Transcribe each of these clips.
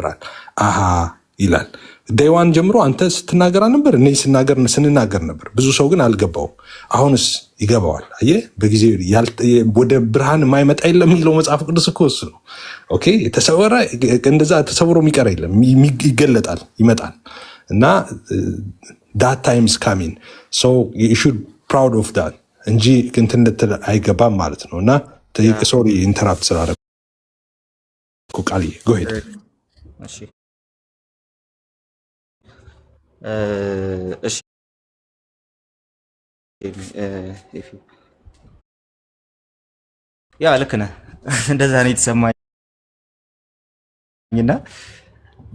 ይጀምራል። አሃ ይላል። ዴይዋን ጀምሮ አንተ ስትናገር ነበር፣ እኔ ስንናገር ነበር። ብዙ ሰው ግን አልገባውም። አሁንስ ይገባዋል። አየህ፣ በጊዜ ወደ ብርሃን የማይመጣ የለም የሚለው መጽሐፍ ቅዱስ እኮ እሱ ነው። ኦኬ፣ የተሰወረ እንደዛ ተሰውሮ የሚቀር የለም፣ ይገለጣል፣ ይመጣል። እና ዳት ታይምስ ካሚን ሶ ዩ ሹድ ፕራውድ ኦፍ ዳት እንጂ እንትን ልትል አይገባም ማለት ነው። እና ሶሪ ኢንተራፕት ስላደረኩ ቃል ጎሄድ እሺ ያ ልክ ነህ። እንደዛ ነው የተሰማኝና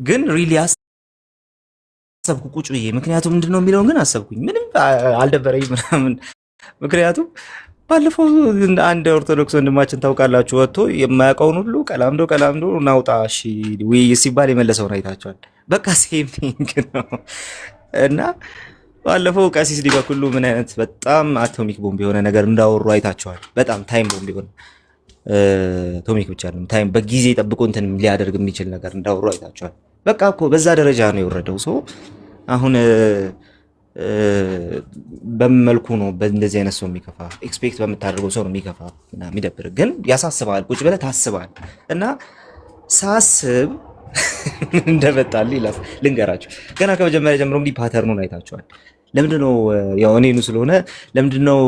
ግን ሪሊ አሰብኩ ቁጭ ብዬ። ምክንያቱም ምንድን ነው የሚለውን ግን አሰብኩኝ። ምንም አልደበረኝ ምናምን። ምክንያቱም ባለፈው አንድ ኦርቶዶክስ ወንድማችን ታውቃላችሁ፣ ወጥቶ የማያውቀውን ሁሉ ቀላምዶ ናውጣ እሺ ውይይት ሲባል የመለሰውን አይታችኋል። በቃ ሴም ቲንግ ነው። እና ባለፈው ቀሲስ ዲበኩሉ ምን አይነት በጣም አቶሚክ ቦምብ የሆነ ነገር እንዳወሩ አይታችኋል። በጣም ታይም ቦምብ የሆነ አቶሚክ ብቻ ነው ታይም በጊዜ ጠብቆ እንትን ሊያደርግ የሚችል ነገር እንዳወሩ አይታችኋል። በቃ እኮ በዛ ደረጃ ነው የወረደው ሰው። አሁን በመልኩ ነው በእንደዚህ አይነት ሰው የሚከፋ ኤክስፔክት በምታደርገው ሰው ነው የሚከፋ እና የሚደብር ግን ያሳስባል። ቁጭ ብለህ ታስባል። እና ሳስብ እንደመጣል ይላል ልንገራችሁ። ገና ከመጀመሪያ ጀምሮ እንግዲህ ፓተርኑን አይታችኋል። ለምንድነው ያው እኔኑ ስለሆነ ለምንድነው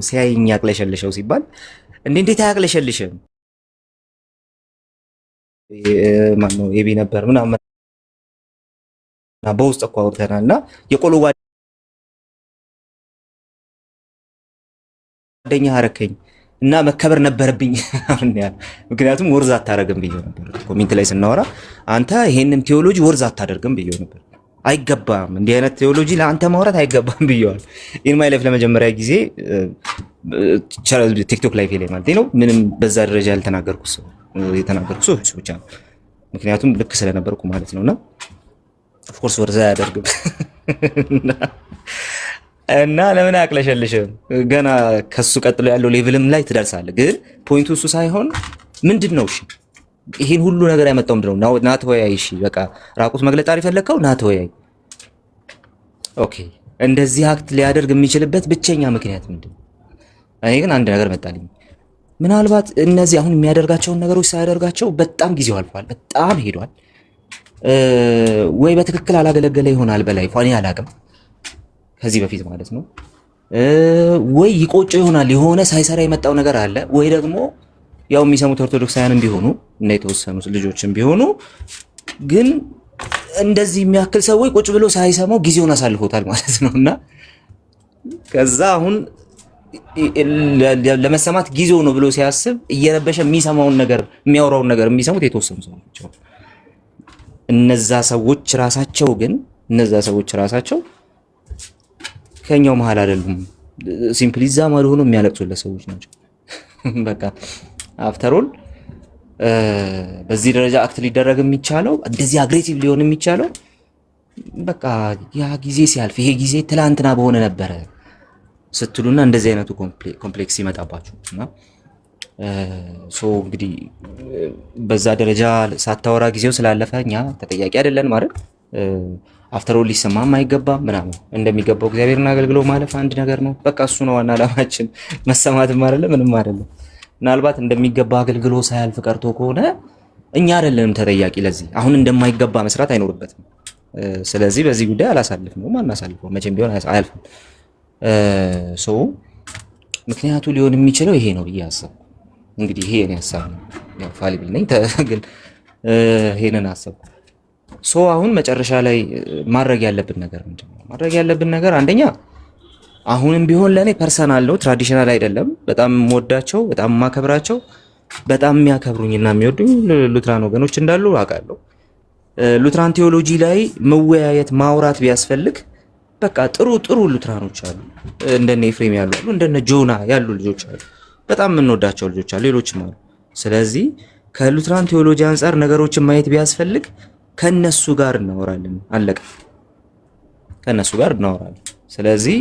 ሲያየኝ ያቅለሸልሸው ሲባል እንዴት አያቅለሸልሽም? ማነው ኤቢ ነበር ምናምን በውስጥ እኮ አውርተናል። እና የቆሎ ጓደኛ አረከኝ እና መከበር ነበረብኝ። ምክንያቱም ወርዝ አታደርግም ብዬ ነበር። ኮሜንት ላይ ስናወራ አንተ ይሄንን ቴዎሎጂ ወርዝ አታደርግም ብዬ ነበር። አይገባም፣ እንዲህ አይነት ቴዎሎጂ ለአንተ ማውራት አይገባም ብዬዋል። ኢን ማይ ላይፍ ለመጀመሪያ ጊዜ ቲክቶክ ላይፍ ላይ ማለት ነው ምንም በዛ ደረጃ ያልተናገርኩት ሰው ብቻ ነው። ምክንያቱም ልክ ስለነበርኩ ማለት ነውና ኦፍ ኮርስ ወርዝ አያደርግም። እና ለምን አያቅለሸልሽም? ገና ከሱ ቀጥሎ ያለው ሌቭልም ላይ ትደርሳለህ። ግን ፖይንቱ እሱ ሳይሆን ምንድን ነው እሺ ይሄን ሁሉ ነገር ያመጣው ምንድን ነው? ና ተወያይ። እሺ በቃ ራቁት መግለጥ አይደል የፈለከው? ና ተወያይ። ኦኬ፣ እንደዚህ አክት ሊያደርግ የሚችልበት ብቸኛ ምክንያት ምንድን ነው? እኔ ግን አንድ ነገር መጣልኝ። ምናልባት እነዚህ አሁን የሚያደርጋቸውን ነገሮች ሳያደርጋቸው በጣም ጊዜው አልፏል፣ በጣም ሄዷል። ወይ በትክክል አላገለገለ ይሆናል በላይ ፋኒ አላቅም ከዚህ በፊት ማለት ነው። ወይ ይቆጮ ይሆናል የሆነ ሳይሰራ የመጣው ነገር አለ። ወይ ደግሞ ያው የሚሰሙት ኦርቶዶክሳውያንም ቢሆኑ እና የተወሰኑ ልጆችም ቢሆኑ ግን እንደዚህ የሚያክል ሰዎች ቁጭ ብሎ ሳይሰማው ጊዜውን አሳልፎታል ማለት ነውና ከዛ አሁን ለመሰማት ጊዜው ነው ብሎ ሲያስብ እየረበሸ የሚሰማውን ነገር የሚያወራውን ነገር የሚሰሙት የተወሰኑ ሰዎች ናቸው። እነዛ ሰዎች ራሳቸው ከኛው መሃል አይደሉም። ሲምፕሊ እዛ ማለት ሆኖ የሚያለቅሱለት ሰዎች ናቸው። በቃ አፍተር ኦል በዚህ ደረጃ አክት ሊደረግ የሚቻለው እንደዚህ አግሬሲቭ ሊሆን የሚቻለው በቃ ያ ጊዜ ሲያልፍ ይሄ ጊዜ ትላንትና በሆነ ነበረ ስትሉና እንደዚህ አይነቱ ኮምፕሌክስ ይመጣባችሁ እና እንግዲህ በዛ ደረጃ ሳታወራ ጊዜው ስላለፈ እኛ ተጠያቂ አይደለን ማለት አፍተር ኦል ሊሰማም አይገባም ምናምን እንደሚገባው እግዚአብሔርን አገልግሎ ማለፍ አንድ ነገር ነው። በቃ እሱ ነው ዋና ዓላማችን። መሰማትም አይደለም ምንም አይደለም። ምናልባት እንደሚገባ አገልግሎ ሳያልፍ ቀርቶ ከሆነ እኛ አይደለንም ተጠያቂ። ለዚህ አሁን እንደማይገባ መስራት አይኖርበትም። ስለዚህ በዚህ ጉዳይ አላሳልፍነውም፣ አናሳልፈውም፣ መቼም ቢሆን አያልፍም። ምክንያቱ ሊሆን የሚችለው ይሄ ነው ብዬ አሰብኩ። እንግዲህ ይሄ እኔ ሀሳብ ነው፣ ያው ፋሊብል ነኝ ግን ይሄንን አሰብኩ። አሁን መጨረሻ ላይ ማድረግ ያለብን ነገር ምንድነው? ማድረግ ያለብን ነገር አንደኛ አሁንም ቢሆን ለኔ ፐርሰናል ነው፣ ትራዲሽናል አይደለም። በጣም የምወዳቸው በጣም የማከብራቸው በጣም የሚያከብሩኝና የሚወዱኝ ሉትራን ወገኖች እንዳሉ አውቃለሁ። ሉትራን ቴዎሎጂ ላይ መወያየት ማውራት ቢያስፈልግ በቃ ጥሩ ሉትራኖች አሉ፣ እንደነ ኤፍሬም ያሉ አሉ፣ እንደነ ጆና ያሉ ልጆች አሉ፣ በጣም የምንወዳቸው ልጆች አሉ፣ ሌሎችም አሉ። ስለዚህ ከሉትራን ቴዎሎጂ አንፃር ነገሮችን ማየት ቢያስፈልግ ከነሱ ጋር እናወራለን። አለቀ፣ ከነሱ ጋር እናወራለን። ስለዚህ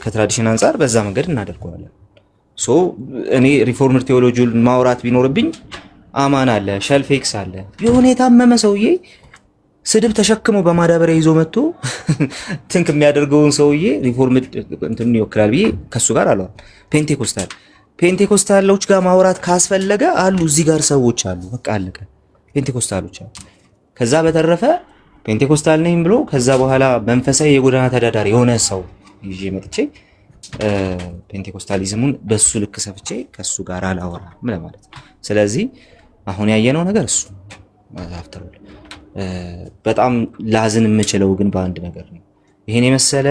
ከትራዲሽን አንፃር በዛ መንገድ እናደርገዋለን። እኔ ሪፎርምድ ቴዎሎጂን ማውራት ቢኖርብኝ አማን አለ፣ ሸልፌክስ አለ። የሆነ የታመመ ሰውዬ ስድብ ተሸክሞ በማዳበሪያ ይዞ መጥቶ ትንክ የሚያደርገውን ሰውዬ ሪፎርም እንትን ይወክላል ብዬ ከሱ ጋር አለዋል። ፔንቴኮስታሎች ጋር ማውራት ካስፈለገ አሉ፣ እዚህ ጋር ሰዎች አሉ። በቃ አለቀ። ፔንቴኮስታሎች አሉ። ከዛ በተረፈ ፔንቴኮስታል ነኝ ብሎ ከዛ በኋላ መንፈሳዊ የጎዳና ተዳዳሪ የሆነ ሰው ይዤ መጥቼ ፔንቴኮስታሊዝሙን በሱ ልክ ሰፍቼ ከሱ ጋር አላወራም ለማለት። ስለዚህ አሁን ያየነው ነገር እሱ አፍተሮል በጣም ላዝን የምችለው ግን በአንድ ነገር ነው። ይሄን የመሰለ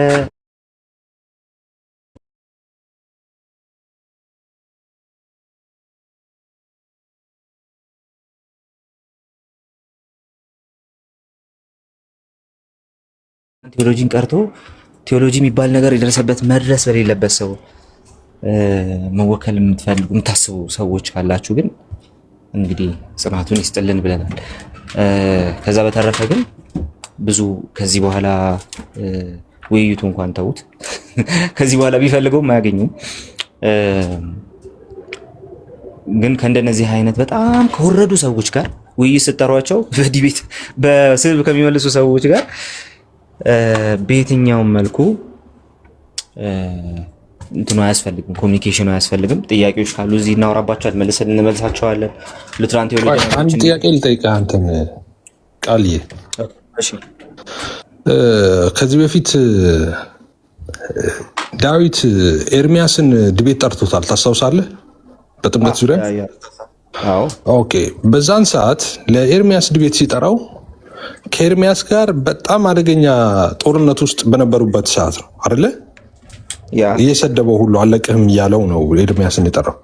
ቴዎሎጂን ቀርቶ ቴዎሎጂ የሚባል ነገር የደረሰበት መድረስ በሌለበት ሰው መወከል የምትፈልጉ የምታስቡ ሰዎች ካላችሁ ግን እንግዲህ ጽናቱን ይስጥልን ብለናል። ከዛ በተረፈ ግን ብዙ ከዚህ በኋላ ውይይቱ እንኳን ተውት፣ ከዚህ በኋላ ቢፈልገውም አያገኙም። ግን ከእንደነዚህ አይነት በጣም ከወረዱ ሰዎች ጋር ውይይት ስጠሯቸው በዲቤት በስልብ ከሚመልሱ ሰዎች ጋር በየትኛውም መልኩ እንትኑ አያስፈልግም፣ ኮሚኒኬሽኑ አያስፈልግም። ጥያቄዎች ካሉ እዚህ እናወራባቸዋለን፣ መልሰን እንመልሳቸዋለን። ሉትራን ቴዎሎጂ አንድ ጥያቄ ልጠይቅህ አንተን ቃልዬ። ከዚህ በፊት ዳዊት ኤርሚያስን ድቤት ጠርቶታል፣ ታስታውሳለህ? በጥምቀት ዙሪያ። ኦኬ። በዛን ሰዓት ለኤርሚያስ ድቤት ሲጠራው ከኤርሚያስ ጋር በጣም አደገኛ ጦርነት ውስጥ በነበሩበት ሰዓት ነው አይደለ? እየሰደበው ሁሉ አለቅህም እያለው ነው ኤርሚያስን የጠራው።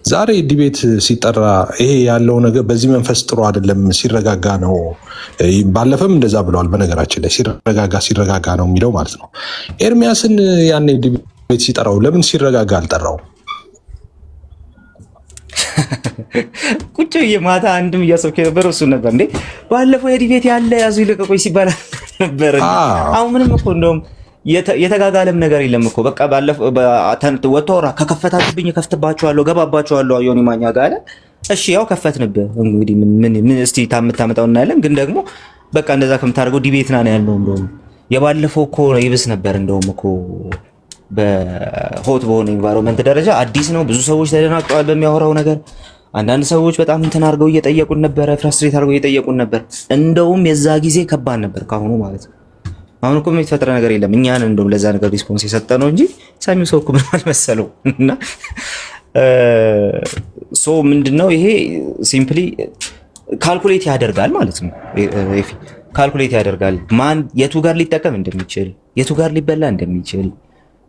ዛሬ ዲቤት ሲጠራ ይሄ ያለው ነገር በዚህ መንፈስ ጥሩ አይደለም፣ ሲረጋጋ ነው። ባለፈም እንደዛ ብለዋል። በነገራችን ላይ ሲረጋጋ ነው የሚለው ማለት ነው። ኤርሚያስን ያኔ ዲቤት ሲጠራው ለምን ሲረጋጋ አልጠራው? ቁጭ የማታ አንድም እያሰብክ የነበረው እሱ ነበር እንዴ። ባለፈው የዲቤት ያለ ያዙ ይልቀቆኝ ሲባል ነበር። አሁን ምንም እኮ እንደውም የተጋጋለም ነገር የለም እኮ። በቃ ባለፈው ወጥቶ ከከፈታችሁብኝ ከፍትባችኋለሁ፣ ገባባችኋለሁ ዮኒ ማኛ ጋር አለ። እሺ ያው ከፈትንብህ እንግዲህ ምን እስቲ ታምታመጣው እናያለን። ግን ደግሞ በቃ እንደዛ ከምታደርገው ዲቤት ና ነው ያለው። እንደውም የባለፈው እኮ ይብስ ነበር። እንደውም እኮ በሆት በሆነ ኢንቫይሮንመንት ደረጃ አዲስ ነው። ብዙ ሰዎች ተደናግጠዋል በሚያወራው ነገር። አንዳንድ ሰዎች በጣም እንትን አድርገው እየጠየቁን ነበር፣ ፍራስትሬት አድርገው እየጠየቁን ነበር። እንደውም የዛ ጊዜ ከባድ ነበር ካሁኑ ማለት ነው። አሁን እኮ የተፈጠረ ነገር የለም። እኛን እንደውም ለዛ ነገር ሪስፖንስ የሰጠ ነው እንጂ ሰሚው ሰው እኮ ምን አልመሰለው። እና ሶ ምንድነው ይሄ ሲምፕሊ ካልኩሌት ያደርጋል ማለት ነው። ካልኩሌት ያደርጋል ማን የቱ ጋር ሊጠቀም እንደሚችል፣ የቱ ጋር ሊበላ እንደሚችል፣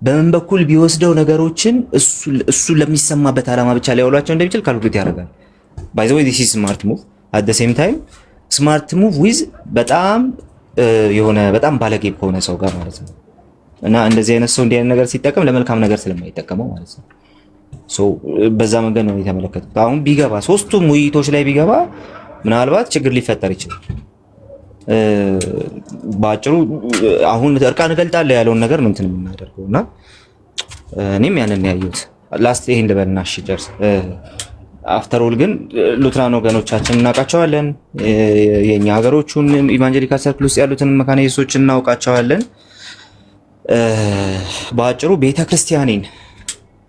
በምን በኩል ቢወስደው ነገሮችን እሱ ለሚሰማበት ዓላማ ብቻ ሊያውሏቸው እንደሚችል ካልኩሌት ያደርጋል። ባይ ዘ ወይ ዲስ ኢዝ ስማርት ሙቭ አት ዘ ሴም ታይም ስማርት ሙቭ ዊዝ በጣም የሆነ በጣም ባለጌ ከሆነ ሰው ጋር ማለት ነው። እና እንደዚህ አይነት ሰው እንዲህ አይነት ነገር ሲጠቀም ለመልካም ነገር ስለማይጠቀመው ማለት ነው። ሶ በዛ መንገድ ነው የተመለከቱት። አሁን ቢገባ ሶስቱም ውይይቶች ላይ ቢገባ ምናልባት ችግር ሊፈጠር ይችላል። ባጭሩ አሁን እርቃን እገልጣለሁ ያለውን ነገር ነው እንትን የምናደርገው እና እኔም ያንን ያየሁት ላስት ይሄን ልበልና እሺ ጨርስ። አፍተር ኦል ግን ሉትራን ወገኖቻችን እናውቃቸዋለን። የኛ ሀገሮቹን ኢቫንጀሊካል ሰርክል ውስጥ ያሉትን መካነ ኢየሱሶችን እናውቃቸዋለን። በአጭሩ ቤተክርስቲያኔን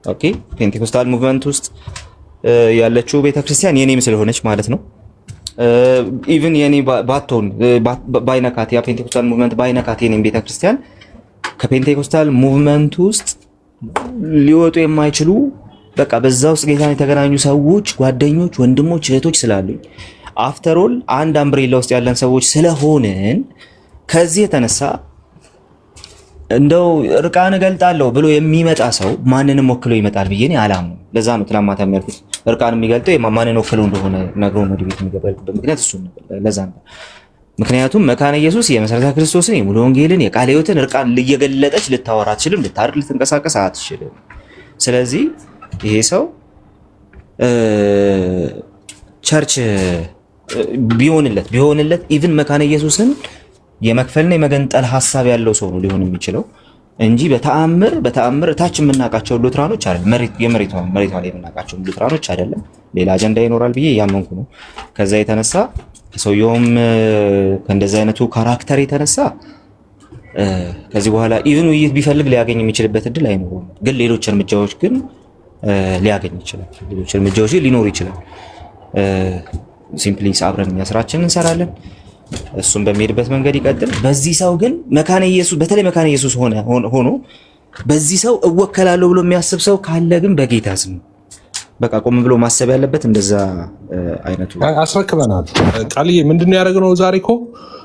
ኦኬ ፔንቴኮስታል ሙቭመንት ውስጥ ያለችው ቤተክርስቲያን የኔም ስለሆነች ማለት ነው። ኢቭን የኔ ባቶን ባይነካት ያ ፔንቴኮስታል ሙቭመንት ባይነካት የኔም ቤተክርስቲያን ከፔንቴኮስታል ሙቭመንት ውስጥ ሊወጡ የማይችሉ በቃ በዛ ውስጥ ጌታን የተገናኙ ሰዎች፣ ጓደኞች፣ ወንድሞች፣ እህቶች ስላሉኝ አፍተር ኦል አንድ አምብሬላ ውስጥ ያለን ሰዎች ስለሆንን ከዚህ የተነሳ እንደው እርቃን እገልጣለሁ ብሎ የሚመጣ ሰው ማንንም ወክሎ ይመጣል ብዬ እኔ አላምንም። ለዛ ነው ትናንት ማታ የሚያልኩት እርቃን የሚገልጠው ማንን ወክሎ እንደሆነ ነግሮ ነው ዲቤት የሚገባበት ምክንያት እሱ ነው። ለዛ ነው ምክንያቱም መካነ ኢየሱስ የመሰረተ ክርስቶስን የሙሉ ወንጌልን የቃለ ሕይወትን እርቃን እየገለጠች ልታወራ አትችልም፣ ልታርቅ ልትንቀሳቀስ አትችልም። ስለዚህ ይሄ ሰው ቸርች ቢሆንለት ኢቭን መካነ ኢየሱስን የመክፈልና የመገንጠል ሐሳብ ያለው ሰው ነው ሊሆን የሚችለው። እንጂ በተአምር ታች የምናውቃቸው ሉትራኖች አይደለም። መሬቷ ላይ የምናውቃቸው ሉትራኖች አይደለም። ሌላ አጀንዳ ይኖራል ብዬ ያመንኩ ነው። ከዛ የተነሳ ሰውየውም ከእንደዚህ አይነቱ ካራክተር የተነሳ ከዚህ በኋላ ኢቭን ውይይት ቢፈልግ ሊያገኝ የሚችልበት እድል አይኖርም። ግን ሌሎች እርምጃዎች ግን ሊያገኝ ይችላል። ሌሎች እርምጃዎች ሊኖሩ ይችላል። ሲምፕሊ አብረን የሚያስራችን እንሰራለን። እሱም በሚሄድበት መንገድ ይቀጥል። በዚህ ሰው ግን መካነ ኢየሱስ በተለይ መካነ ኢየሱስ ሆኖ በዚህ ሰው እወከላለሁ ብሎ የሚያስብ ሰው ካለ ግን በጌታ ስም በቃ ቆም ብሎ ማሰብ ያለበት እንደዛ አይነቱ አስረክበናል። ቃልዬ ምንድነው ያደረግነው? ዛሬ እኮ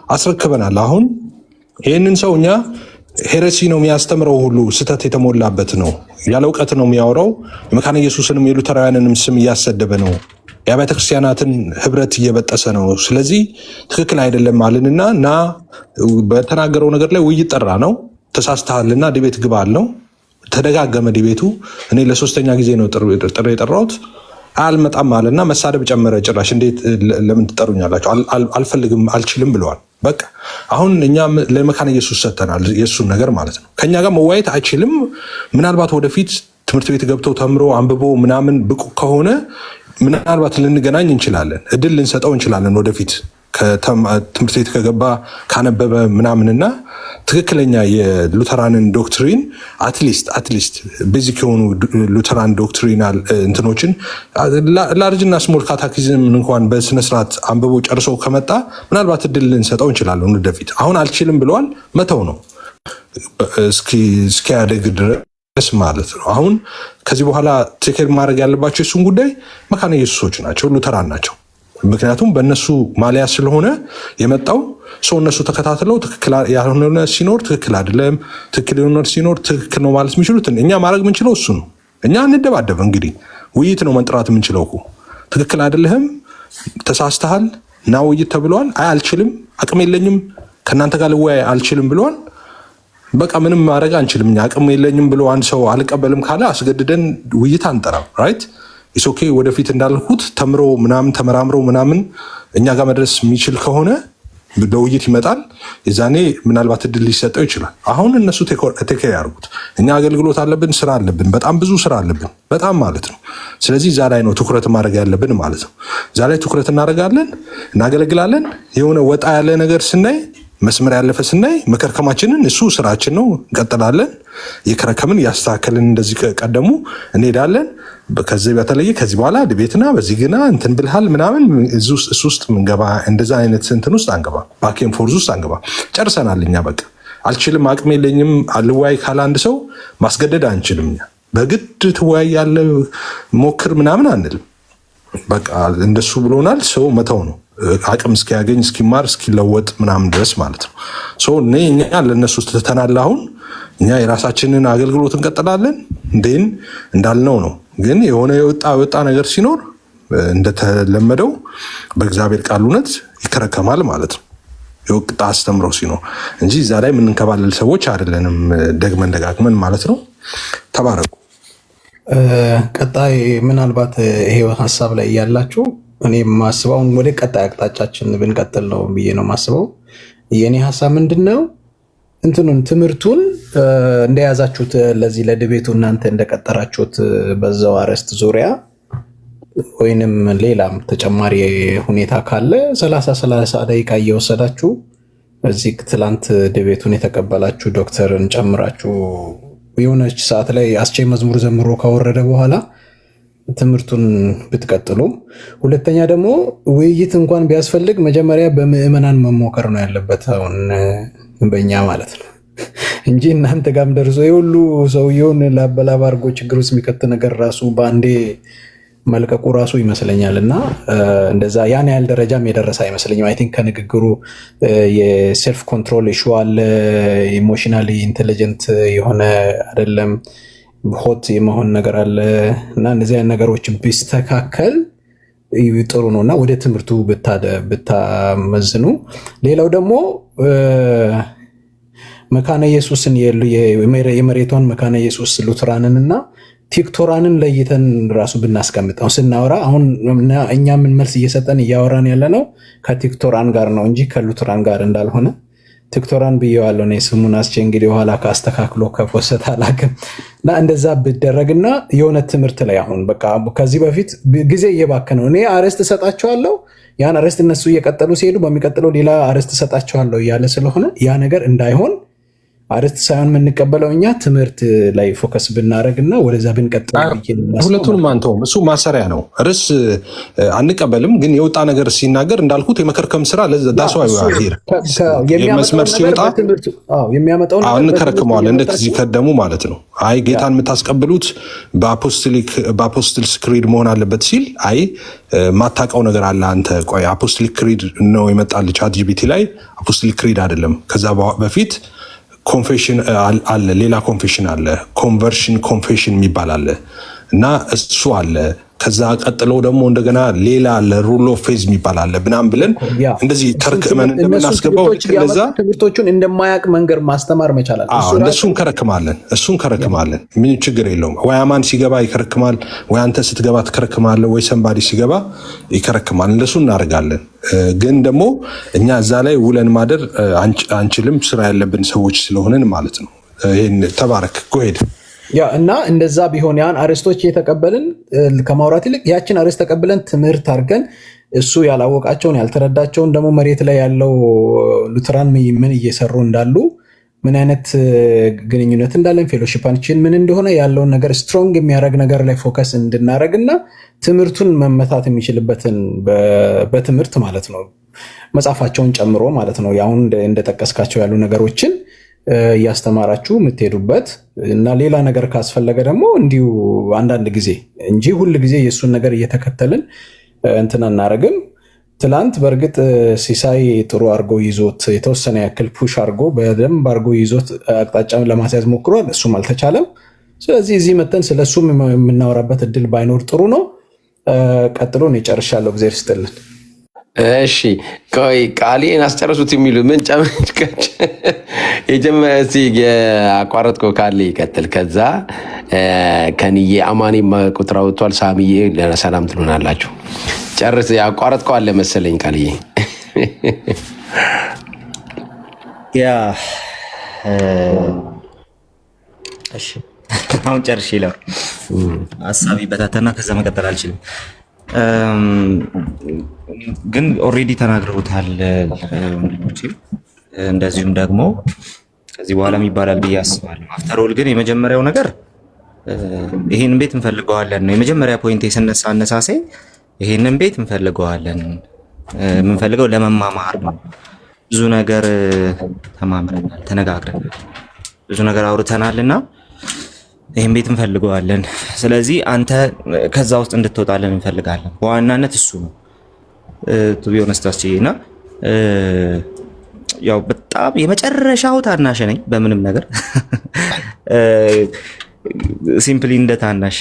አስረክበናል። አሁን ይህንን ሰው እኛ ሄረሲ ነው የሚያስተምረው፣ ሁሉ ስህተት የተሞላበት ነው፣ ያለ እውቀት ነው የሚያወራው፣ የመካነ ኢየሱስንም የሉተራውያንንም ስም እያሰደበ ነው፣ የአብያተ ክርስቲያናትን ህብረት እየበጠሰ ነው። ስለዚህ ትክክል አይደለም አልንና እና በተናገረው ነገር ላይ ውይይት ጠራ ነው። ተሳስተሃልና ዲቤት ግባ አልነው። ተደጋገመ ዲቤቱ። እኔ ለሶስተኛ ጊዜ ነው ጥሪ የጠራሁት። አልመጣም አለና መሳደብ ጨመረ። ጭራሽ እንዴት ለምን ትጠሩኛላችሁ? አልፈልግም፣ አልችልም ብለዋል። በቃ አሁን እኛ ለመካነ ኢየሱስ ሰጥተናል፣ የእሱን ነገር ማለት ነው። ከኛ ጋር መዋየት አይችልም። ምናልባት ወደፊት ትምህርት ቤት ገብተው ተምሮ አንብቦ ምናምን ብቁ ከሆነ ምናልባት ልንገናኝ እንችላለን፣ እድል ልንሰጠው እንችላለን። ወደፊት ትምህርት ቤት ከገባ ካነበበ ምናምንና ትክክለኛ የሉተራንን ዶክትሪን አትሊስት ቤዚክ የሆኑ ሉተራን ዶክትሪናል እንትኖችን ላርጅና ስሞል ካታኪዝም እንኳን በስነስርዓት አንብቦ ጨርሶ ከመጣ ምናልባት እድል ልንሰጠው እንችላለን ወደፊት። አሁን አልችልም ብለዋል፣ መተው ነው እስኪያደግ ድረስ ማለት ነው። አሁን ከዚህ በኋላ ቴኬር ማድረግ ያለባቸው የሱን ጉዳይ መካነ ኢየሱሶች ናቸው፣ ሉተራን ናቸው። ምክንያቱም በእነሱ ማሊያ ስለሆነ የመጣው ሰው እነሱ ተከታትለው ትክክል ያልሆነ ሲኖር ትክክል አይደለም፣ ትክክል የሆነ ሲኖር ትክክል ነው ማለት የሚችሉት እኛ ማድረግ የምንችለው እሱ ነው። እኛ እንደባደብ እንግዲህ ውይይት ነው መንጥራት የምንችለው እኮ። ትክክል አይደለህም፣ ተሳስተሃል፣ ና ውይይት ተብለዋል። አይ አልችልም፣ አቅም የለኝም፣ ከእናንተ ጋር ልወያይ አልችልም ብለዋል። በቃ ምንም ማድረግ አንችልም። እኛ አቅም የለኝም ብሎ አንድ ሰው አልቀበልም ካለ አስገድደን ውይይት አንጠራም። ራይት ኢሶኬ ወደፊት እንዳልኩት ተምሮ ምናምን ተመራምሮ ምናምን እኛ ጋር መድረስ የሚችል ከሆነ ለውይይት ይመጣል። የዛኔ ምናልባት እድል ሊሰጠው ይችላል። አሁን እነሱ ቴክ ያርጉት። እኛ አገልግሎት አለብን፣ ስራ አለብን፣ በጣም ብዙ ስራ አለብን፣ በጣም ማለት ነው። ስለዚህ እዛ ላይ ነው ትኩረት ማድረግ ያለብን ማለት ነው። እዛ ላይ ትኩረት እናደርጋለን፣ እናገለግላለን። የሆነ ወጣ ያለ ነገር ስናይ፣ መስመር ያለፈ ስናይ መከርከማችንን እሱ ስራችን ነው፣ እንቀጥላለን። የከረከምን ያስተካከልን እንደዚህ ቀደሙ እንሄዳለን። ከዚህ በተለየ ከዚህ በኋላ ድቤትና በዚህ ግና እንትን ብልሃል ምናምን እሱ ውስጥ ምንገባ እንደዛ አይነት እንትን ውስጥ አንገባ፣ ባኬን ፎርዝ ውስጥ አንገባ። ጨርሰናል። እኛ በቃ አልችልም፣ አቅም የለኝም አልዋይ ካለ አንድ ሰው ማስገደድ አንችልም። እኛ በግድ ትወያይ ያለ ሞክር ምናምን አንልም። በቃ እንደሱ ብሎናል። ሰው መተው ነው አቅም እስኪያገኝ እስኪማር እስኪለወጥ ምናምን ድረስ ማለት ነው። እኛ ለእነሱ ትተናል። አሁን እኛ የራሳችንን አገልግሎት እንቀጥላለን። እንዴን እንዳልነው ነው። ግን የሆነ የወጣ ነገር ሲኖር እንደተለመደው በእግዚአብሔር ቃል እውነት ይከረከማል ማለት ነው። የወቅታ አስተምረው ሲኖር እንጂ እዛ ላይ የምንከባለል ሰዎች አይደለንም። ደግመን ደጋግመን ማለት ነው። ተባረኩ። ቀጣይ ምናልባት ይሄ ሀሳብ ላይ ያላችሁ እኔ ማስበው ወደ ቀጣይ አቅጣጫችን ብንቀጥል ነው ብዬ ነው ማስበው። የኔ ሀሳብ ምንድነው? ትምህርቱን እንደያዛችሁት ለዚህ ለድቤቱ እናንተ እንደቀጠራችሁት በዛው አርዕስት ዙሪያ ወይንም ሌላም ተጨማሪ ሁኔታ ካለ 30 ደቂቃ እየወሰዳችሁ እዚህ ትላንት ድቤቱን የተቀበላችሁ ዶክተርን ጨምራችሁ የሆነች ሰዓት ላይ አስቻይ መዝሙር ዘምሮ ካወረደ በኋላ ትምህርቱን ብትቀጥሉ። ሁለተኛ ደግሞ ውይይት እንኳን ቢያስፈልግ መጀመሪያ በምዕመናን መሞከር ነው ያለበት፣ አሁን በእኛ ማለት ነው እንጂ እናንተ ጋርም ደርሶ የሁሉ ሰውየውን ላበላብ አድርጎ ችግር ውስጥ የሚከት ነገር ራሱ በአንዴ መልቀቁ ራሱ ይመስለኛል። እና እንደዛ ያን ያህል ደረጃም የደረሰ አይመስለኝም። አይ ቲንክ ከንግግሩ የሴልፍ ኮንትሮል ኢሹ አለ፣ ኢሞሽናሊ ኢንቴሊጀንት የሆነ አይደለም፣ ሆት የመሆን ነገር አለ። እና እነዚህ አይነት ነገሮችን ቢስተካከል ጥሩ ነው እና ወደ ትምህርቱ ብታመዝኑ። ሌላው ደግሞ መካነ ኢየሱስን የመሬቷን መካነ ኢየሱስ ሉትራንን እና ቲክቶራንን ለይተን ራሱ ብናስቀምጠው ስናወራ አሁን እኛ ምን መልስ እየሰጠን እያወራን ያለ ነው ከቲክቶራን ጋር ነው እንጂ ከሉትራን ጋር እንዳልሆነ ቲክቶራን ብየዋለሁ እኔ ስሙን አስቼ እንግዲህ በኋላ ካስተካክሎ ከፖስት አላውቅም። እና እንደዛ ብደረግና የሆነ ትምህርት ላይ አሁን በቃ ከዚህ በፊት ጊዜ እየባከነው እኔ አርዕስት እሰጣቸዋለሁ ያን አርዕስት እነሱ እየቀጠሉ ሲሄዱ በሚቀጥለው ሌላ አርዕስት እሰጣቸዋለሁ እያለ ስለሆነ ያ ነገር እንዳይሆን አርዕስት ሳይሆን የምንቀበለው እኛ ትምህርት ላይ ፎከስ ብናደረግና ወደዛ ብንቀጥል። ሁለቱንም አንተውም፣ እሱ ማሰሪያ ነው። ርዕስ አንቀበልም፣ ግን የወጣ ነገር ሲናገር እንዳልኩት የመከርከም ስራ መስመር ሲወጣ እንከረክመዋለን። እንደ ከዚህ ቀደሙ ማለት ነው። አይ ጌታን የምታስቀብሉት በአፖስትልስ ክሪድ መሆን አለበት ሲል አይ ማታውቀው ነገር አለ አንተ። ቆይ አፖስትሊክ ክሪድ ነው የመጣልህ ቻትጂፒቲ ላይ፣ አፖስትሊክ ክሪድ አይደለም። ከዛ በፊት ኮንፌሽን አለ፣ ሌላ ኮንፌሽን አለ፣ ኮንቨርሽን ኮንፌሽን የሚባል አለ እና እሱ አለ። ከዛ ቀጥሎ ደግሞ እንደገና ሌላ አለ፣ ሩል ኦፍ ፌዝ የሚባል አለ ምናምን ብለን እንደዚህ ተርክመን እንደምናስገባው ለዛ ትምህርቶቹን እንደማያውቅ መንገድ ማስተማር መቻላል። እንደሱ እንከረክማለን። ምን ችግር የለውም። ወይ አማን ሲገባ ይከረክማል፣ ወይ አንተ ስትገባ ትከረክማለህ፣ ወይ ሰንባዲ ሲገባ ይከረክማል። እንደሱ እናደርጋለን። ግን ደግሞ እኛ እዛ ላይ ውለን ማደር አንችልም፣ ስራ ያለብን ሰዎች ስለሆንን ማለት ነው። ይሄን ተባረክ ጎሄድ ያ እና እንደዛ ቢሆን ያን አርዕስቶች እየተቀበልን ከማውራት ይልቅ ያችን አርዕስት ተቀብለን ትምህርት አድርገን እሱ ያላወቃቸውን ያልተረዳቸውን ደግሞ መሬት ላይ ያለው ሉትራን ምን እየሰሩ እንዳሉ ምን አይነት ግንኙነት እንዳለን ፌሎሺፓችን ምን እንደሆነ ያለውን ነገር ስትሮንግ የሚያደርግ ነገር ላይ ፎከስ እንድናደርግና ትምህርቱን መመታት የሚችልበትን በትምህርት ማለት ነው መጽሐፋቸውን ጨምሮ ማለት ነው አሁን እንደጠቀስካቸው ያሉ ነገሮችን እያስተማራችሁ የምትሄዱበት እና ሌላ ነገር ካስፈለገ ደግሞ እንዲሁ አንዳንድ ጊዜ እንጂ ሁል ጊዜ የእሱን ነገር እየተከተልን እንትን አናረግም። ትላንት በእርግጥ ሲሳይ ጥሩ አርጎ ይዞት የተወሰነ ያክል ፑሽ አርጎ በደንብ አርጎ ይዞት አቅጣጫውን ለማስያዝ ሞክሯል። እሱም አልተቻለም። ስለዚህ እዚህ መተን ስለሱ የምናወራበት እድል ባይኖር ጥሩ ነው። ቀጥሎ ነው የጨርሻለሁ። እግዚአብሔር ይስጥልን። እሺ ቆይ ቃሌን አስጨረሱት የሚሉ ምን ጨምጭቀጭ የጀመረ አቋረጥከው ካለ ይቀጥል። ከዛ ከንዬ አማኔ ቁጥር አውጥቷል። ሳሚዬ ለሰላም ትሉናላችሁ። ጨርስ። አቋረጥከው አለ መሰለኝ ቃልዬ። ያ እሺ አሁን ጨርሼ ይላል ሀሳቢ በታተና ከዛ መቀጠል አልችልም። ግን ኦልሬዲ ተናግረውታል ወንድሞቼ። እንደዚሁም ደግሞ ከዚህ በኋላም ይባላል ብዬ አስባለሁ። አፍተር ኦል ግን የመጀመሪያው ነገር ይሄንን ቤት እንፈልገዋለን ነው። የመጀመሪያ ፖይንት የስነሳ አነሳሴ ይሄንን ቤት እንፈልገዋለን፣ የምንፈልገው ለመማማር ነው። ብዙ ነገር ተማምረናል፣ ተነጋግረናል፣ ብዙ ነገር አውርተናልና ይሄን ቤት እንፈልገዋለን። ስለዚህ አንተ ከዛ ውስጥ እንድትወጣለን እንፈልጋለን። በዋናነት እሱ ነው ቱ ቢ ኦነስት አስችይና ያው በጣም የመጨረሻው ታናሽ ነኝ በምንም ነገር ሲምፕሊ እንደ ታናሽ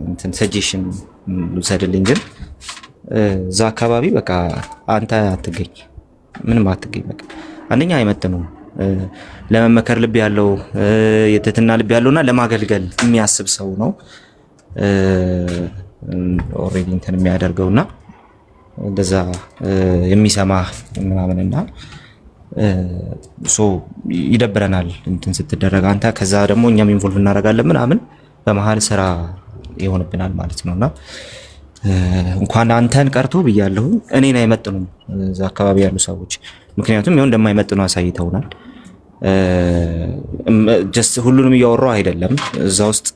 እንትን ሰጀሽን ልውሰድልኝ። ግን እዛ አካባቢ በቃ አንተ አትገኝ፣ ምንም አትገኝ። በቃ አንደኛ አይመጥኑም። ለመመከር ልብ ያለው የትህትና ልብ ያለውና ለማገልገል የሚያስብ ሰው ነው ኦልሬዲ እንትን የሚያደርገውና እንደዛ የሚሰማ ምናምንና ሶ ይደብረናል እንትን ስትደረግ አንተ። ከዛ ደግሞ እኛም ኢንቮልቭ እናደርጋለን ምናምን በመሀል ስራ ይሆንብናል ማለት ነውና እንኳን አንተን ቀርቶ ብያለሁ እኔን አይመጥኑም እዛ አካባቢ ያሉ ሰዎች። ምክንያቱም ይሁን እንደማይመጥኑ አሳይተውናል። ጀስት ሁሉንም እያወራው አይደለም። እዛ ውስጥ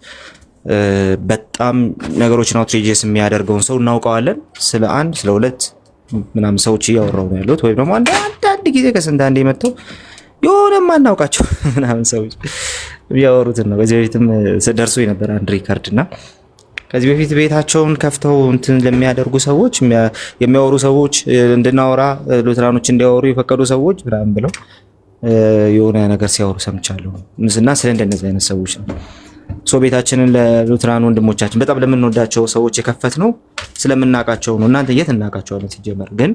በጣም ነገሮችን አውትሬጀስ የሚያደርገውን ሰው እናውቀዋለን። ስለ አንድ ስለ ሁለት ምናምን ሰዎች እያወራው ነው ያሉት። ወይም ደግሞ አንዳንድ ጊዜ ከስንት አንዴ መጥተው የሆነ ማናውቃቸው ምናምን ሰዎች እያወሩትን ነው። በዚህ በፊትም ደርሶ የነበረ አንድ ሪከርድ እና ከዚህ በፊት ቤታቸውን ከፍተው እንትን ለሚያደርጉ ሰዎች የሚያወሩ ሰዎች እንድናወራ ሉትራኖች እንዲያወሩ የፈቀዱ ሰዎች ምናምን ብለው የሆነ ነገር ሲያወሩ ሰምቻለሁ። እና ስለ እንደነዚህ አይነት ሰዎች ነው ሶ ቤታችንን ለሉትራን ወንድሞቻችን በጣም ለምንወዳቸው ሰዎች የከፈት ነው ስለምናውቃቸው ነው። እናንተ የት እናውቃቸዋለን ሲጀመር። ግን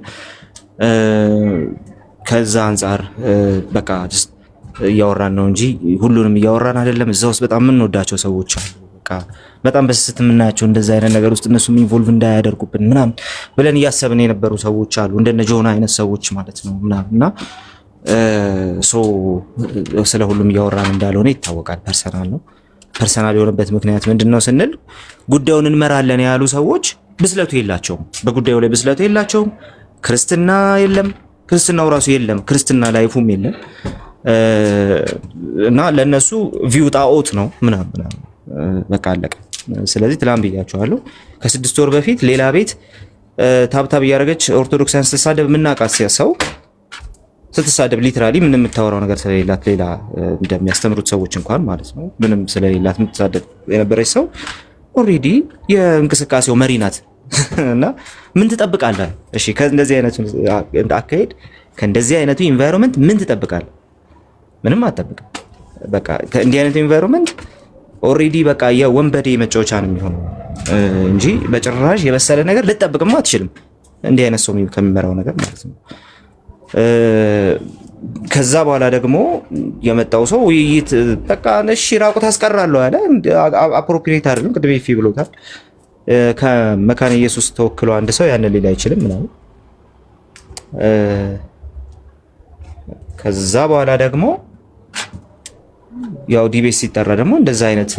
ከዛ አንጻር በቃ እያወራን ነው እንጂ ሁሉንም እያወራን አይደለም። እዛ ውስጥ በጣም የምንወዳቸው ሰዎች አሉ። በጣም በስስት የምናያቸው እንደዛ አይነት ነገር ውስጥ እነሱም ኢንቮልቭ እንዳያደርጉብን ምናምን ብለን እያሰብን የነበሩ ሰዎች አሉ። እንደነ ጆና አይነት ሰዎች ማለት ነው ምናምን እና ስለ ሁሉም እያወራን እንዳልሆነ ይታወቃል። ፐርሰናል ነው። ፐርሰናል የሆነበት ምክንያት ምንድነው ስንል ጉዳዩን እንመራለን ያሉ ሰዎች ብስለቱ የላቸውም። በጉዳዩ ላይ ብስለቱ የላቸውም። ክርስትና የለም፣ ክርስትናው ራሱ የለም፣ ክርስትና ላይፉም የለም እና ለነሱ ቪው ጣዖት ነው ምናምን በቃ አለቀ። ስለዚህ ትላም ብያቸዋለሁ። ከ6 ወር በፊት ሌላ ቤት ታብታብ እያደረገች ኦርቶዶክሳን ስትሳደብ የምናውቃት ሰው ስትሳደብ ሊትራሊ ምንም የምታወራው ነገር ስለሌላት ሌላ እንደሚያስተምሩት ሰዎች እንኳን ማለት ነው ምንም ስለሌላት የምትሳደብ የነበረች ሰው ኦልሬዲ የእንቅስቃሴው መሪ ናት እና ምን ትጠብቃለህ? እሺ ከእንደዚህ አይነቱ አካሄድ ከእንደዚህ አይነቱ ኢንቫይሮንመንት ምን ትጠብቃለህ? ምንም አትጠብቅም። በቃ ከእንዲህ አይነቱ ኢንቫይሮንመንት ኦልሬዲ በቃ የወንበዴ መጫወቻ ነው የሚሆነው እንጂ በጭራሽ የበሰለ ነገር ልትጠብቅም አትችልም። እንዲህ አይነት ሰው ከሚመራው ነገር ማለት ነው። ከዛ በኋላ ደግሞ የመጣው ሰው ውይይት በቃ እሺ ራቁት አስቀራለሁ አለ። አፕሮፕሪየት አይደለም፣ ቅድም ይፊ ብሎታል። ከመካነ ኢየሱስ ተወክሎ አንድ ሰው ያንን ሊል አይችልም ምናምን። ከዛ በኋላ ደግሞ ያው ዲቤት ሲጠራ ደግሞ እንደዛ አይነት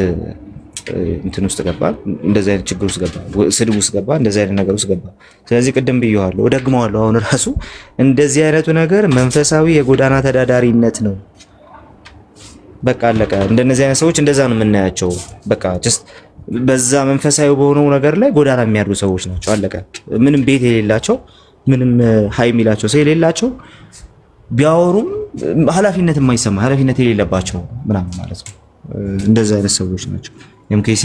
እንትን ውስጥ ገባ፣ እንደዛ አይነት ችግር ውስጥ ገባ፣ ስድብ ውስጥ ገባ፣ እንደዛ አይነት ነገር ውስጥ ገባ። ስለዚህ ቅድም ብየዋለሁ እደግመዋለሁ፣ አሁን ራሱ እንደዚህ አይነቱ ነገር መንፈሳዊ የጎዳና ተዳዳሪነት ነው። በቃ አለቀ። እንደነዚህ አይነት ሰዎች እንደዛ ነው የምናያቸው። በቃ ጀስት በዛ መንፈሳዊ በሆነው ነገር ላይ ጎዳና የሚያድሩ ሰዎች ናቸው። አለቀ። ምንም ቤት የሌላቸው ምንም ሀይ የሚላቸው ሰው የሌላቸው ቢያወሩም ኃላፊነት የማይሰማ ኃላፊነት የሌለባቸው ምናምን ማለት ነው። እንደዛ አይነት ሰዎች ናቸው። ኤምኬሲ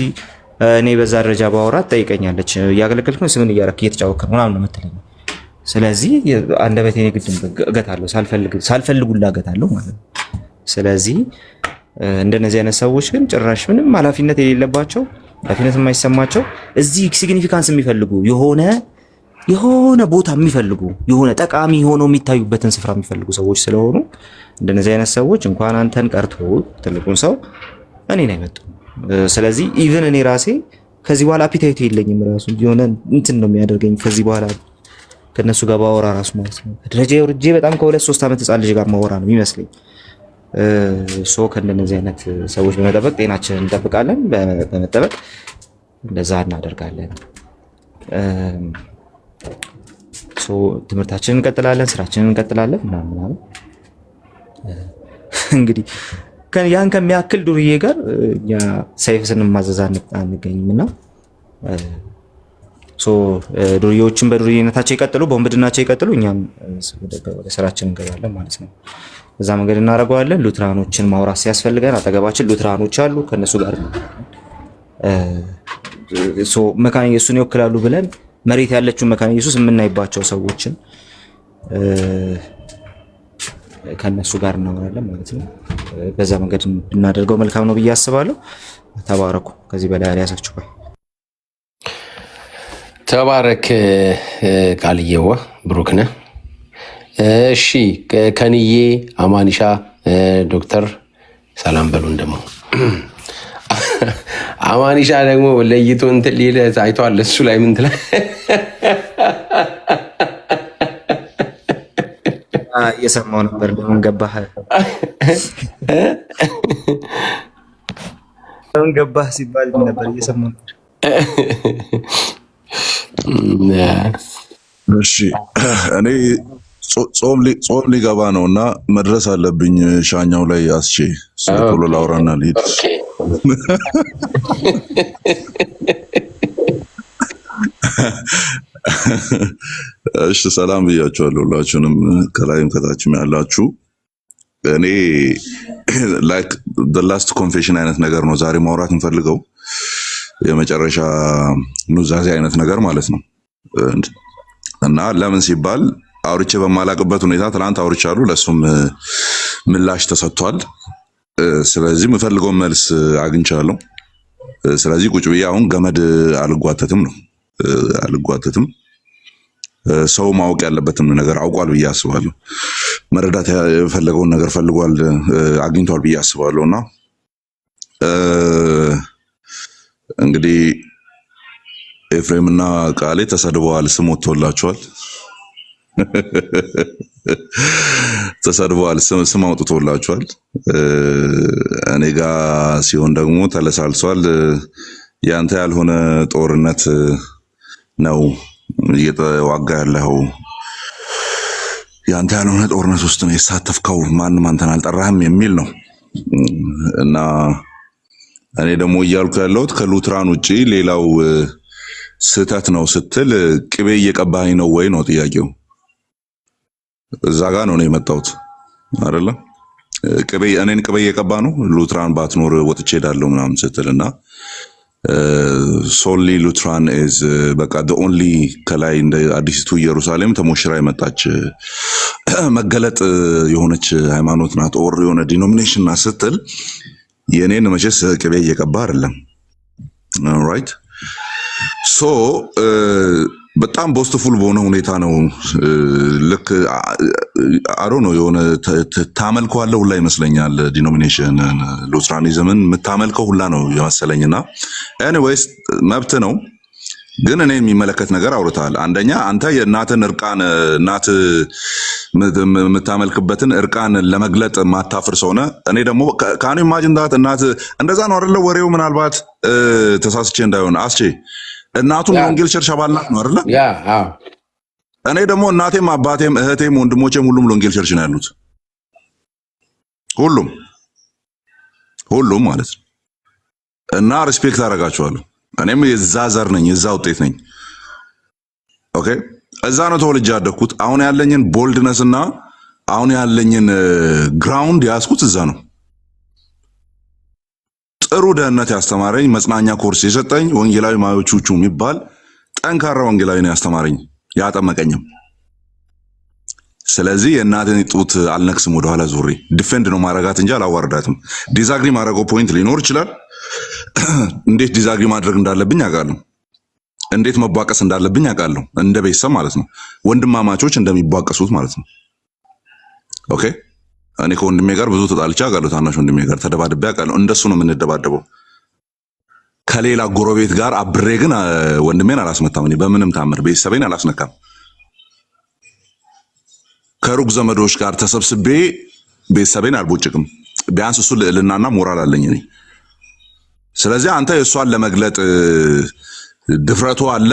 እኔ በዛ ደረጃ ባወራት ጠይቀኛለች። እያገለገልክ ነው ስምን እያረክ እየተጫወከ ነው ምናምን ነው የምትለኝ። ስለዚህ አንደበቴን ግድ እገታለሁ፣ ሳልፈልጉላ እገታለሁ ማለት ነው። ስለዚህ እንደነዚህ አይነት ሰዎች ግን ጭራሽ ምንም ኃላፊነት የሌለባቸው ኃላፊነት የማይሰማቸው እዚህ ሲግኒፊካንስ የሚፈልጉ የሆነ ቦታ የሚፈልጉ የሆነ ጠቃሚ ሆነው የሚታዩበትን ስፍራ የሚፈልጉ ሰዎች ስለሆኑ እንደነዚህ አይነት ሰዎች እንኳን አንተን ቀርቶ ትልቁን ሰው እኔን አይመጡም። ስለዚህ ኢቭን እኔ ራሴ ከዚህ በኋላ አፒታይቱ የለኝም። ራሱ የሆነ እንትን ነው የሚያደርገኝ ከዚህ በኋላ ከነሱ ጋር ባወራ ራሱ ማለት ነው። ደረጃ ወርጄ በጣም ከ2-3 ዓመት ህፃን ልጅ ጋር ማወራ ነው የሚመስለኝ። ከእንደነዚህ አይነት ሰዎች በመጠበቅ ጤናችንን እንጠብቃለን። በመጠበቅ እንደዛ እናደርጋለን። ትምህርታችንን እንቀጥላለን፣ ስራችንን እንቀጥላለን ምናምን። እንግዲህ ያን ከሚያክል ዱርዬ ጋር እኛ ሰይፍ ስንማዘዝ አንገኝም እና ዱርዬዎችን በዱርዬነታቸው ይቀጥሉ፣ በወንብድናቸው ይቀጥሉ፣ እኛም ወደ ስራችን እንገባለን ማለት ነው። በዛ መንገድ እናደርገዋለን። ሉትራኖችን ማውራት ሲያስፈልገን አጠገባችን ሉትራኖች አሉ፣ ከነሱ ጋር መካነ ኢየሱስን ይወክላሉ ብለን መሬት ያለችውን መካነ ኢየሱስ የምናይባቸው ሰዎችን ከነሱ ጋር እናወራለን ማለት ነው። በዛ መንገድ እናደርገው መልካም ነው ብዬ አስባለሁ። ተባረኩ። ከዚህ በላይ አልያዛችሁ። ተባረክ ቃልየዋ ብሩክ ነህ። እሺ ከንዬ አማኒሻ ዶክተር ሰላም በሉን። ደግሞ አማኒሻ ደግሞ ለይቶ እንትን ሊል አይቷል። እሱ ላይ ምን ትላለህ? እየሰማሁ ነበር። ለምን ገባህ? ለምን ገባህ ሲባል ነበር እየሰማሁ ነበር። እሺ እኔ ጾም ሊገባ ነው እና መድረስ አለብኝ። ሻኛው ላይ አስቼ ቶሎ ላውራና ልሂድ። እሺ ሰላም ብያችኋለሁ ሁላችሁንም፣ ከላይም ከታችም ያላችሁ። እኔ ላይክ ላስት ኮንፌሽን አይነት ነገር ነው ዛሬ ማውራት እንፈልገው፣ የመጨረሻ ኑዛዜ አይነት ነገር ማለት ነው። እና ለምን ሲባል አውርቼ በማላቅበት ሁኔታ ትናንት አውርቻለሁ፣ ለሱም ምላሽ ተሰጥቷል። ስለዚህ የምፈልገውን መልስ አግኝቻለሁ። ስለዚህ ቁጭ ብዬ አሁን ገመድ አልጓተትም ነው አልጓተትም። ሰው ማወቅ ያለበትን ነገር አውቋል ብዬ አስባለሁ። መረዳት የፈለገውን ነገር ፈልጓል፣ አግኝቷል ብዬ አስባለሁ። እና እንግዲህ ኤፍሬምና ቃሌ ተሰድበዋል፣ ስም ወጥቶላቸዋል። ተሰድበዋል፣ ስም አውጥቶላችኋል። እኔ ጋ ሲሆን ደግሞ ተለሳልሷል። ያንተ ያልሆነ ጦርነት ነው እየተዋጋ ያለው፣ ያንተ ያልሆነ ጦርነት ውስጥ ነው የተሳተፍከው፣ ማንም አንተን አልጠራህም የሚል ነው። እና እኔ ደግሞ እያልኩ ያለሁት ከሉትራን ውጪ ሌላው ስህተት ነው ስትል ቅቤ እየቀባኸኝ ነው ወይ ነው ጥያቄው። እዛ ጋር ነው የመጣሁት አይደለ? እኔን ቅቤ እየቀባ ነው ሉትራን ባትኖር ወጥቼ ሄዳለሁ ምናምን ስትልና ሶሊ ሉትራን ኢዝ በቃ the only ከላይ እንደ አዲስቱ ኢየሩሳሌም ተሞሽራ የመጣች መገለጥ የሆነች ሃይማኖት ናት፣ ኦር የሆነ ዲኖሚኔሽን ናት ስትል የኔን መቼስ ቅቤ እየቀባ አይደለም። ኦልራይት ሶ በጣም ቦስትፉል በሆነ ሁኔታ ነው ልክ አሮ ነው የሆነ ታመልከዋለህ ሁላ ይመስለኛል። ዲኖሚኔሽን ሉትራኒዝምን የምታመልከው ሁላ ነው የመሰለኝና ኤኒዌይስ መብት ነው። ግን እኔ የሚመለከት ነገር አውርተሃል። አንደኛ አንተ የእናትን እርቃን እናት የምታመልክበትን እርቃን ለመግለጥ ማታፍር ሰው ነህ። እኔ ደግሞ ካኑ ኢማጂን ዳት እናት እንደዛ ነው አይደለ? ወሬው ምናልባት ተሳስቼ እንዳይሆን አስቼ እናቱም የወንጌል ቸርች አባል ናት ነው አይደለ? እኔ ደግሞ እናቴም አባቴም እህቴም ወንድሞቼም ሁሉም ወንጌል ቸርች ነው ያሉት። ሁሉም ማለት ነው። እና ሪስፔክት አደርጋቸዋለሁ። እኔም የዛ ዘር ነኝ፣ የዛ ውጤት ነኝ። ኦኬ እዛ ነው ተወልጄ ያደግኩት። አሁን ያለኝን ቦልድነስ እና አሁን ያለኝን ግራውንድ ያስኩት እዛ ነው። ጥሩ ደህንነት ያስተማረኝ፣ መጽናኛ ኮርስ የሰጠኝ ወንጌላዊ ማዮቹቹ የሚባል ጠንካራ ወንጌላዊ ነው ያስተማረኝ ያጠመቀኝም። ስለዚህ የእናትን ጡት አልነክስም፣ ወደኋላ ዙሬ ዲፌንድ ነው ማረጋት እንጂ አላዋርዳትም። ዲዛግሪ ማድረገው ፖይንት ሊኖር ይችላል። እንዴት ዲዛግሪ ማድረግ እንዳለብኝ አውቃለሁ። እንዴት መቧቀስ እንዳለብኝ አውቃለሁ። እንደ ቤተሰብ ማለት ነው፣ ወንድማማቾች እንደሚቧቀሱት ማለት ነው። ኦኬ እኔ ከወንድሜ ጋር ብዙ ተጣልቼ አውቃለሁ። ታናሽ ወንድሜ ጋር ተደባድቤ አውቃለሁ። እንደሱ ነው የምንደባደበው። ከሌላ ጎረቤት ጋር አብሬ ግን ወንድሜን አላስመታም። እኔ በምንም ታምር ቤተሰቤን አላስነካም። ከሩቅ ዘመዶች ጋር ተሰብስቤ ቤተሰቤን አልቦጭቅም። ቢያንስ እሱ ልዕልናና ሞራል አለኝ እኔ። ስለዚህ አንተ የእሷን ለመግለጥ ድፍረቱ አለ።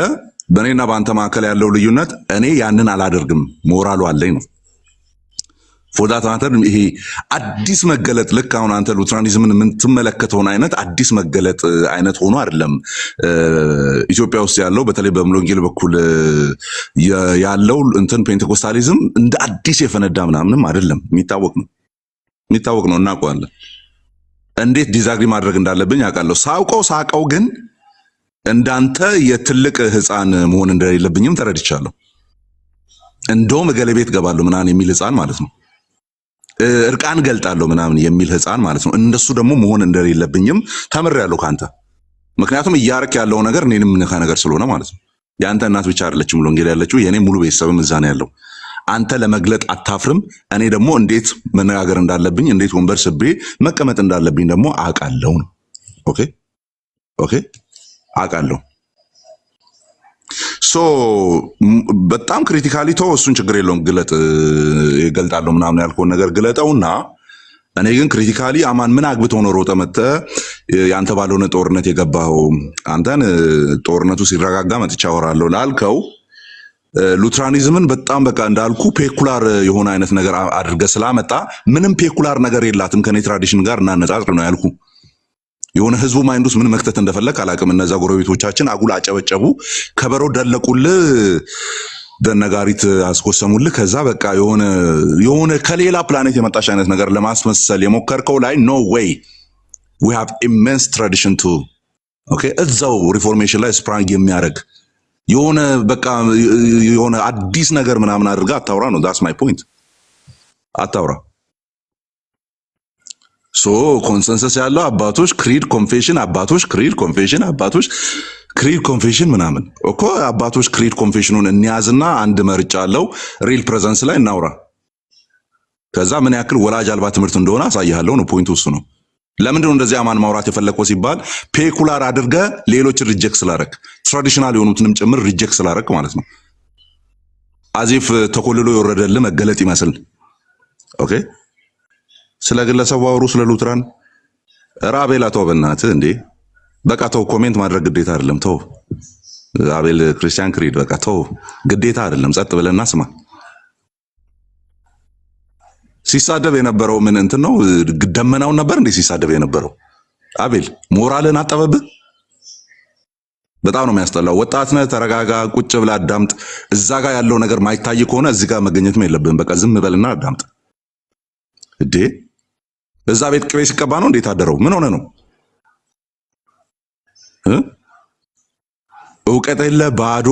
በእኔና በአንተ መካከል ያለው ልዩነት እኔ ያንን አላደርግም፣ ሞራሉ አለኝ ነው። ፎዳት ማተር ይሄ አዲስ መገለጥ ልክ አሁን አንተ ሉትራኒዝምን የምትመለከተውን አይነት አዲስ መገለጥ አይነት ሆኖ አይደለም ኢትዮጵያ ውስጥ ያለው። በተለይ በሙሉ ወንጌል በኩል ያለው እንትን ፔንቴኮስታሊዝም እንደ አዲስ የፈነዳ ምናምንም አይደለም፣ የሚታወቅ ነው፣ እናውቀዋለን። እንዴት ዲዛግሪ ማድረግ እንዳለብኝ አውቃለሁ። ሳውቀው ግን እንዳንተ የትልቅ ህፃን መሆን እንደሌለብኝም ተረድቻለሁ። እንደውም እገሌ ቤት ገባለሁ ምናምን የሚል ህፃን ማለት ነው፣ እርቃን ገልጣለሁ ምናምን የሚል ህፃን ማለት ነው። እንደሱ ደግሞ መሆን እንደሌለብኝም ተምሬያለሁ ካንተ። ምክንያቱም እያረክ ያለው ነገር እኔንም ነካ ነገር ስለሆነ ማለት ነው። የአንተ እናት ብቻ አይደለችም ሙሉ ወንጌል ያለችው፣ የኔ ሙሉ ቤተሰብም እዛ ነው ያለው። አንተ ለመግለጥ አታፍርም። እኔ ደግሞ እንዴት መነጋገር እንዳለብኝ፣ እንዴት ወንበር ስቤ መቀመጥ እንዳለብኝ ደግሞ አውቃለሁ ነው። ኦኬ አውቃለሁ። ሶ በጣም ክሪቲካሊ ተው፣ እሱን ችግር የለውም ይገልጣለሁ ምናምን ያልከውን ነገር ግለጠውና፣ እኔ ግን ክሪቲካሊ አማን ምን አግብቶ ነው ሮጠ መጥተህ ያንተ ባልሆነ ጦርነት የገባው? አንተን ጦርነቱ ሲረጋጋ መጥቻ አወራለሁ ላልከው ሉትራኒዝምን በጣም በቃ እንዳልኩ ፔኩላር የሆነ አይነት ነገር አድርገህ ስላመጣ ምንም ፔኩላር ነገር የላትም ከኔ ትራዲሽን ጋር እናነጻጽር ነው ያልኩ። የሆነ ህዝቡ ማይንድ ውስጥ ምን መክተት እንደፈለግ አላውቅም። እነዛ ጎረቤቶቻችን አጉል አጨበጨቡ፣ ከበሮ ደለቁልህ፣ ደነጋሪት አስቆሰሙልህ። ከዛ በቃ የሆነ ከሌላ ፕላኔት የመጣች አይነት ነገር ለማስመሰል የሞከርከው ላይ ኖ ዌይ ዊ ሃቭ ኢሜንስ ትራዲሽን ቱ ኦኬ። እዛው ሪፎርሜሽን ላይ ስፕራንግ የሚያደርግ የሆነ በቃ የሆነ አዲስ ነገር ምናምን አድርጋ አታውራ ነው። ዳትስ ማይ ፖይንት። አታውራ። ሶ ኮንሰንሰስ ያለው አባቶች ክሪድ ኮንፌሽን፣ አባቶች ክሪድ ኮንፌሽን፣ አባቶች ክሪድ ኮንፌሽን ምናምን እኮ አባቶች ክሪድ ኮንፌሽኑን እንያዝና አንድ መርጫ አለው ሪል ፕሬዘንስ ላይ እናውራ። ከዛ ምን ያክል ወላጅ አልባ ትምህርት እንደሆነ አሳይሃለሁ ነው ፖይንቱ። እሱ ነው። ለምንድነው እንደዚህ አማን ማውራት የፈለግከው ሲባል ፔኩላር አድርገ ሌሎችን ሪጀክት ስላረክ፣ ትራዲሽናል የሆኑትንም ጭምር ሪጀክት ስላረክ ማለት ነው። አዚፍ ተኮልሎ የወረደልህ መገለጥ ይመስል ኦኬ። ስለ ግለሰቡ አውሩ፣ ስለ ሉትራን አቤል ተው በእናትህ እንዴ። በቃ ተው፣ ኮሜንት ማድረግ ግዴታ አይደለም። ተው አቤል ክርስቲያን ክሪድ በቃ ተው፣ ግዴታ አይደለም። ጸጥ ብለና ስማ። ሲሳደብ የነበረው ምን እንትን ነው? ደመናውን ነበር እንዴ ሲሳደብ የነበረው? አቤል ሞራልን አጠበብህ። በጣም ነው የሚያስጠላው። ወጣት ነህ፣ ተረጋጋ፣ ቁጭ ብለህ አዳምጥ። እዛ ጋር ያለው ነገር ማይታይ ከሆነ እዚህ ጋር መገኘትም የለብህም። በቃ ዝም በልና አዳምጥ። እዴ እዛ ቤት ቅቤ ሲቀባ ነው እንዴት አደረው? ምን ሆነ ነው? እውቀት የለ ባዶ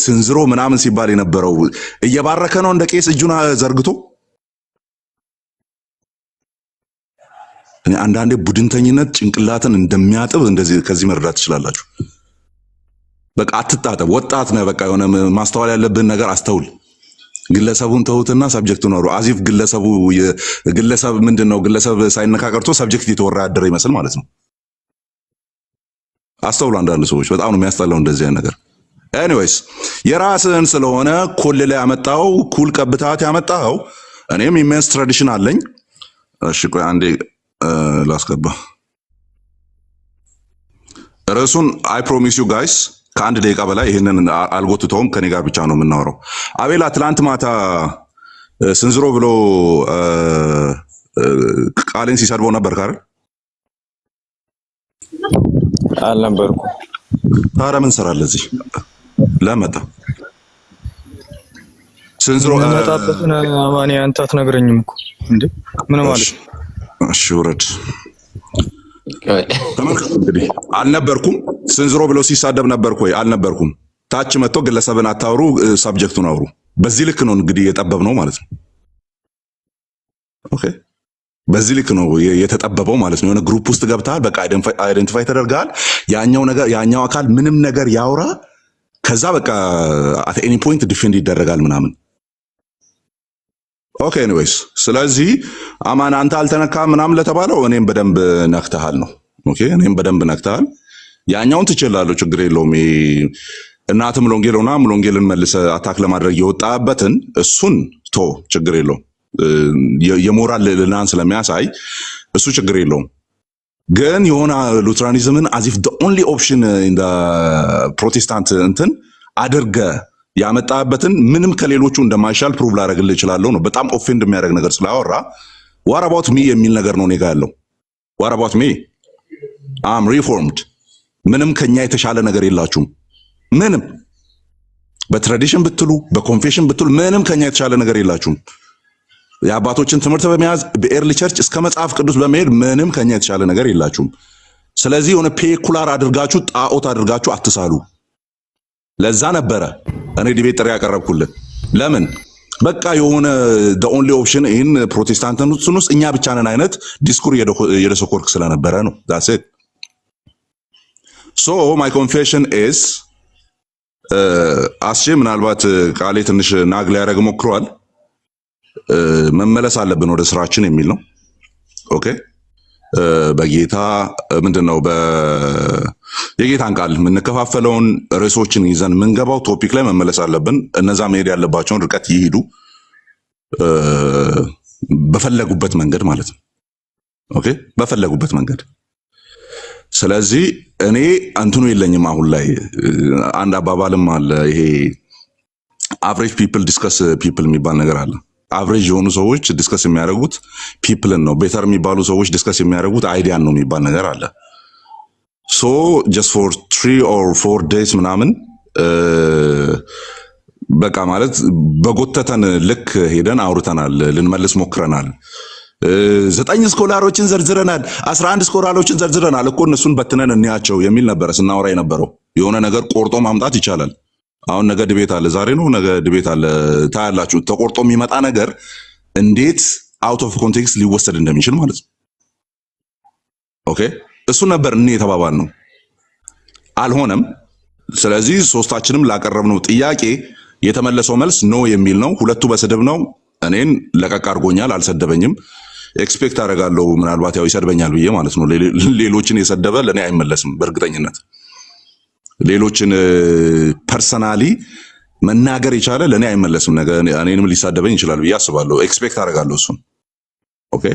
ስንዝሮ ምናምን ሲባል የነበረው እየባረከ ነው እንደ ቄስ እጁን ዘርግቶ። እኔ አንዳንዴ ቡድንተኝነት ጭንቅላትን እንደሚያጥብ እንደዚህ ከዚህ መረዳት ትችላላችሁ። በቃ አትጣጠብ፣ ወጣት ነህ። በቃ የሆነ ማስተዋል ያለብን ነገር አስተውል። ግለሰቡን ተውትና ሰብጀክቱን አውሩ። አዚፍ ግለሰብ ምንድነው? ግለሰብ ሳይነካ ቀርቶ ሰብጀክት የተወራ ያደረ ይመስል ማለት ነው። አስተውሉ። አንዳንድ ሰዎች በጣም ነው የሚያስጠላው እንደዚህ አይነት ነገር። ኤኒዌይስ የራስህን ስለሆነ ኮል ላይ ያመጣው ኩል ቀብታት ያመጣው። እኔም ኢሜንስ ትራዲሽን አለኝ። እሺ ቆይ አንዴ ላስገባ ርዕሱን። አይ ፕሮሚስ ዩ ጋይስ ከአንድ ደቂቃ በላይ ይህንን አልጎትተውም። ከኔ ጋር ብቻ ነው የምናወራው። አቤላ ትላንት ማታ ስንዝሮ ብሎ ቃሌን ሲሰድበው ነበር ካረ አልነበርኩ። ታዲያ ምን ሰራለህ እዚህ? ለመጣ ስንዝሮ መጣበትን አማኒ አንተ አትነግረኝም እኮ እንዴ? ምን ማለት ነው? እሺ ውረድ። ተመልከቱ እንግዲህ አልነበርኩም። ስንዝሮ ብሎ ሲሳደብ ነበርኩ ወይ? አልነበርኩም። ታች መጥቶ ግለሰብን አታውሩ፣ ሳብጀክቱን አውሩ። በዚህ ልክ ነው እንግዲህ የጠበብ ነው ማለት ነው። ኦኬ በዚህ ልክ ነው የተጠበበው ማለት ነው። የሆነ ግሩፕ ውስጥ ገብተሃል፣ በቃ አይደንቲፋይ ተደርገሃል። ያኛው አካል ምንም ነገር ያውራ፣ ከዛ በቃ አት ኤኒ ፖይንት ዲፌንድ ይደረጋል ምናምን። ኦኬ ኤኒዌይስ፣ ስለዚህ አማን አንተ አልተነካም ምናምን ለተባለው እኔም በደንብ ነክተሃል ነው። ኦኬ እኔም በደንብ ነክተሃል። ያኛውን ትችላለህ፣ ችግር የለውም። እናትም ሎንጌሎና ሎንጌልን መልሰ አታክ ለማድረግ የወጣበትን እሱን ቶ ችግር የለውም። የሞራል ልዕልናን ስለሚያሳይ እሱ ችግር የለውም። ግን የሆነ ሉትራኒዝምን አዚፍ the only option in the ፕሮቴስታንት እንትን አድርገ ያመጣበትን ምንም ከሌሎቹ እንደማይሻል ፕሩቭ ላደርግልህ እችላለሁ ነው። በጣም ኦፌንድ የሚያደርግ ነገር ስላወራ what about me የሚል ነገር ነው እኔ ጋ ያለው። what about me I'm reformed። ምንም ከኛ የተሻለ ነገር የላችሁም። ምንም በትራዲሽን ብትሉ በኮንፌሽን ብትሉ ምንም ከኛ የተሻለ ነገር የላችሁም። የአባቶችን ትምህርት በመያዝ በኤርሊ ቸርች እስከ መጽሐፍ ቅዱስ በመሄድ ምንም ከኛ የተሻለ ነገር የላችሁም። ስለዚህ የሆነ ፔኩላር አድርጋችሁ ጣዖት አድርጋችሁ አትሳሉ። ለዛ ነበረ እኔ ዲቤት ጥሪ ያቀረብኩልን። ለምን በቃ የሆነ the only option in ፕሮቴስታንትን ውስጥ እኛ ብቻ ነን አይነት ዲስኩር የደሰኮርክ ስለነበረ ነው። that's it. so my confession is አስቼ ምናልባት ቃሌ ትንሽ ናግ ሊያደርግ ሞክሯል። መመለስ አለብን ወደ ስራችን የሚል ነው። ኦኬ በጌታ ምንድነው የጌታን ቃል የምንከፋፈለውን ርዕሶችን ይዘን የምንገባው ቶፒክ ላይ መመለስ አለብን። እነዛ መሄድ ያለባቸውን ርቀት ይሄዱ በፈለጉበት መንገድ ማለት ነው። ኦኬ በፈለጉበት መንገድ። ስለዚህ እኔ እንትኑ የለኝም። አሁን ላይ አንድ አባባልም አለ፣ ይሄ አቨሬጅ ፒፕል ዲስከስ ፒፕል የሚባል ነገር አለ። አቨሬጅ የሆኑ ሰዎች ዲስከስ የሚያደርጉት ፒፕልን ነው። ቤተር የሚባሉ ሰዎች ዲስከስ የሚያደርጉት አይዲያን ነው የሚባል ነገር አለ። ሶ ጀስት ፎር 3 or 4 days ምናምን በቃ ማለት በጎተተን ልክ ሄደን አውርተናል፣ ልንመልስ ሞክረናል። 9 ስኮላሮችን ዘርዝረናል፣ 11 ስኮላሮችን ዘርዝረናል እኮ እነሱን በትነን እንያቸው የሚል ነበረ ስናወራ የነበረው። የሆነ ነገር ቆርጦ ማምጣት ይቻላል። አሁን ነገ ድቤት አለ፣ ዛሬ ነው ነገ ድቤት አለ። ታያላችሁ ተቆርጦ የሚመጣ ነገር እንዴት አውት ኦፍ ኮንቴክስት ሊወሰድ እንደሚችል ማለት ነው። ኦኬ እሱ ነበር እኔ የተባባል ነው፣ አልሆነም። ስለዚህ ሶስታችንም ላቀረብነው ጥያቄ የተመለሰው መልስ ኖ የሚል ነው። ሁለቱ በስድብ ነው። እኔን ለቀቅ አድርጎኛል፣ አልሰደበኝም። ኤክስፔክት አደርጋለሁ ምናልባት ያው ይሰድበኛል ብዬ ማለት ነው። ሌሎችን የሰደበ ለእኔ አይመለስም በእርግጠኝነት። ሌሎችን ፐርሰናሊ መናገር የቻለ ለእኔ አይመለስም። ነገ እኔንም ሊሳደበኝ ይችላል ብዬ አስባለሁ። ኤክስፔክት አደርጋለሁ እሱን። ኦኬ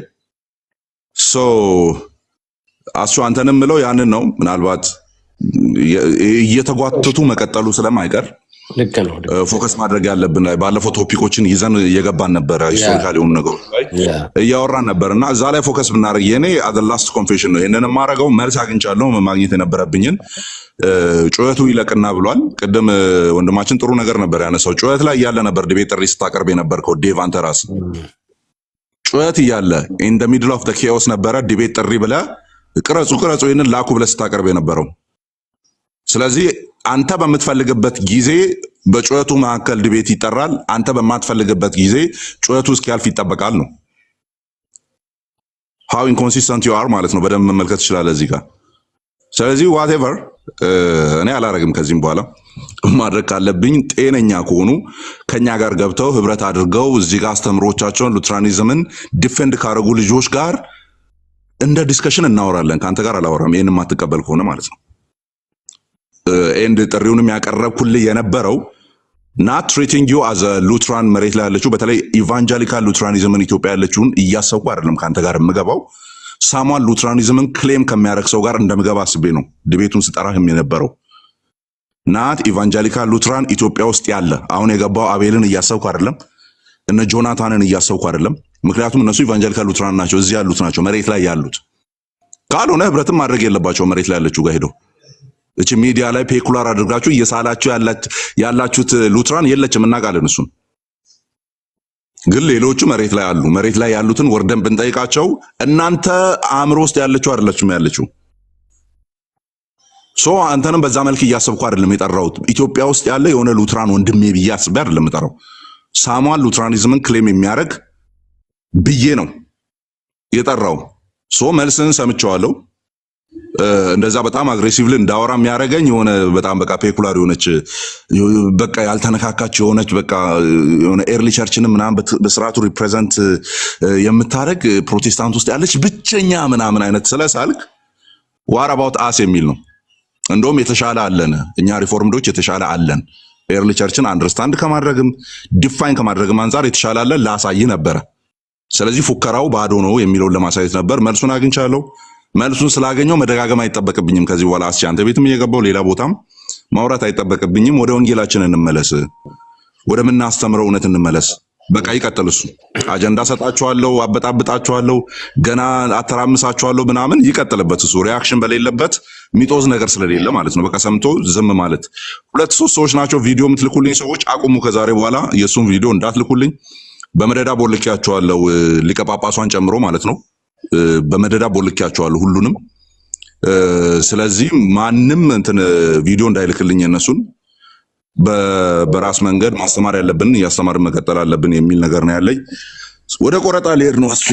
ሶ አሱ አንተንም ምለው ያንን ነው። ምናልባት እየተጓተቱ መቀጠሉ ስለማይቀር ልክ ነው ፎከስ ማድረግ ያለብን ላይ ባለፈው ቶፒኮችን ይዘን እየገባን ነበረ። ሂስቶሪካል የሆኑ ነገሮች ላይ እያወራን ነበር እና እዛ ላይ ፎከስ ብናደርግ የኔ አዘ ላስት ኮንፌሽን ነው። ይሄንን የማደርገው መልስ አግኝቻለሁ። ማግኘት የነበረብኝን ጩኸቱ ይለቅና ብሏል። ቅድም ወንድማችን ጥሩ ነገር ነበር ያነሳው። ጩኸት ላይ እያለ ነበር ዲቤት ጥሪ ስታቀርብ የነበርከው ዴቭ አንተ ራስህ ጩኸት እያለ ኢን ዘ ሚድል ኦፍ ዘ ኬኦስ ነበረ ዲቤት ጥሪ ብለህ ቅረጹ ይሄንን ላኩ ብለህ ስታቀርብ የነበረው። ስለዚህ አንተ በምትፈልግበት ጊዜ በጩኸቱ መካከል ዲቤት ይጠራል። አንተ በማትፈልግበት ጊዜ ጩኸቱ እስኪያልፍ ይጠበቃል ነው። ሃው ኢንኮንሲስተንት ዩ አር ማለት ነው። በደንብ መመልከት ትችላለህ እዚህ ጋር። ስለዚህ ዋትኤቨር እኔ አላረግም። ከዚህም በኋላ ማድረግ ካለብኝ ጤነኛ ከሆኑ ከኛ ጋር ገብተው ህብረት አድርገው እዚህ ጋር አስተምሮቻቸውን ሉትራኒዝምን ዲፌንድ ካረጉ ልጆች ጋር እንደ ዲስከሽን እናወራለን። ከአንተ ጋር አላወራም፣ ይህን የማትቀበል ከሆነ ማለት ነው። ኤንድ ጥሪውንም ያቀረብኩልህ የነበረው ናት ትሪቲንግ ዩ አዘ ሉትራን መሬት ላይ ያለችው በተለይ ኢቫንጀሊካል ሉትራኒዝምን ኢትዮጵያ ያለችውን እያሰብኩ አይደለም ከአንተ ጋር የምገባው። ሳሟን ሉትራኒዝምን ክሌም ከሚያደርግ ሰው ጋር እንደምገባ አስቤ ነው ዲቤቱን ስጠራህም የነበረው። ናት ኢቫንጀሊካል ሉትራን ኢትዮጵያ ውስጥ ያለ አሁን የገባው አቤልን እያሰብኩ አይደለም፣ እነ ጆናታንን እያሰብኩ አይደለም። ምክንያቱም እነሱ ኢቫንጀሊካል ሉትራን ናቸው፣ እዚህ ያሉት ናቸው፣ መሬት ላይ ያሉት። ካልሆነ ህብረትም ማድረግ የለባቸው መሬት ላይ ያለችው ጋር ሄደው እቺ ሚዲያ ላይ ፔኩላር አድርጋችሁ እየሳላችሁ ያላችሁት ሉትራን የለችም፣ እናውቃለን እሱን። ግን ሌሎቹ መሬት ላይ አሉ። መሬት ላይ ያሉትን ወርደን ብንጠይቃቸው እናንተ አእምሮ ውስጥ ያለችው አይደለችም ያለችው። ሶ አንተንም በዛ መልክ እያሰብኩ አይደለም የጠራሁት። ኢትዮጵያ ውስጥ ያለ የሆነ ሉትራን ወንድሜ ብዬ አስቤ አይደለም የጠራው። ሳሟን ሉትራኒዝምን ክሌም የሚያደርግ ብዬ ነው የጠራው። ሶ መልስን ሰምቼዋለሁ። እንደዛ በጣም አግሬሲቭሊ እንዳወራ የሚያደርገኝ የሆነ በጣም በቃ ፔኩላር የሆነች በቃ ያልተነካካች የሆነች በቃ የሆነ ኤርሊ ቸርችንም ምናምን በስርዓቱ ሪፕሬዘንት የምታደርግ ፕሮቴስታንት ውስጥ ያለች ብቸኛ ምናምን አይነት ስለሳልክ ዋር አባውት አስ የሚል ነው። እንደውም የተሻለ አለን እኛ ሪፎርምዶች የተሻለ አለን። ኤርሊ ቸርችን አንደርስታንድ ከማድረግም ዲፋይን ከማድረግም አንጻር የተሻለ አለን ላሳይ ነበረ። ስለዚህ ፉከራው ባዶ ነው የሚለውን ለማሳየት ነበር። መልሱን አግኝቻለሁ። መልሱን ስላገኘው መደጋገም አይጠበቅብኝም። ከዚህ በኋላ አስቻ አንተ ቤትም እየገባው ሌላ ቦታም ማውራት አይጠበቅብኝም። ወደ ወንጌላችን እንመለስ፣ ወደ ምናስተምረው እውነት እንመለስ። በቃ ይቀጥል እሱ። አጀንዳ ሰጣችኋለሁ፣ አበጣብጣችኋለሁ፣ ገና አተራምሳችኋለሁ ምናምን ይቀጥልበት እሱ። ሪያክሽን በሌለበት ሚጦዝ ነገር ስለሌለ ማለት ነው። በቃ ሰምቶ ዝም ማለት። 2-3 ሰዎች ናቸው ቪዲዮ የምትልኩልኝ ሰዎች አቁሙ። ከዛሬ በኋላ የእሱን ቪዲዮ እንዳትልኩልኝ። በመደዳ ቦልኬያቸዋለሁ፣ ሊቀ ጳጳሷን ጨምሮ ማለት ነው። በመደዳ ቦልኬያቸዋለሁ ሁሉንም። ስለዚህ ማንም እንትን ቪዲዮ እንዳይልክልኝ እነሱን በራስ መንገድ ማስተማር ያለብን እያስተማርን መቀጠል አለብን የሚል ነገር ነው ያለኝ። ወደ ቆረጣ ልሄድ ነው። አስቼ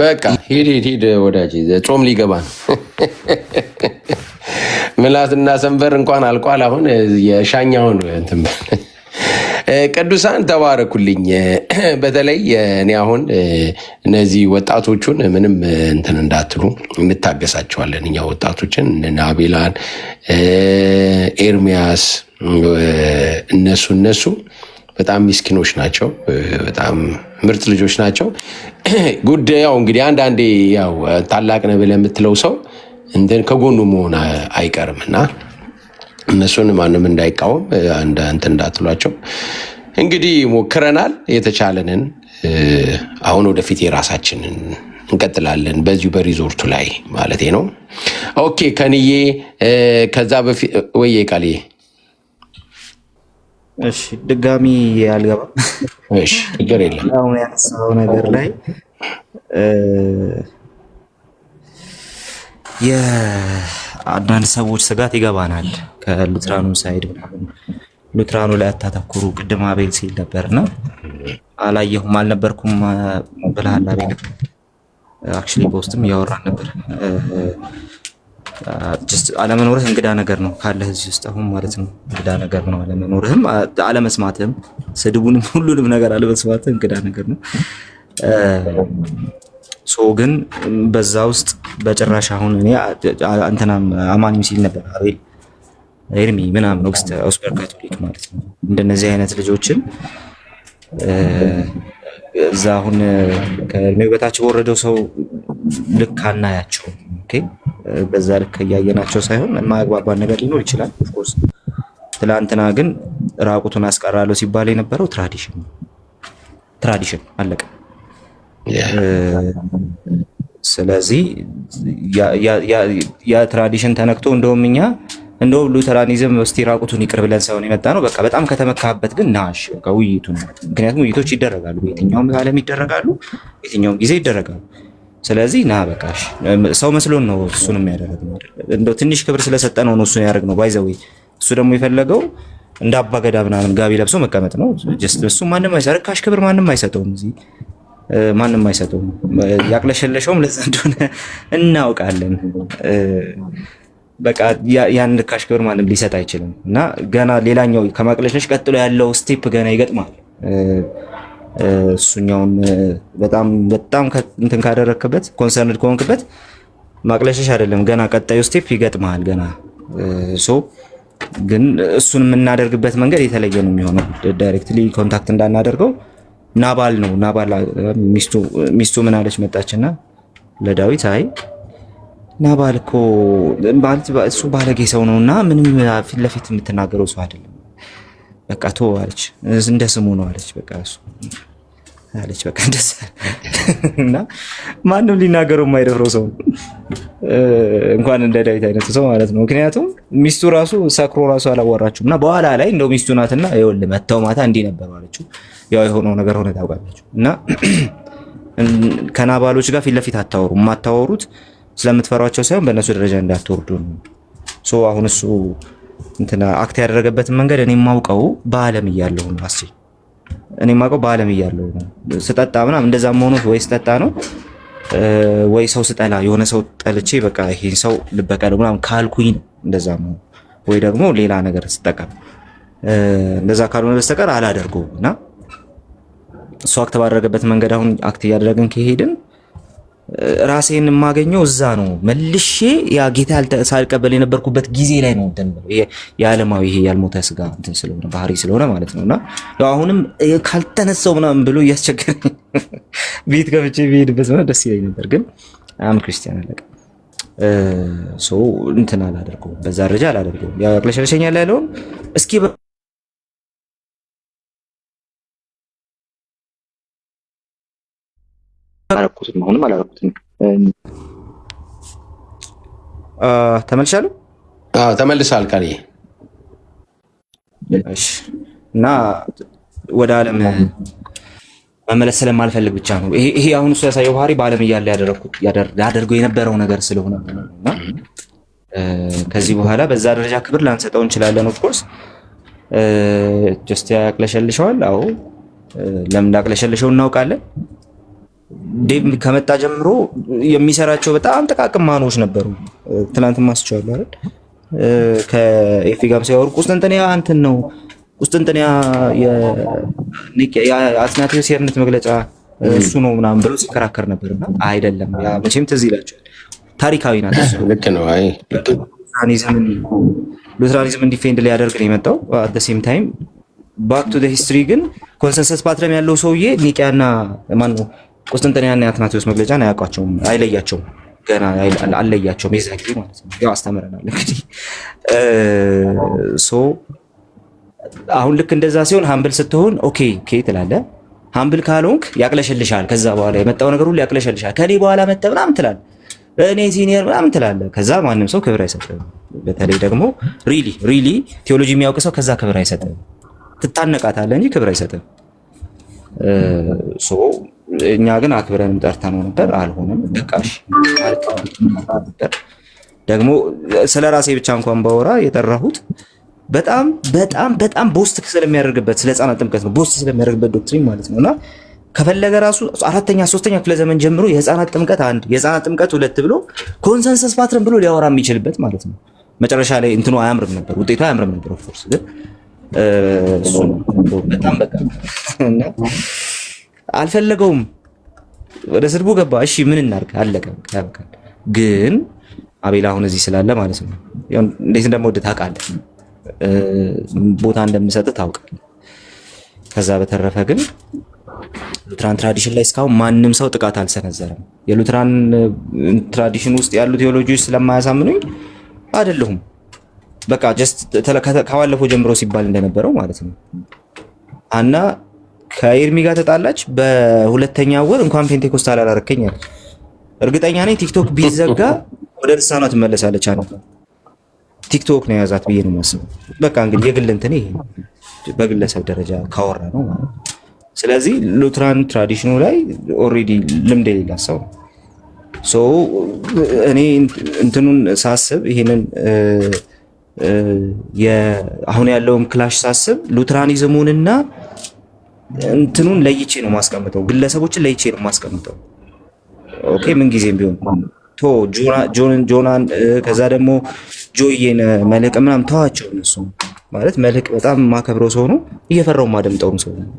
በቃ ሂድ ወዳጅ፣ ጾም ሊገባ ነው። ምላስና ሰንበር እንኳን አልቋል። አሁን የሻኛውን እንትን ቅዱሳን ተባረኩልኝ። በተለይ እኔ አሁን እነዚህ ወጣቶቹን ምንም እንትን እንዳትሉ እንታገሳቸዋለን። እኛ ወጣቶችን እነ አቤላን፣ ኤርሚያስ እነሱ በጣም ሚስኪኖች ናቸው። በጣም ምርጥ ልጆች ናቸው። ጉዳይ ያው እንግዲህ አንዳንዴ ያው ታላቅ ነህ ብለህ የምትለው ሰው እንትን ከጎኑ መሆን አይቀርም እና እነሱን ማንም እንዳይቃወም እንትን እንዳትሏቸው። እንግዲህ ሞክረናል የተቻለንን። አሁን ወደፊት የራሳችንን እንቀጥላለን በዚሁ በሪዞርቱ ላይ ማለቴ ነው። ኦኬ ከንዬ ከዛ በፊት ወይዬ ቃልዬ እሺ ድጋሚ አልገባም። እሺ ችግር የለም። አሁን ያነሳው ነገር ላይ የአንዳንድ ሰዎች ስጋት ይገባናል። ከሉትራኑ ሳይድ ምናምን ሉትራኑ ላይ አታተኩሩ ቅድም አቤል ሲል ነበርና አላየሁም አልነበርኩም ብለሃል አቤል። አክቹሊ በውስጥም እያወራን ነበር። አለመኖርህ እንግዳ ነገር ነው ካለህ እዚህ ውስጥ አሁን ማለት ነው። እንግዳ ነገር ነው አለመኖርህም፣ አለመስማትህም፣ ስድቡንም ሁሉንም ነገር አለመስማትህ እንግዳ ነገር ነው። ሶ ግን በዛ ውስጥ በጭራሽ አሁን እኔ አንተናም አማኝም ሲል ነበር አቤል ኤርሚ ምናምን ኦስፐር ካቶሊክ ማለት ነው። እንደነዚህ አይነት ልጆችን እዛ አሁን ከእድሜው በታች በወረደው ሰው ልክ አናያቸው። ኦኬ በዛ ልክ እያየናቸው ሳይሆን የማያግባባን ነገር ሊኖር ይችላል ኦፍኮርስ። ትላንትና ግን ራቁቱን አስቀራለሁ ሲባል የነበረው ትራዲሽን አለቀ። ስለዚህ ያ ትራዲሽን ተነክቶ እንደውም ሉተራኒዝም እስቲ ራቁቱን ይቅር ብለን ሳይሆን የመጣ ነው። በቃ በጣም ከተመካበት ግን ናሽ በቃ ውይይቱ ነው። ምክንያቱም ውይይቶች ይደረጋሉ፣ በየትኛውም ዓለም ይደረጋሉ፣ የትኛውም ጊዜ ይደረጋሉ። ስለዚህ ና በቃሽ ሰው መስሎን ነው እሱን የሚያደርገው። እንደው ትንሽ ክብር ስለሰጠ ነው እሱን ያደርግነው። ባይዘው እሱ ደግሞ የፈለገው እንደ አባገዳ ምናምን ጋቢ ለብሶ መቀመጥ ነው። ጀስት እሱ ማንም አይሰረካሽ ክብር ማንም አይሰጠውም እዚህ ማንም አይሰጠውም። ያቅለሸለሸውም ለዛ እንደሆነ እናውቃለን። በቃ ያን ርካሽ ክብር ማንም ሊሰጥ አይችልም። እና ገና ሌላኛው ከማቅለሽለሽ ቀጥሎ ያለው ስቴፕ ገና ይገጥማል። እሱኛውን በጣም እንትን ካደረክበት ኮንሰርንድ ከሆንክበት ማቅለሽለሽ አይደለም ገና ቀጣዩ ስቴፕ ይገጥማል ገና ሶ ግን እሱን የምናደርግበት መንገድ የተለየ ነው የሚሆነው። ዳይሬክትሊ ኮንታክት እንዳናደርገው ናባል ሚስቱ ምን አለች መጣችና ለዳዊት አይ ናባል እኮ ማለት እሱ ባለጌ ሰው ነውና ምንም ፊት ለፊት የምትናገረው ሰው አይደለም፣ በቃ ተው አለች። እንደ ስሙ ነው አለች። በቃ እሱ አለች በቃ እንደዛ እና ማንም ሊናገረው የማይደፍረው ሰው እንኳን እንደ ዳዊት አይነት ሰው ማለት ነው። ምክንያቱም ሚስቱ ራሱ ሰክሮ ራሱ አላወራችሁም እና በኋላ ላይ እንደው ሚስቱ ናትና ይኸውልህ መተው ማታ እንዲህ ነበር አለችው። ያው የሆነው ነገር ሆነ ታውቃላችሁ። እና ከናባሎች ጋር ፊት ለፊት አታወሩ። የማታወሩት ስለምትፈሯቸው ሳይሆን በእነሱ ደረጃ እንዳትወርዱ ነው። ሶ አሁን እሱ እንትና አክት ያደረገበትን መንገድ እኔ የማውቀው በዓለም እያለሁ ነው። እኔ የማውቀው በዓለም እያለሁ ነው። ስጠጣ ምናምን እንደዛ መሆኑ ወይ ስጠጣ ነው ወይ ሰው ስጠላ የሆነ ሰው ጠልቼ በቃ ይሄን ሰው ልበቀለው ምናምን ካልኩኝ እንደዛ ነው። ወይ ደግሞ ሌላ ነገር ስጠቀም እንደዛ ካልሆነ በስተቀር አላደርገውም። እና እሱ አክት ባደረገበት መንገድ አሁን አክት እያደረግን ከሄድን ራሴን የማገኘው እዛ ነው። መልሼ ያ ጌታ ሳልቀበል የነበርኩበት ጊዜ ላይ ነው እንትን የዓለማዊ ይሄ ያልሞተ ስጋ እንትን ስለሆነ ባህሪ ስለሆነ ማለት ነውና ያው አሁንም ካልተነሳው ምናምን ብሎ እያስቸገረኝ ቤት ገብቼ ብሄድበት ነው ደስ ይለኝ ነበር። ግን አም ክርስቲያን አለቀ ሶ እንትን አላደርገውም፣ በዛ ደረጃ አላደርገውም። ያው ያቅለሸለሸኛል ያለውን እስኪ አላረኩትም አሁንም አላረኩትም። ተመልሻለሁ። ተመልሳል ቃል እሺ። እና ወደ ዓለም መመለስ ስለማልፈልግ ብቻ ነው ይሄ አሁን እሱ ያሳየው ባህሪ በዓለም እያለ ያደርገው የነበረው ነገር ስለሆነ ነውና ከዚህ በኋላ በዛ ደረጃ ክብር ላንሰጠው እንችላለን። ኦፍ ኮርስ ጀስት ያቅለሸልሸዋል። አዎ ለምን እንዳቅለሸልሸው እናውቃለን። ዴቭ ከመጣ ጀምሮ የሚሰራቸው በጣም ጥቃቅን ማኖች ነበሩ። ትናንት ማስቻለሁ አይደል? ከኤፊ ጋር ሲያወሩ ቁስጥንጥንያ እንትን ነው ቁስጥንጥንያ የአትናቴዎስ የእምነት መግለጫ እሱ ነው ምናምን ብሎ ሲከራከር ነበርና አይደለም። ያ መቼም ትዝ ይላቸዋል። ታሪካዊ ናት። ልክ ነው። አይ ሉትራኒዝምን ዲፌንድ ሊያደርግ ነው የመጣው። አት ዘ ሴም ታይም ባክ ቱ ዘ ሂስትሪ ግን ኮንሰንሰስ ፓትረም ያለው ሰውዬ ኒቂያና ማን ነው ቁስጥንጥንያና የአትናቴዎስ መግለጫን አያውቋቸውም፣ አይለያቸውም፣ ገና አልለያቸውም። የዛን ጊዜ ማለት ነው ያው አስተምረናል። እንግዲህ ሶ አሁን ልክ እንደዛ ሲሆን ሀምብል ስትሆን ኦኬ ትላለህ። ሀምብል ካልሆንክ ያቅለሸልሻል። ከዛ በኋላ የመጣው ነገር ሁሉ ያቅለሸልሻል። ከኔ በኋላ መጣ ምናምን ትላለህ፣ እኔ ሲኒየር ምናምን ትላለህ። ከዛ ማንም ሰው ክብር አይሰጥም። በተለይ ደግሞ ሪሊ ቴዎሎጂ የሚያውቅ ሰው ከዛ ክብር አይሰጥም። ትታነቃታለህ እንጂ ክብር አይሰጥም። ሶ እኛ ግን አክብረንም ጠርተነው ነበር፣ አልሆነም። በቃሽ ነበር። ደግሞ ስለ ራሴ ብቻ እንኳን ባወራ የጠራሁት በጣም ቦስት ስለሚያደርግበት ስለ ህፃናት ጥምቀት ነው። ቦስት ስለሚያደርግበት ዶክትሪን ማለት ነውና ከፈለገ ራሱ 4ኛ 3ኛ ክፍለ ዘመን ጀምሮ የህፃናት ጥምቀት 1 የህፃናት ጥምቀት 2 ብሎ ኮንሰንሰስ ፓትረን ብሎ ሊያወራ የሚችልበት ማለት ነው። መጨረሻ ላይ እንትኑ አያምርም ነበር፣ ውጤቱ አያምርም ነበር። ኦፍ ኮርስ ግን እሱ በጣም በቃ እና አልፈለገውም። ወደ ስድቡ ገባ። እሺ ምን እናድርግ? አለቀ ያበቃል። ግን አቤላ አሁን እዚህ ስላለ ማለት ነው እንዴት እንደምወድ ታውቃለህ። ቦታ እንደምሰጥ ታውቃለህ። ከዛ በተረፈ ግን ሉትራን ትራዲሽን ላይ እስካሁን ማንም ሰው ጥቃት አልሰነዘረም። የሉትራን ትራዲሽን ውስጥ ያሉ ቴዎሎጂዎች ስለማያሳምኑኝ አይደለሁም። በቃ ጀስት ከባለፈው ጀምሮ ሲባል እንደነበረው ማለት ነው። አና ከኤርሚ ጋር ተጣላች። በሁለተኛ ወር እንኳን ፔንቴኮስታል አላረከኝ አለች። እርግጠኛ ነኝ ቲክቶክ ቢዘጋ ወደ ልሳኗ ትመለሳለች። ቲክቶክ ነው የያዛት ብዬ ነው የማስበው። በቃ እንግዲህ የግል እንትን ይሄ በግለሰብ ደረጃ ካወራ ነው ማለት። ስለዚህ ሉትራን ትራዲሽኑ ላይ ኦልሬዲ ልምድ የሌላ ሰው ሶ እኔ እንትኑን ሳስብ ይሄንን አሁን ያለውን ክላሽ ሳስብ ሉትራኒዝሙንና እንትኑን ለይቼ ነው ማስቀምጠው፣ ግለሰቦችን ለይቼ ነው ማስቀምጠው። ኦኬ ምን ጊዜም ቢሆን ጆናን ከዛ ደግሞ ጆዬን መልህቅ ምናምን ተዋቸው። እነሱ ማለት መልህቅ በጣም ማከብረው ሰው ነው፣ እየፈራው ማደምጠውም ሰው ነው።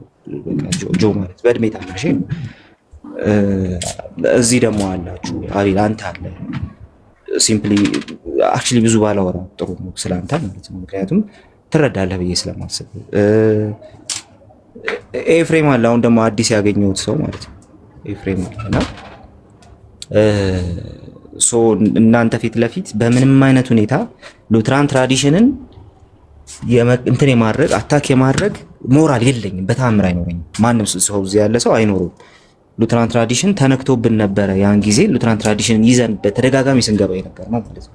ጆ ማለት በእድሜ ታናሽ ነው። እዚህ ደግሞ አላችሁ አቤል፣ አንተ አለ። ሲምፕሊ አክቹሊ ብዙ ባላወራ ጥሩ ነው ስለአንተ ማለት ነው፣ ምክንያቱም ትረዳለህ ብዬ ስለማስብ። ኤፍሬም አለ፣ አሁን ደግሞ አዲስ ያገኘሁት ሰው ማለት ነው። ኤፍሬም አለና እናንተ ፊት ለፊት በምንም አይነት ሁኔታ ሉትራን ትራዲሽንን እንትን የማድረግ አታክ የማድረግ ሞራል የለኝም፣ በታምር አይኖረኝም። ማንም ሰው እዚህ ያለ ሰው አይኖረውም። ሉትራን ትራዲሽን ተነክቶብን ነበረ ያን ጊዜ። ሉትራን ትራዲሽንን ይዘን በተደጋጋሚ ስንገባ የነበር ነው ማለት ነው።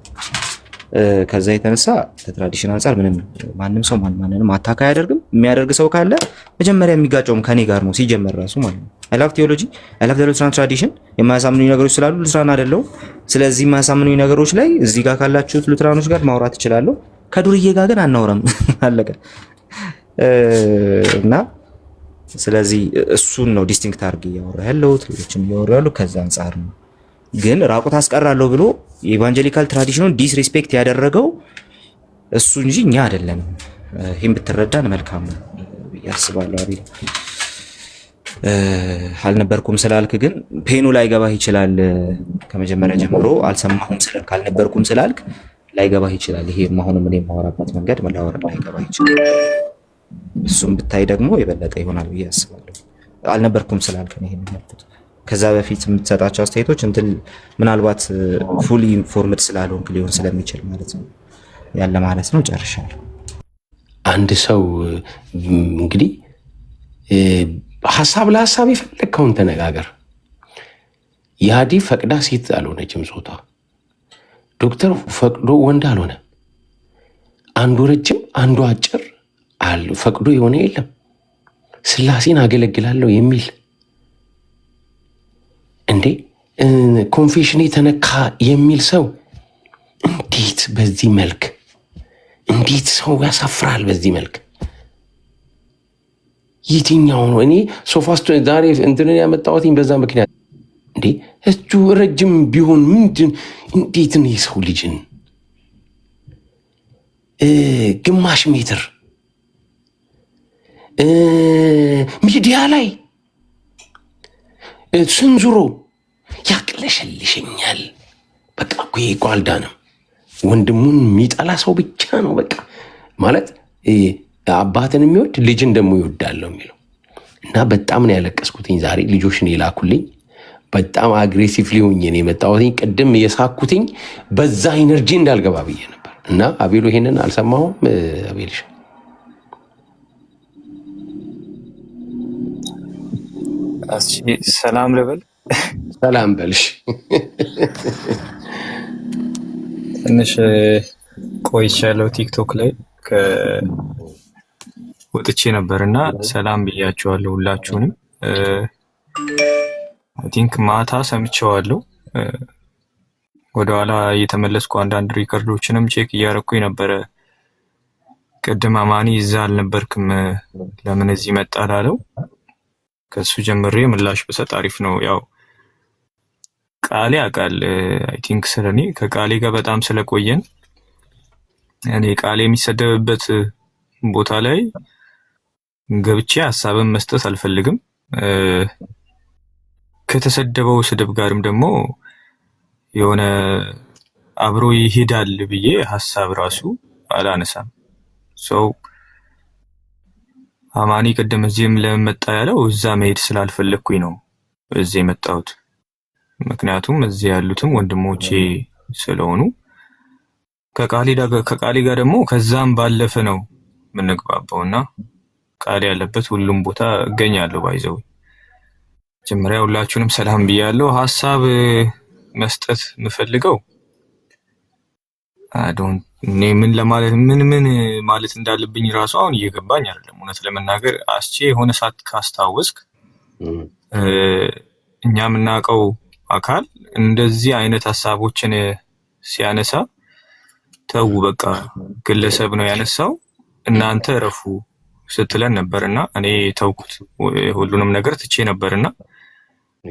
ከዛ የተነሳ ከትራዲሽን አንጻር ምንም ማንም ሰው ማንንም አታክ አያደርግም። የሚያደርግ ሰው ካለ መጀመሪያ የሚጋጨውም ከኔ ጋር ነው ሲጀመር ራሱ ማለት ነው። አይ ላቭ ቴዎሎጂ፣ አይ ላቭ ሉትራን ትራዲሽን። የማያሳምኑኝ ነገሮች ስላሉ ሉትራን አይደለሁም። ስለዚህ የማያሳምኑኝ ነገሮች ላይ እዚህ ጋር ካላችሁት ሉትራኖች ጋር ማውራት እችላለሁ። ከዱርዬ ጋር ግን አናወራም። አለቀ። እና ስለዚህ እሱን ነው ዲስቲንክት አድርጌ እያወራ ያለሁት፣ ሌሎችም እያወሩ ያሉ ከዛ አንጻር ነው። ግን ራቁት አስቀራለሁ ብሎ የኢቫንጀሊካል ትራዲሽኑን ዲስሪስፔክት ያደረገው እሱ እንጂ እኛ አይደለም። ይህም ብትረዳን መልካም ነው ብዬ አስባለሁ። አቤል አልነበርኩም ስላልክ ግን ፔኑ ላይ ገባህ ይችላል። ከመጀመሪያ ጀምሮ አልሰማሁም ስላልክ አልነበርኩም ስላልክ ላይ ገባህ ይችላል። ይሄ አሁንም እኔ የማወራበት መንገድ መላወራ ላይ ገባህ ይችላል። እሱም ብታይ ደግሞ የበለጠ ይሆናል ብዬ አስባለሁ። አልነበርኩም ስላልክ ነው ይሄን ያልኩት። ከዛ በፊት የምትሰጣቸው አስተያየቶች እንትን ምናልባት ፉሊ ኢንፎርምድ ስላልሆንክ ሊሆን ስለሚችል ማለት ነው ያለ ማለት ነው። ጨርሻለሁ። አንድ ሰው እንግዲህ ሀሳብ ለሀሳብ የፈለግከውን ተነጋገር። የሃዲ ፈቅዳ ሴት አልሆነችም ጾታ። ዶክተር ፈቅዶ ወንድ አልሆነ። አንዱ ረጅም አንዱ አጭር ፈቅዶ የሆነ የለም። ስላሴን አገለግላለሁ የሚል እንዴ ኮንፌሽን የተነካ የሚል ሰው እንዴት በዚህ መልክ እንዴት ሰው ያሳፍራል? በዚህ መልክ የትኛው ነው? እኔ ሶፋስቶ ዛሬ እንትንን ያመጣሁትኝ በዛ ምክንያት እንዴ እጁ ረጅም ቢሆን ምንድን እንዴት ነው የሰው ልጅን ግማሽ ሜትር ሚዲያ ላይ ስንዙሮ ያቅለሸልሸኛል። በቃ እኮ ይሄ እኮ አልዳነም። ወንድሙን የሚጠላ ሰው ብቻ ነው በቃ ማለት አባትን የሚወድ ልጅን ደግሞ ይወዳለው የሚለው እና በጣም ነው ያለቀስኩትኝ ዛሬ። ልጆችን የላኩልኝ በጣም አግሬሲቭሊ ሆኜ ነው የመጣሁትኝ። ቅድም የሳኩትኝ በዛ ኢነርጂ እንዳልገባ ብዬ ነበር እና አቤሉ ይሄንን አልሰማሁም። አቤልሽ ሰላም ልበል። ሰላም በልሽ። ትንሽ ቆይቻለሁ ቲክቶክ ላይ ወጥቼ ነበርና ሰላም ብያቸዋለሁ ሁላችሁንም። አይ ቲንክ ማታ ሰምቼዋለሁ። ወደኋላ እየተመለስኩ አንዳንድ ሪከርዶችንም ቼክ እያደረኩኝ ነበረ። ቅድም አማኒ እዛ አልነበርክም ለምን እዚህ መጣ ላለው ከሱ ጀምሬ ምላሽ ብሰጥ አሪፍ ነው። ያው ቃሌ ያውቃል አይ ቲንክ ስለኔ ከቃሌ ጋር በጣም ስለቆየን እኔ ቃሌ የሚሰደብበት ቦታ ላይ ገብቼ ሀሳብን መስጠት አልፈልግም። ከተሰደበው ስድብ ጋርም ደግሞ የሆነ አብሮ ይሄዳል ብዬ ሀሳብ ራሱ አላነሳም። ሰው አማኒ ቅድም እዚህም ለመጣ ያለው እዛ መሄድ ስላልፈለኩኝ ነው እዚህ የመጣሁት። ምክንያቱም እዚህ ያሉትም ወንድሞቼ ስለሆኑ ከቃሊ ጋር ደግሞ ከዛም ባለፈ ነው የምንግባባውና ቃሊ ያለበት ሁሉም ቦታ እገኛለሁ። ባይዘው መጀመሪያ ሁላችሁንም ሰላም ብያለሁ። ሐሳብ መስጠት የምፈልገው እኔ ምን ማለት እንዳለብኝ ራሱ አሁን እየገባኝ አይደለም። እውነት ለመናገር አስቼ የሆነ ሰዓት ካስታወስክ እኛ የምናውቀው አካል እንደዚህ አይነት ሐሳቦችን ሲያነሳ ተው በቃ ግለሰብ ነው ያነሳው እናንተ ረፉ ስትለን ነበርና እኔ ተውኩት፣ ሁሉንም ነገር ትቼ ነበርና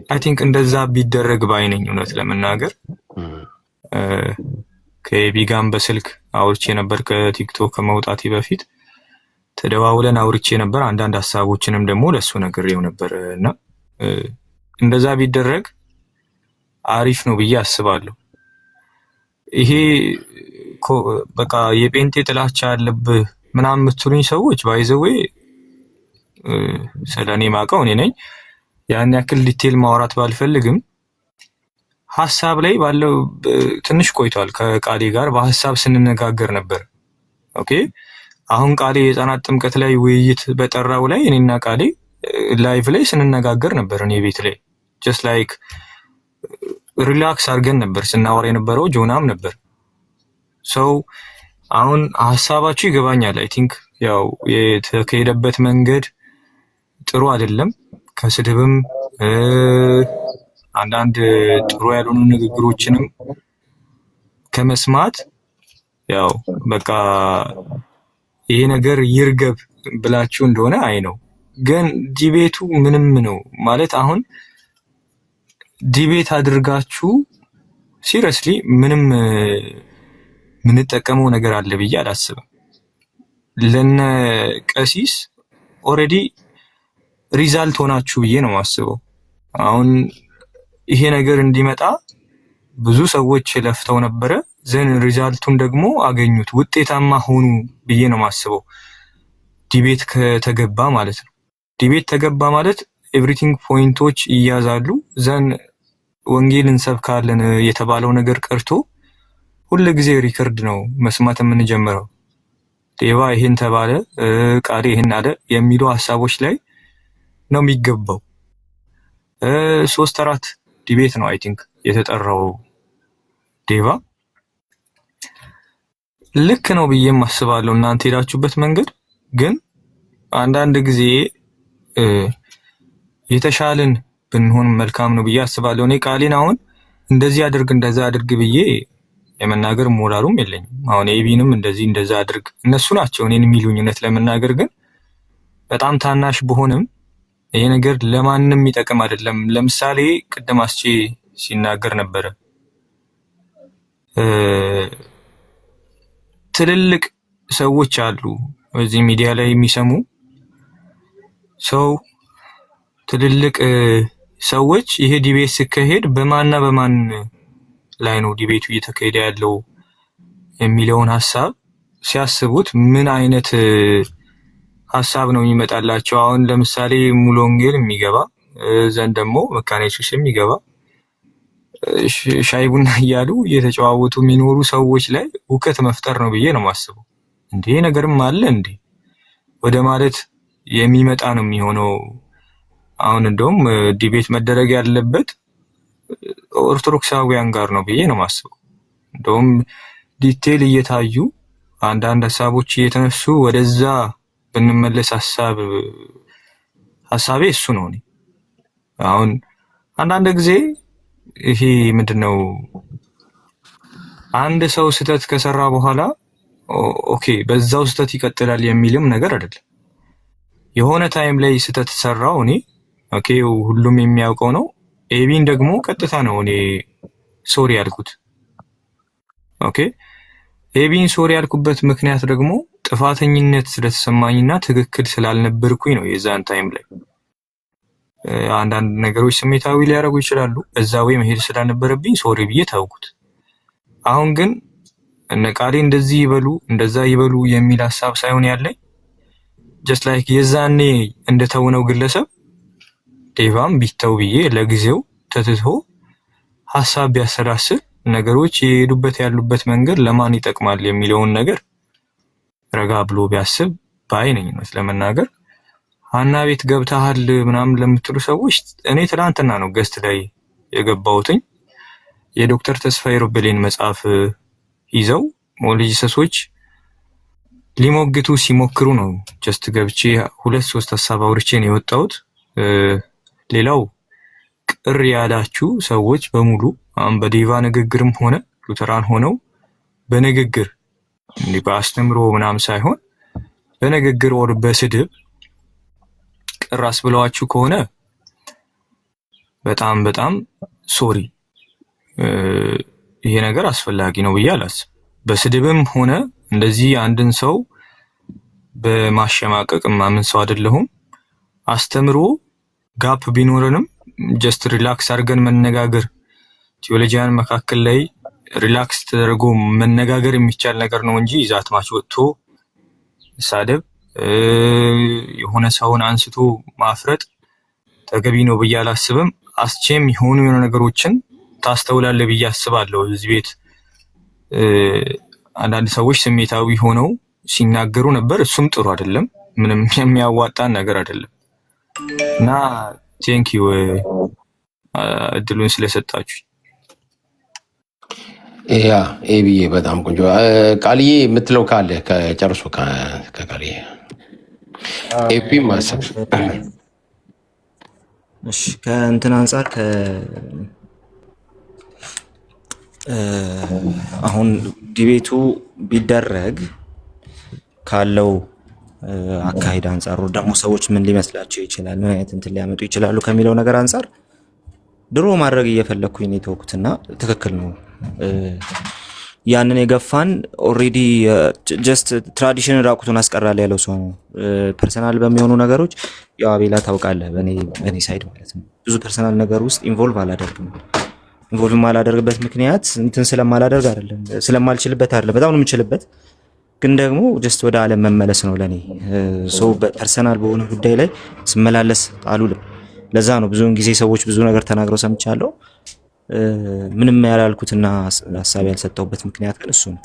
አይ ቲንክ እንደዛ ቢደረግ ባይነኝ። እውነት ለመናገር ከኤቢ ጋርም በስልክ አውርቼ ነበር። ከቲክቶክ ከመውጣቴ በፊት ተደዋውለን አውርቼ ነበር። አንዳንድ ሐሳቦችንም ደግሞ ለሱ ነግሬው ነበርና እንደዛ ቢደረግ አሪፍ ነው ብዬ አስባለሁ። ይሄ በቃ የጴንጤ ጥላቻ አለብህ ምናምን የምትሉኝ ሰዎች ባይዘዌ ስለኔ ማውቀው እኔ ነኝ። ያን ያክል ዲቴል ማውራት ባልፈልግም ሐሳብ ላይ ባለው ትንሽ ቆይቷል። ከቃሌ ጋር በሐሳብ ስንነጋገር ነበር። ኦኬ አሁን ቃሌ የህፃናት ጥምቀት ላይ ውይይት በጠራው ላይ እኔና ቃሌ ላይቭ ላይ ስንነጋገር ነበር። እኔ ቤት ላይ ጀስት ላይክ ሪላክስ አድርገን ነበር ስናወራ የነበረው። ጆናም ነበር ሰው አሁን ሐሳባችሁ ይገባኛል። አይ ቲንክ ያው የተከሄደበት መንገድ ጥሩ አይደለም። ከስድብም አንዳንድ ጥሩ ያልሆኑ ንግግሮችንም ከመስማት ያው በቃ ይሄ ነገር ይርገብ ብላችሁ እንደሆነ አይ ነው። ግን ዲቤቱ ምንም ነው ማለት አሁን ዲቤት አድርጋችሁ ሲሪየስሊ ምንም ምንጠቀመው ነገር አለ ብዬ አላስብም። ለነ ቀሲስ ኦሬዲ ሪዛልት ሆናችሁ ብዬ ነው የማስበው። አሁን ይሄ ነገር እንዲመጣ ብዙ ሰዎች ለፍተው ነበረ። ዘን ሪዛልቱን ደግሞ አገኙት፣ ውጤታማ ሆኑ ብዬ ነው የማስበው። ዲቤት ከተገባ ማለት ነው። ዲቤት ተገባ ማለት ኤቭሪቲንግ ፖይንቶች ይያዛሉ። ዘን ወንጌል እንሰብካለን የተባለው ነገር ቀርቶ ሁሉ ጊዜ ሪከርድ ነው መስማት የምንጀምረው። ዴቫ ይሄን ተባለ፣ ቃሌ ይሄን አለ የሚሉ ሐሳቦች ላይ ነው የሚገባው። 3-4 ዲቤት ነው አይ ቲንክ የተጠራው። ዴቫ ልክ ነው ብዬም አስባለሁ እናንተ ሄዳችሁበት መንገድ። ግን አንዳንድ ጊዜ የተሻለን ብንሆን መልካም ነው ብዬ አስባለሁ። እኔ ቃሌን አሁን እንደዚህ አድርግ እንደዛ አድርግ ብዬ የመናገር ሞራሉም የለኝም። አሁን ኤቢንም እንደዛ አድርግ እነሱ ናቸው እኔን የሚሉኝ። እውነት ለመናገር ግን በጣም ታናሽ በሆንም ይሄ ነገር ለማንም የሚጠቅም አይደለም። ለምሳሌ ቅድም አስቼ ሲናገር ነበረ ትልልቅ ሰዎች አሉ እዚህ ሚዲያ ላይ የሚሰሙ ሰው ትልልቅ ሰዎች ይሄ ዲቤት ሲካሄድ በማንና በማን ላይ ነው ዲቤቱ እየተካሄደ ያለው የሚለውን ሐሳብ ሲያስቡት ምን አይነት ሐሳብ ነው የሚመጣላቸው? አሁን ለምሳሌ ሙሉ ወንጌል የሚገባ ዘንድ ደግሞ መካነ ኢየሱስ የሚገባ ሻይ ቡና እያሉ እየተጨዋወቱ የሚኖሩ ሰዎች ላይ ውከት መፍጠር ነው ብዬ ነው የማስበው። እንዴ ነገርም አለ እንዴ ወደ ማለት የሚመጣ ነው የሚሆነው። አሁን እንደውም ዲቤት መደረግ ያለበት ኦርቶዶክሳውያን ጋር ነው ብዬ ነው የማስበው። እንደውም ዲቴል እየታዩ አንዳንድ ሐሳቦች እየተነሱ ወደዛ ብንመለስ ሐሳቤ እሱ ነው። አሁን አንዳንድ ጊዜ ይሄ ምንድነው አንድ ሰው ስህተት ከሰራ በኋላ ኦኬ በዛው ስህተት ይቀጥላል የሚልም ነገር አይደለም። የሆነ ታይም ላይ ስህተት ሰራው እኔ ኦኬ ሁሉም የሚያውቀው ነው። ኤቢን ደግሞ ቀጥታ ነው እኔ ሶሪ ያልኩት። ኦኬ ኤቢን ሶሪ ያልኩበት ምክንያት ደግሞ ጥፋተኝነት ስለተሰማኝና ትክክል ስላልነበርኩኝ ነው። የዛን ታይም ላይ አንዳንድ ነገሮች ስሜታዊ ሊያደርጉ ይችላሉ። እዛ ወይ መሄድ ስላልነበረብኝ ሶሪ ብዬ ታውኩት። አሁን ግን እነ ቃሌ እንደዚህ ይበሉ እንደዛ ይበሉ የሚል ሐሳብ ሳይሆን ያለኝ ጀስት ላይክ የዛኔ እንደተውነው ግለሰብ ዴቫም ቢተው ብዬ ለጊዜው ተትቶ ሐሳብ ቢያሰላስል ነገሮች የሄዱበት ያሉበት መንገድ ለማን ይጠቅማል የሚለውን ነገር ረጋ ብሎ ቢያስብ ባይ ነኝ ነው ለመናገር። ሀና ቤት ገብተሃል ምናምን ለምትሉ ሰዎች እኔ ትላንትና ነው ገስት ላይ የገባሁትኝ የዶክተር ተስፋዬ ሮበሌን መጽሐፍ ይዘው ሞልጂሰሶች ሊሞግቱ ሲሞክሩ ነው ጀስት ገብቼ 2-3 ሐሳብ አውርቼ ነው የወጣሁት። ሌላው ቅር ያላችሁ ሰዎች በሙሉ በዴቫ ንግግርም ሆነ ሉተራን ሆነው በንግግር እንዲህ በአስተምሮ ምናምን ሳይሆን በንግግር ወር በስድብ ቅር አስብለዋችሁ ከሆነ በጣም በጣም ሶሪ። ይሄ ነገር አስፈላጊ ነው ብዬ አላስብም። በስድብም ሆነ እንደዚህ አንድን ሰው በማሸማቀቅም ማምን ሰው አይደለሁም። አስተምሮ ጋፕ ቢኖርንም ጀስት ሪላክስ አድርገን መነጋገር ቲዮሎጂያን መካከል ላይ ሪላክስ ተደርጎ መነጋገር የሚቻል ነገር ነው እንጂ ዛት ማች ወጥቶ ሳደብ የሆነ ሰውን አንስቶ ማፍረጥ ተገቢ ነው ብዬ አላስብም። አስቼም የሆኑ ነገሮችን ታስተውላለህ ብዬ አስባለሁ። እዚህ ቤት አንዳንድ ሰዎች ስሜታዊ ሆነው ሲናገሩ ነበር። እሱም ጥሩ አይደለም፣ ምንም የሚያዋጣን ነገር አይደለም እና ቴንክ ዩ እድሉን ስለሰጣችሁ። ያ ኤቢዬ በጣም ቆንጆ። ቃልዬ የምትለው ካለ ከጨርሶ ከቃልዬ ኤፒ ማሰብ እሺ ከእንትን አንጻር አሁን ዲቤቱ ቢደረግ ካለው አካሄድ አንጻር ደግሞ ሰዎች ምን ሊመስላቸው ይችላል፣ ምን አይነት እንትን ሊያመጡ ይችላሉ ከሚለው ነገር አንጻር ድሮ ማድረግ እየፈለኩኝ ነው የተወኩትና ትክክል ነው። ያንን የገፋን ኦሬዲ ጀስት ትራዲሽን ራቁቱን አስቀራል ያለው ሰው ነው። ፐርሰናል በሚሆኑ ነገሮች ያው አቤላ ታውቃለህ፣ በኔ ሳይድ ማለት ነው ብዙ ፐርሰናል ነገር ውስጥ ኢንቮልቭ አላደርግም። ኢንቮልቭ ማላደርግበት ምክንያት እንትን ስለማላደርግ አይደለም፣ ስለማልችልበት አይደለም፣ በጣም ነው የምችልበት፣ ግን ደግሞ ጀስት ወደ ዓለም መመለስ ነው ለኔ። ሰው ፐርሰናል በሆነ ጉዳይ ላይ ስመላለስ አሉልም። ለዛ ነው ብዙውን ጊዜ ሰዎች ብዙ ነገር ተናግረው ሰምቻለሁ። ምንም ያላልኩትና ሐሳብ ያልሰጠውበት ምክንያት ግን እሱ ነው።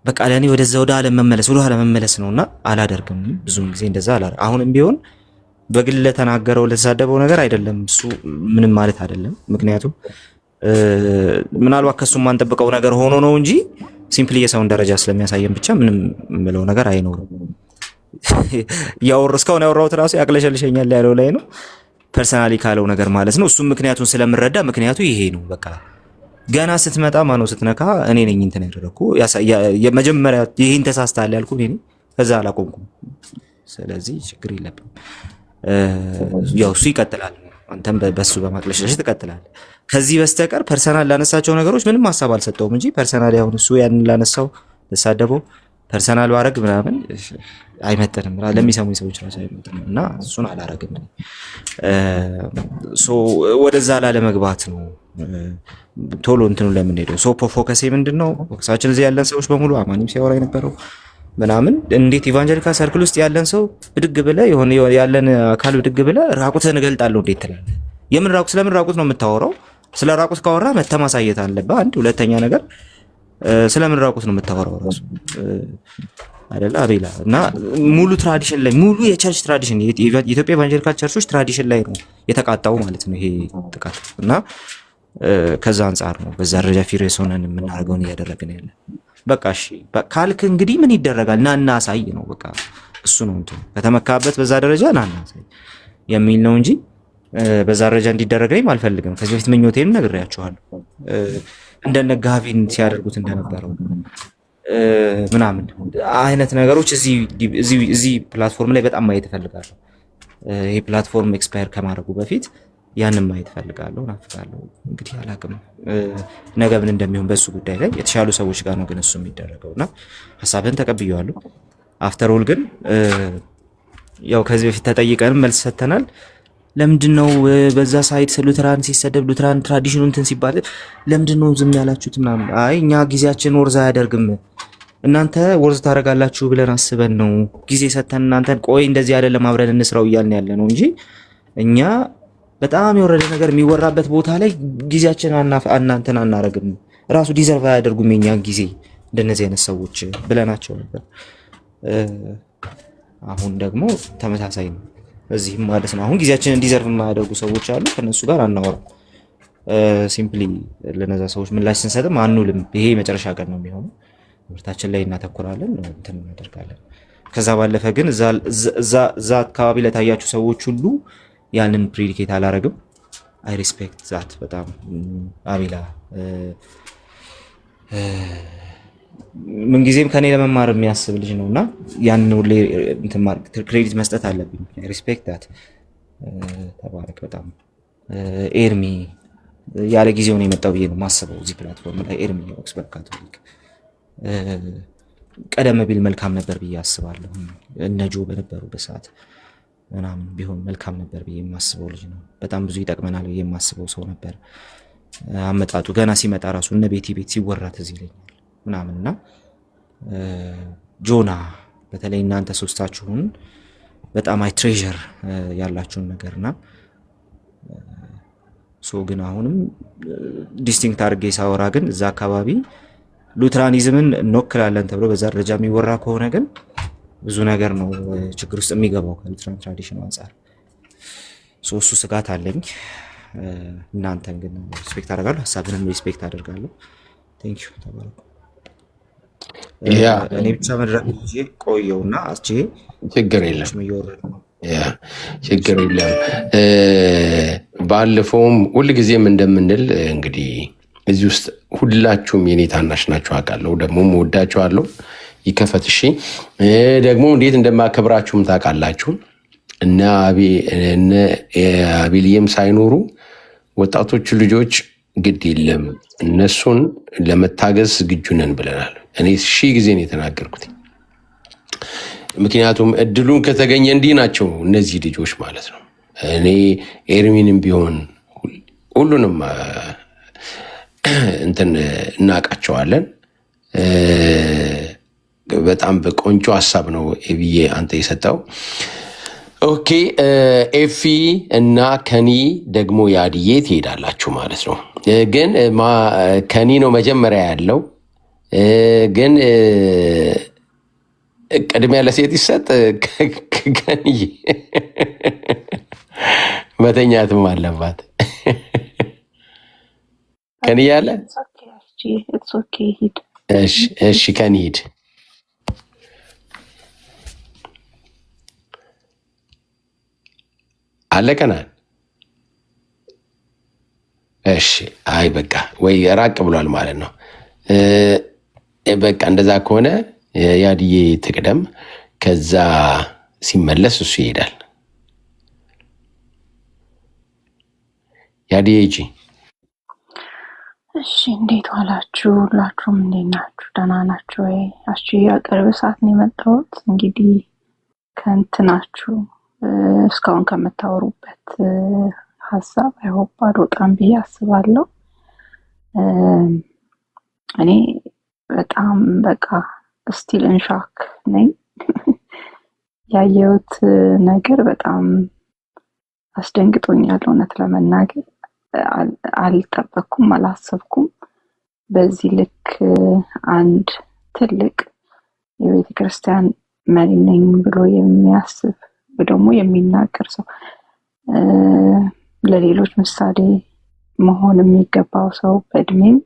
በቃ ለኔ ወደዛ ወደ ዓለም መመለስ ወደ ኋላ መመለስ ነውና አላደርግም። ብዙውን ጊዜ እንደዛ አላደርግም። አሁንም ቢሆን በግል ለተናገረው ለተሳደበው ነገር አይደለም እሱ ምንም ማለት አይደለም። ምክንያቱም ምናልባት ከሱ ማንጠብቀው ነገር ሆኖ ነው እንጂ ሲምፕሊ የሰውን ደረጃ ስለሚያሳየን ብቻ ምንም ምለው ነገር አይኖርም። እስካሁን ያወራሁት ራሱ ያቅለሸልሸኛል ያለው ላይ ነው ፐርሰናሊ ካለው ነገር ማለት ነው። እሱም ምክንያቱን ስለምረዳ ምክንያቱ ይሄ ነው። በቃ ገና ስትመጣ ማነው ስትነካ እኔ ነኝ እንትን ያደረኩ የመጀመሪያ ይሄን ተሳስተሃል ያልኩ እኔ ነኝ። ከዛ አላቆምኩም። ስለዚህ ችግር የለብም። ያው እሱ ይቀጥላል፣ አንተም በሱ በማቅለሽለሽ ትቀጥላለህ። ከዚህ በስተቀር ፐርሰናል ላነሳቸው ነገሮች ምንም ሐሳብ አልሰጠውም እንጂ ፐርሰናል ያሁን እሱ ያንን ላነሳው ተሳደበው ፐርሰናል ባረግ ምናምን አይመጥንም፣ ለሚሰሙኝ ሰዎች ራሱ አይመጥንም እና እሱን አላረግም። ወደዛ ላለመግባት ነው ቶሎ እንትኑ ለምንሄደው። ፎከሴ ምንድነው? ፎከሳችን እዚህ ያለን ሰዎች በሙሉ አማኒም ሲያወራ የነበረው ምናምን እንዴት ኢቫንጀሊካል ሰርክል ውስጥ ያለን ሰው ብድግ ብለህ የሆነ ያለን አካል ብድግ ብለህ ራቁትህን እገልጣለሁ እንዴት ትላለህ? የምን ራቁት? ስለምን ራቁት ነው የምታወራው? ስለ ራቁት ካወራ መተህ ማሳየት አለብህ። አንድ ሁለተኛ ነገር ስለምን ራቁት ነው የምታወራው ራሱ አይደለ አቤላ? እና ሙሉ ትራዲሽን ላይ ሙሉ የቸርች ትራዲሽን የኢትዮጵያ ኢቫንጀሊካል ቸርቾች ትራዲሽን ላይ ነው የተቃጣው ማለት ነው ይሄ ጥቃት። እና ከዛ አንጻር ነው በዛ ደረጃ ፊሬስ ሆነን የምናደርገውን እያደረግን ያለ። በቃ እሺ ካልክ እንግዲህ ምን ይደረጋል? ና እናሳይ ነው በቃ እሱ ነው እንትን ከተመካበት በዛ ደረጃ ና እናሳይ የሚል ነው እንጂ በዛ ደረጃ እንዲደረግልኝ አልፈልግም። ከዚህ በፊት ምኞቴን ነግሬያችኋለሁ። እንደነ ጋቪን ሲያደርጉት እንደነበረው ምናምን አይነት ነገሮች እዚህ ፕላትፎርም ላይ በጣም ማየት እፈልጋለሁ። ይሄ ፕላትፎርም ኤክስፓየር ከማድረጉ በፊት ያንን ማየት እፈልጋለሁ፣ ናፍቃለሁ። እንግዲህ አላቅም ነገ ምን እንደሚሆን በሱ ጉዳይ ላይ የተሻሉ ሰዎች ጋር ነው ግን እሱ የሚደረገውና ሐሳብን ተቀብየዋለሁ። አፍተር ኦል ግን ያው ከዚህ በፊት ተጠይቀንም መልስ ሰጥተናል። ለምንድን ነው በዛ ሳይት ሉተራን ሲሰደብ ሉተራን ትራዲሽኑ እንትን ሲባል ለምንድን ነው ዝም ያላችሁት ምናምን? አይ እኛ ጊዜያችን ወርዝ አያደርግም እናንተ ወርዝ ታደርጋላችሁ ብለን አስበን ነው ጊዜ ሰተን እናንተን ቆይ እንደዚህ አይደለም አብረን እንስራው እያልን ያለ ነው እንጂ እኛ በጣም የወረደ ነገር የሚወራበት ቦታ ላይ ጊዜያችን እናንተን አናረግም። ራሱ ዲዘርቭ አያደርጉም የኛን ጊዜ እንደነዚህ አይነት ሰዎች ብለናቸው ነበር። አሁን ደግሞ ተመሳሳይ ነው እዚህም ማለት ነው። አሁን ጊዜያችንን ዲዘርቭ የማያደርጉ ሰዎች አሉ፣ ከነሱ ጋር አናወራም። ሲምፕሊ ለነዛ ሰዎች ምላሽ ስንሰጥም አንውልም። ይሄ የመጨረሻ ቀን ነው የሚሆነው፣ ትምህርታችን ላይ እናተኩራለን፣ እንትን እናደርጋለን። ከዛ ባለፈ ግን እዛ አካባቢ ለታያችሁ ሰዎች ሁሉ ያንን ፕሪዲኬት አላረግም። አይ ሪስፔክት ዛት በጣም አቤላ ምንጊዜም ከኔ ለመማር የሚያስብ ልጅ ነው እና ያንን ሁሌ ክሬዲት መስጠት አለብኝ። ሪስፔክት ዳት ተባረክ። በጣም ኤርሚ ያለ ጊዜው ነው የመጣው ብዬ ነው ማስበው እዚህ ፕላትፎርም ላይ። ኤርሚ ኦክስፈርድ ካቶሊክ ቀደም ቢል መልካም ነበር ብዬ አስባለሁ። እነ ጆ በነበሩበት ሰዓት ምናምን ቢሆን መልካም ነበር ብዬ የማስበው ልጅ ነው። በጣም ብዙ ይጠቅመናል ብዬ የማስበው ሰው ነበር። አመጣጡ ገና ሲመጣ ራሱ እነ ቤቲ ቤት ሲወራ ትዝ ይለኛል ምናምንና ጆና በተለይ እናንተ ሶስታችሁን በጣም አይ ትሬዠር ያላችሁን ነገርና ሶ ግን አሁንም ዲስቲንክት አድርጌ ሳወራ ግን እዛ አካባቢ ሉትራኒዝምን እንወክላለን ተብሎ በዛ ደረጃ የሚወራ ከሆነ ግን ብዙ ነገር ነው ችግር ውስጥ የሚገባው ከሉትራን ትራዲሽን አንጻር። ሶ እሱ ስጋት አለኝ። እናንተን ግን ሪስፔክት አደርጋለሁ፣ ሀሳብንም ሪስፔክት አደርጋለሁ። ቴንክ ዩ ተባረኩ። እኔ ብቻ መድረክ ይዤ ቆየውና ችግር የለም ችግር የለም። ባለፈውም ሁልጊዜም እንደምንል እንግዲህ እዚህ ውስጥ ሁላችሁም የኔ ታናሽ ናችሁ አውቃለሁ፣ ደግሞ እወዳችኋለሁ። ይከፈት እሺ። ደግሞ እንዴት እንደማከብራችሁም ታውቃላችሁ። እና አቤልዬም ሳይኖሩ ወጣቶቹ ልጆች ግድ የለም እነሱን ለመታገዝ ዝግጁ ነን ብለናል። እኔ 1000 ጊዜ ነው የተናገርኩት። ምክንያቱም እድሉን ከተገኘ እንዲህ ናቸው እነዚህ ልጆች ማለት ነው። እኔ ኤርሚንም ቢሆን ሁሉንም እንትን እናውቃቸዋለን። በጣም በቆንጆ ሀሳብ ነው ብዬ አንተ የሰጠው። ኦኬ ኤፊ እና ከኒ ደግሞ ያድዬ ትሄዳላችሁ ማለት ነው። ግን ከኒ ነው መጀመሪያ ያለው። ግን ቅድሚያ ለሴት ይሰጥ። ከኒ መተኛትም አለባት። ከኒ ያለ እሺ ከኒ ሂድ። አለቀናል። እሺ አይ በቃ ወይ ራቅ ብሏል ማለት ነው። በቃ እንደዛ ከሆነ ያድዬ ትቅደም፣ ከዛ ሲመለስ እሱ ይሄዳል። ያድዬ ሂጂ። እሺ እንዴት ዋላችሁ? ሁላችሁም እንዴት ናችሁ? ደህና ናችሁ ወይ? ቅርብ ሰዓት ነው የመጣሁት። እንግዲህ ከእንትናችሁ እስካሁን ከምታወሩበት ሀሳብ አይሆን አልወጣም ብዬ አስባለሁ። እኔ በጣም በቃ ስቲል ኢንሾክ ነኝ። ያየሁት ነገር በጣም አስደንግጦኛል። እውነት ለመናገር አልጠበቅኩም፣ አላሰብኩም። በዚህ ልክ አንድ ትልቅ የቤተ ክርስቲያን መሪ ነኝ ብሎ የሚያስብ ደግሞ የሚናገር ሰው፣ ለሌሎች ምሳሌ መሆን የሚገባው ሰው፣ በእድሜም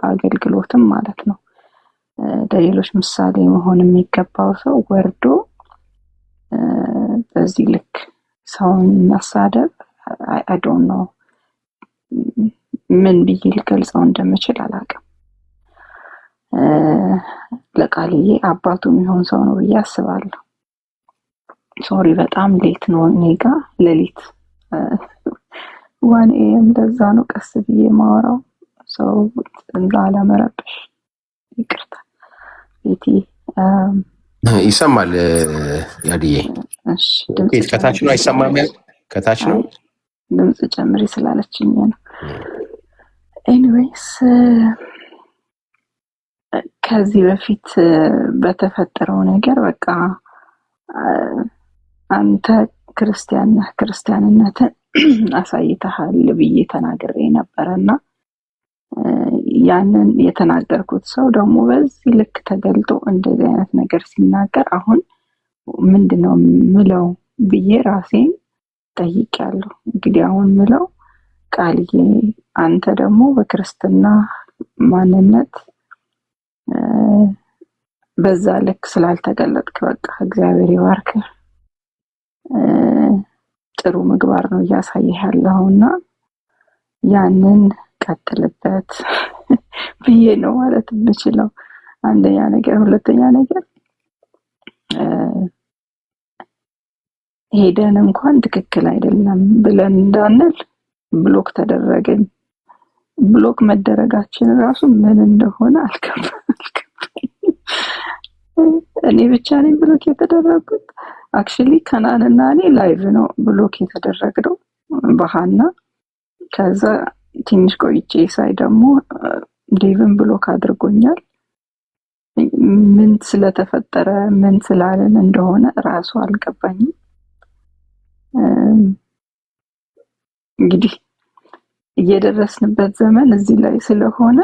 በአገልግሎትም ማለት ነው ለሌሎች ምሳሌ መሆን የሚገባው ሰው ወርዶ በዚህ ልክ ሰውን ማሳደብ አይ ዶንት ኖ ምን ብዬ ልገልጸው እንደምችል አላውቅም። ለቃልዬ አባቱ የሚሆን ሰው ነው ብዬ አስባለሁ። ሶሪ በጣም ሌት ነው እኔ ጋ ሌሊት 1 AM ለዛ ነው ቀስ ብዬ ማወራው ሰው እንዳለመረብሽ ይቅርታ። ቤቲ ይሰማል ያድዬ? እሺ ድምጽ ከታች ነው አይሰማም? ከታች ነው ድምጽ ጨምሪ ስላለችኝ ነው። ኤኒዌይስ ከዚህ በፊት በተፈጠረው ነገር በቃ አንተ ክርስቲያን ነህ፣ ክርስቲያንነትን አሳይተሃል ብዬ ተናግሬ ነበርና ያንን የተናገርኩት ሰው ደግሞ በዚህ ልክ ተገልጦ እንደዚህ አይነት ነገር ሲናገር አሁን ምንድነው ምለው ብዬ ራሴን ጠይቄያለሁ። እንግዲህ አሁን ምለው ቃልዬ አንተ ደግሞ በክርስትና ማንነት በዛ ልክ ስላልተገለጥክ በቃ እግዚአብሔር ይባርክህ፣ ጥሩ ምግባር ነው እያሳየህ ያለውና ያንን ቀጥልበት ብዬ ነው ማለት የምችለው። አንደኛ ነገር። ሁለተኛ ነገር ሄደን እንኳን ትክክል አይደለም ብለን እንዳንል ብሎክ ተደረገን። ብሎክ መደረጋችን ራሱ ምን እንደሆነ አልገባኝም። እኔ ብቻ ነኝ ብሎክ የተደረጉት? አክቹሊ ከናንና እኔ ላይቭ ነው ብሎክ የተደረገው በሃና። ከዛ ትንሽ ቆይቼ ሳይ ደግሞ ዴቭን ብሎክ አድርጎኛል። ምን ስለተፈጠረ ምን ስላለን እንደሆነ ራሱ አልገባኝም። እንግዲህ እየደረስንበት ዘመን እዚህ ላይ ስለሆነ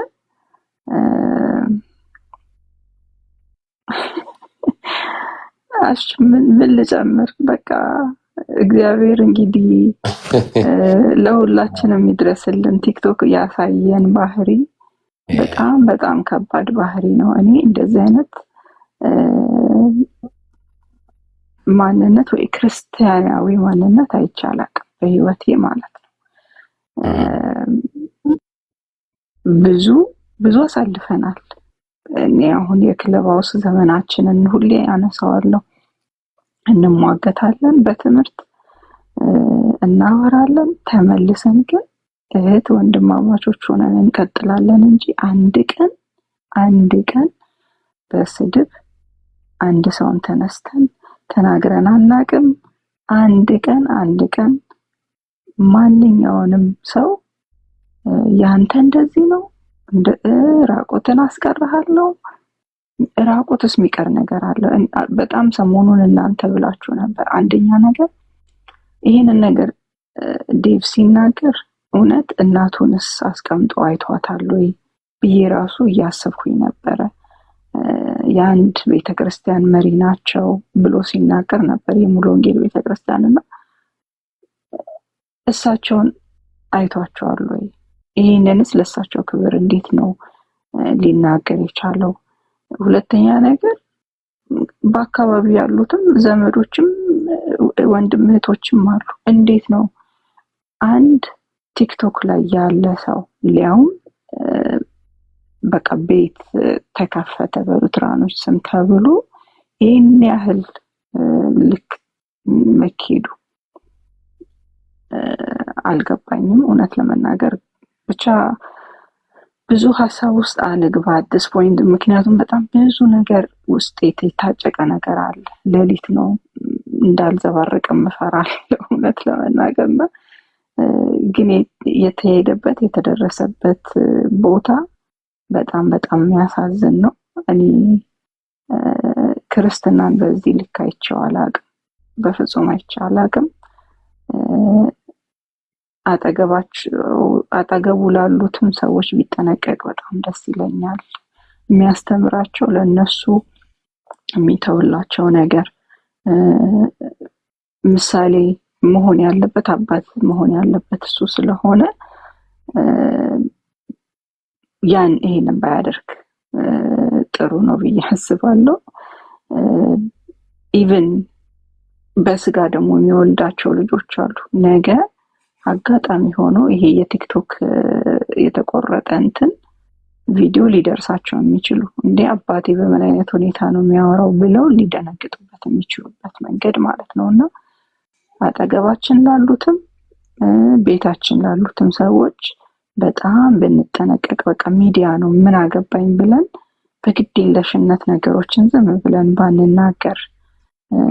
ምን ልጨምር? በቃ እግዚአብሔር እንግዲህ ለሁላችንም ይድረስልን። ቲክቶክ ያሳየን ባህሪ በጣም በጣም ከባድ ባህሪ ነው። እኔ እንደዚህ አይነት ማንነት ወይ ክርስቲያናዊ ማንነት አይቻላል በህይወቴ ማለት ነው። ብዙ አሳልፈናል። እኔ አሁን የክለባውስ ዘመናችንን ሁሌ አነሳዋለሁ። እንሟገታለን፣ በትምህርት እናወራለን፣ ተመልሰን ግን እህት ወንድማማቾች ሆነን እንቀጥላለን እንጂ አንድ ቀን በስድብ አንድ ሰውን ተነስተን ተናግረን አናቅም። አንድ ቀን ማንኛውንም ሰው ያንተ እንደዚህ ነው ራቆትን አስቀርሃለሁ። ራቆትስ የሚቀር ነገር አለ? በጣም ሰሞኑን እናንተ ብላችሁ ነበር። አንደኛ ነገር ይሄንን ነገር ዴቭ ሲናገር እውነት እናቱንስ አስቀምጦ አይቷታል ወይ ብዬ ራሱ እያሰብኩኝ ነበረ። የአንድ ቤተክርስቲያን መሪ ናቸው ብሎ ሲናገር ነበር፣ የሙሉ ወንጌል ቤተክርስቲያንና እሳቸውን አይቷቸዋል ወይ? ይሄንንስ ለእሳቸው ክብር እንዴት ነው ሊናገር የቻለው? ሁለተኛ ነገር በአካባቢው ያሉትም ዘመዶችም ወንድም እህቶችም አሉ። እንዴት ነው አንድ ቲክቶክ ላይ ያለ ሰው ሊያውም በቃ ቤት ተከፈተ በሉትራኖች ስም ተብሎ ይህን ያህል ልክ መኬዱ አልገባኝም እውነት ለመናገር። ብቻ ብዙ ሀሳብ ውስጥ አልግባ አዲስ ፖይንት፣ ምክንያቱም በጣም ብዙ ነገር ውስጥ የታጨቀ ነገር አለ። ሌሊት ነው እንዳልዘባረቅ እፈራለሁ እውነት ለመናገርና ግን የተሄደበት የተደረሰበት ቦታ በጣም በጣም የሚያሳዝን ነው። እኔ ክርስትናን በዚህ ልክ አይቼው አላቅም፣ በፍጹም አይቼው አላቅም። አጠገቡ ላሉትም ሰዎች ቢጠነቀቅ በጣም ደስ ይለኛል። የሚያስተምራቸው ለነሱ የሚተውላቸው ነገር ምሳሌ መሆን ያለበት አባት መሆን ያለበት እሱ ስለሆነ ይሄንን ባያደርግ ጥሩ ነው ብዬ አስባለሁ። ኢቭን በስጋ ደግሞ የሚወልዳቸው ልጆች አሉ። ነገ አጋጣሚ ሆኖ ይሄ የቲክቶክ የተቆረጠ እንትን ቪዲዮ ሊደርሳቸው የሚችሉ እንዴ አባቴ በምን አይነት ሁኔታ ነው የሚያወራው ብለው ሊደነግጡበት የሚችሉበት መንገድ ማለት ነውና አጠገባችን ላሉትም ቤታችን ላሉትም ሰዎች በጣም ብንጠነቀቅ። በቃ ሚዲያ ነው ምን አገባኝ ብለን በግዴለሽነት ነገሮችን ዝም ብለን ባንናገር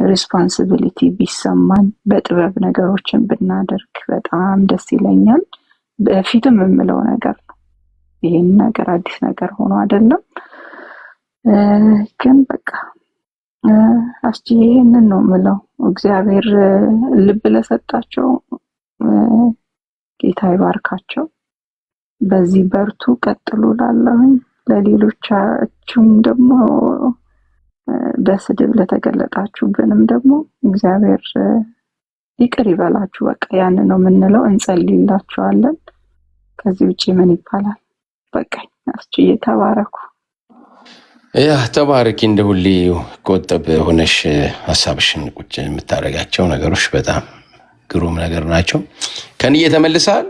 ሪስፖንሲቢሊቲ ቢሰማን በጥበብ ነገሮችን ብናደርግ በጣም ደስ ይለኛል። በፊትም የምለው ነገር ነው። ይህን ነገር አዲስ ነገር ሆኖ አይደለም፣ ግን በቃ አስቲ ይህንን ነው የምለው። እግዚአብሔር ልብ ለሰጣቸው ጌታ ይባርካቸው። በዚህ በርቱ፣ ቀጥሉ ላለሁኝ። ለሌሎቻችሁም ደግሞ በስድብ ለተገለጣችሁብንም ደግሞ እግዚአብሔር ይቅር ይበላችሁ። በቃ ያን ነው የምንለው። እንጸልይላችኋለን። ከዚህ ውጪ ምን ይባላል? በቃ አስችዬ ተባረኩ። ያ ተባረኪ። እንደ ሁሌ ቆጠብ ሆነሽ ሀሳብሽን ቁጭ የምታደርጋቸው ነገሮች በጣም ግሩም ነገር ናቸው። ከንዬ ተመልሰሃል?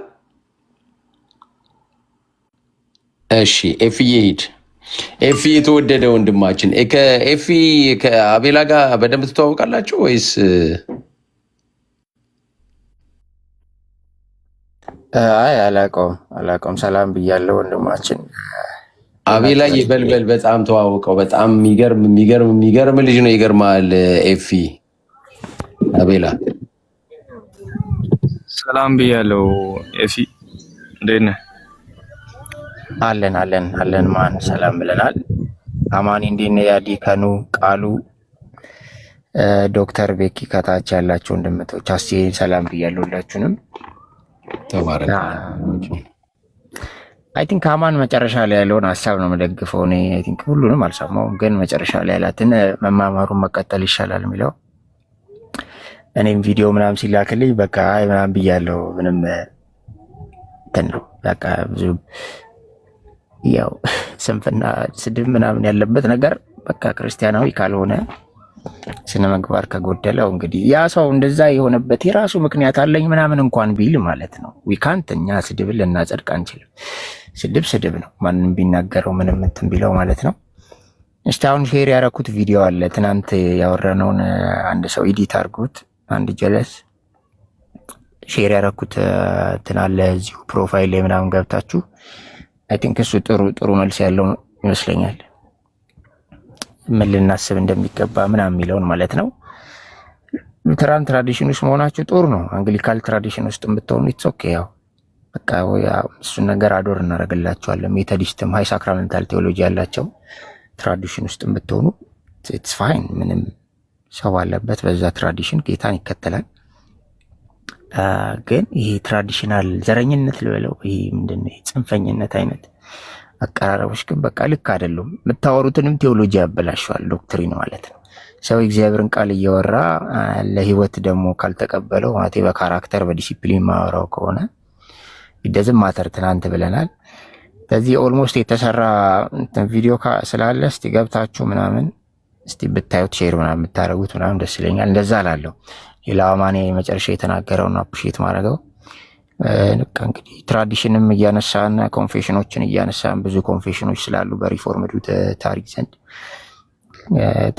እሺ ኤፍዬ ሂድ። ኤፊ የተወደደ ወንድማችን ከኤፊ ከአቤላ ጋር በደንብ ትተዋወቃላችሁ ወይስ? አይ አላውቀውም። ሰላም ብያለሁ ወንድማችን። አቤላ ይበልበል በጣም ተዋውቀው። በጣም የሚገርም ልጅ ነው። ይገርማል። ኤፊ አቤላ ሰላም ብያለሁ። ኤፊ እንዴት ነህ? አለን ማን ሰላም ብለናል። አማኒ እንዴት ነህ? ያዲ ከኑ ቃሉ ዶክተር ቤኪ ከታች ያላችሁ ወንድምቶች አስቲ ሰላም ብያለሁ ሁላችሁንም። ተባረክ። አይ ቲንክ አማን መጨረሻ ላይ ያለውን ሀሳብ ነው የምደግፈው። እኔ አይ ቲንክ ሁሉንም አልሰማሁም፣ ግን መጨረሻ ላይ ያላትን መማማሩን መቀጠል ይሻላል የሚለው እኔም ቪዲዮ ምናምን ሲላክልኝ በቃ አይ ምናምን ብያለሁ። ምንም እንትን ነው በቃ ብዙ ያው ስንፍና ስድብ ምናምን ያለበት ነገር በቃ ክርስቲያናዊ ካልሆነ ስነ ምግባር ከጎደለው እንግዲህ ያ ሰው እንደዛ የሆነበት የራሱ ምክንያት አለኝ ምናምን እንኳን ቢል ማለት ነው ዊካንት እኛ ስድብን ልናጸድቅ አንችልም። ስድብ ነው፣ ማንም ቢናገረው ምንም እንትን ቢለው ማለት ነው። እስቲ አሁን ሼር ያደረኩት ቪዲዮ አለ፣ ትናንት ያወራነውን አንድ ሰው ኤዲት አድርጎት አንድ ጀለስ ሼር ያደረኩት እንትን አለ እዚሁ ፕሮፋይል ላይ ምናምን ገብታችሁ አይ ቲንክ እሱ ጥሩ መልስ ያለው ይመስለኛል። ምን ልናስብ እንደሚገባ ምናምን የሚለውን ማለት ነው። ሉተራን ትራዲሽን ውስጥ መሆናችሁ ጥሩ ነው። አንግሊካል ትራዲሽን ውስጥ ብትሆኑ ኢትስ ኦኬ። ያው በቃ እሱን ነገር አዶር እናደርግላችኋለን። ሜቶዲስትም ሃይ ሳክራመንታል ቴዎሎጂ ያላቸው ትራዲሽን ውስጥ ብትሆኑ ኢትስ ፋይን። ምንም ሰው ባለበት በዛ ትራዲሽን ጌታን ይከተላል። ግን ይሄ ትራዲሽናል ዘረኝነት ልበለው፣ ይሄ ምንድነው ጽንፈኝነት አይነት አቀራረቦች ግን በቃ ልክ አይደሉም። የምታወሩትንም ቴዎሎጂ ያበላሸዋል፣ ዶክትሪን ማለት ነው። ሰው እግዚአብሔርን ቃል እያወራ ለህይወት ደግሞ ካልተቀበለው ማለቴ በካራክተር በዲሲፕሊን ማወራው ከሆነ ይደዝም ማተር ትናንት ብለናል። በዚህ ኦልሞስት የተሰራ ቪዲዮ ስላለ እስቲ ገብታችሁ ምናምን እስቲ ብታዩት ሼር ምናምን የምታደርጉት ምናምን ደስ ይለኛል። እንደዛ አላለሁ። ሌላው ማኔ መጨረሻ የተናገረውን አፕሪሼት ማድረገው በቃ እንግዲህ ትራዲሽንም እያነሳን ኮንፌሽኖችን እያነሳን ብዙ ኮንፌሽኖች ስላሉ በሪፎርምዱ ታሪክ ዘንድ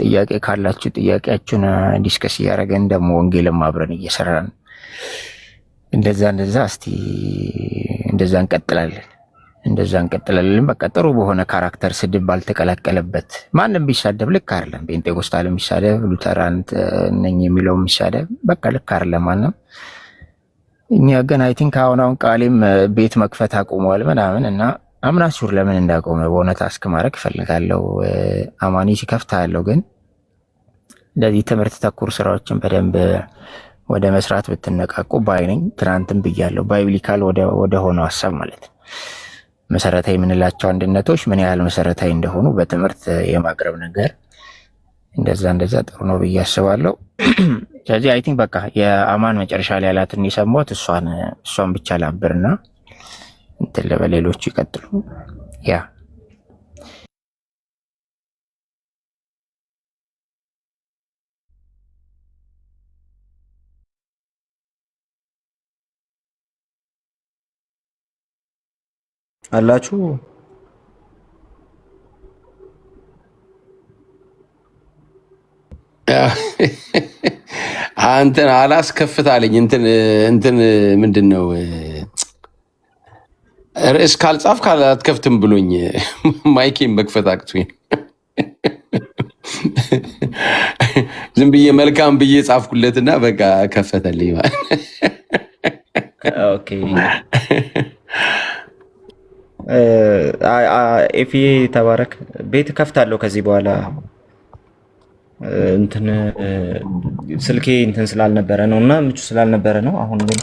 ጥያቄ ካላችሁ ጥያቄያችሁን ዲስከስ እያደረገን ደግሞ ወንጌልም አብረን እየሰራን እንደዛ እስቲ እንደዛ እንቀጥላለን። በቃ ጥሩ በሆነ ካራክተር ስድብ ባልተቀላቀለበት ማንም ቢሳደብ ልክ አይደለም። ጴንጤኮስታል የሚሳደብ ሉተራን ነኝ የሚለው የሚሳደብ በቃ ልክ አይደለም ማንም። እኛ ግን አይ ቲንክ አሁን ቃሌም ቤት መክፈት አቁመዋል ምናምን እና አምናት ሹር ለምን እንዳቆመ በእውነት አስክ ማድረግ እፈልጋለሁ። አማኒ ሲከፍታ ያለው ግን እንደዚህ ትምህርት ተኩር ስራዎችን በደንብ ወደ መስራት ብትነቃቁ ባይ ነኝ። ትናንትም ብያለሁ፣ ባይብሊካል ወደ ሆነው ሀሳብ ማለት ነው። መሰረታዊ የምንላቸው አንድነቶች ምን ያህል መሰረታዊ እንደሆኑ በትምህርት የማቅረብ ነገር እንደዛ ጥሩ ነው ብዬ አስባለሁ። ስለዚህ አይ ቲንክ በቃ የአማን መጨረሻ ላይ ያላትን የሰማሁት እሷን ብቻ ላብርና እንትን ለበሌሎቹ ይቀጥሉ። ያ አላችሁ አንተን አላስከፍታለኝ እንትን ምንድን ነው ርዕስ ካልጻፍ ካላትከፍትም ብሎኝ ማይኬን መክፈት አቅቶኝ ዝም ብዬ መልካም ብዬ ጻፍኩለትና በቃ ከፈተልኝ ማለት ኦኬ ኤፊ ተባረክ። ቤት ከፍታለሁ ከዚህ በኋላ እንትን ስልኬ እንትን ስላልነበረ ነው እና ምቹ ስላልነበረ ነው። አሁን ግን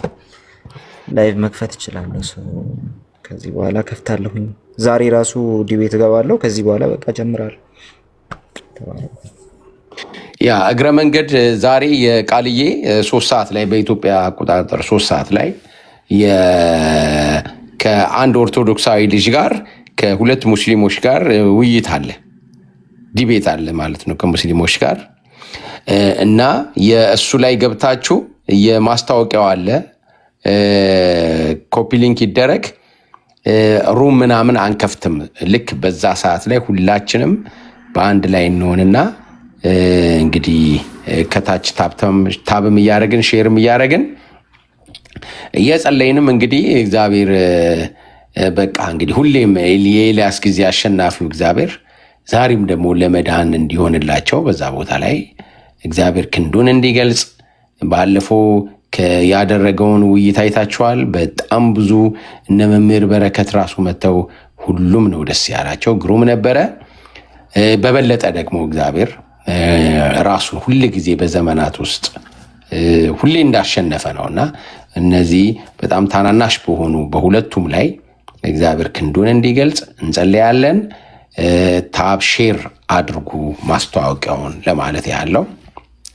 ላይቭ መክፈት እችላለሁ። ከዚህ በኋላ ከፍታለሁኝ። ዛሬ ራሱ ዲቤት እገባለሁ። ከዚህ በኋላ በቃ ጀምራለሁ። ያ እግረ መንገድ ዛሬ የቃልዬ 3 ሰዓት ላይ በኢትዮጵያ አቆጣጠር 3 ሰዓት ላይ ከአንድ ኦርቶዶክሳዊ ልጅ ጋር ከሁለት ሙስሊሞች ጋር ውይይት አለ፣ ዲቤት አለ ማለት ነው ከሙስሊሞች ጋር እና የእሱ ላይ ገብታችሁ የማስታወቂያው አለ ኮፒ ሊንክ ይደረግ ሩም ምናምን አንከፍትም። ልክ በዛ ሰዓት ላይ ሁላችንም በአንድ ላይ እንሆንና እንግዲህ ከታች ታብም እያደረግን ሼርም እያደረግን እየጸለይንም እንግዲህ እግዚአብሔር በቃ እንግዲህ ሁሌም የኤልያስ ጊዜ አሸናፊው እግዚአብሔር ዛሬም ደግሞ ለመዳን እንዲሆንላቸው በዛ ቦታ ላይ እግዚአብሔር ክንዱን እንዲገልጽ ባለፈው ያደረገውን ውይይት አይታችኋል። በጣም ብዙ እነ መምህር በረከት ራሱ መተው ሁሉም ነው ደስ ያላቸው፣ ግሩም ነበረ። በበለጠ ደግሞ እግዚአብሔር ራሱን ሁል ጊዜ በዘመናት ውስጥ ሁሌ እንዳሸነፈ ነውና እነዚህ በጣም ታናናሽ በሆኑ በሁለቱም ላይ እግዚአብሔር ክንዱን እንዲገልጽ እንጸልያለን። ታብ ሼር አድርጉ ማስተዋወቂያውን ለማለት ያለው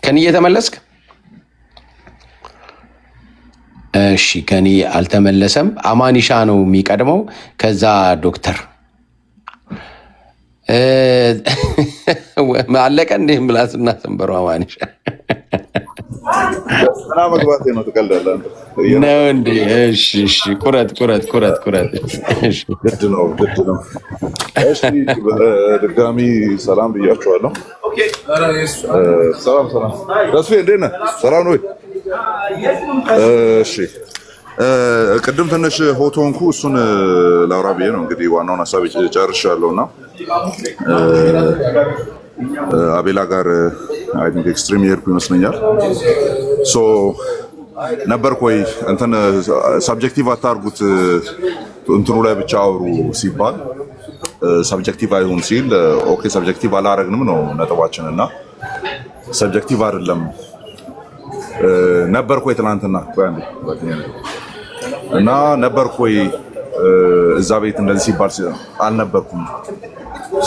ከኔ እየተመለስክ እሺ፣ ከኔ አልተመለሰም። አማኒሻ ነው የሚቀድመው፣ ከዛ ዶክተር አለቀ እንዴ ምላስና ሰንበሩ አማኒሻ ገና መግባቴ ነው። ትቀልዳለህ ነው እንዴ? እሺ እሺ፣ ቁረጥ። እሺ፣ ግድ ነው። እሺ፣ ድጋሚ ሰላም ብያችኋለሁ። ሰላም ተስፋዬ፣ እንዴት ነህ? ሰላም ነው? እሺ፣ ቅድም ትንሽ ሆቶንኩ እሱን ላውራ ብዬ ነው። እንግዲህ ዋናውን ሀሳብ ጨርሻለሁና አቤላ ጋር አይ ቲንክ ኤክስትሪም የሄድኩ ይመስለኛል። ሶ ነበርኩ ወይ እንትን ሰብጀክቲቭ አታርጉት እንትኑ ላይ ብቻ አውሩ ሲባል ሰብጀክቲቭ አይሁን ሲል ኦኬ ሰብጀክቲቭ አላረግንም ነው ነጥባችን እና ሰብጀክቲቭ አይደለም ነበርኩ ወይ ትናንትና እና ነበርኩ ወይ እዛ ቤት እንደዚህ ሲባል አልነበርኩም።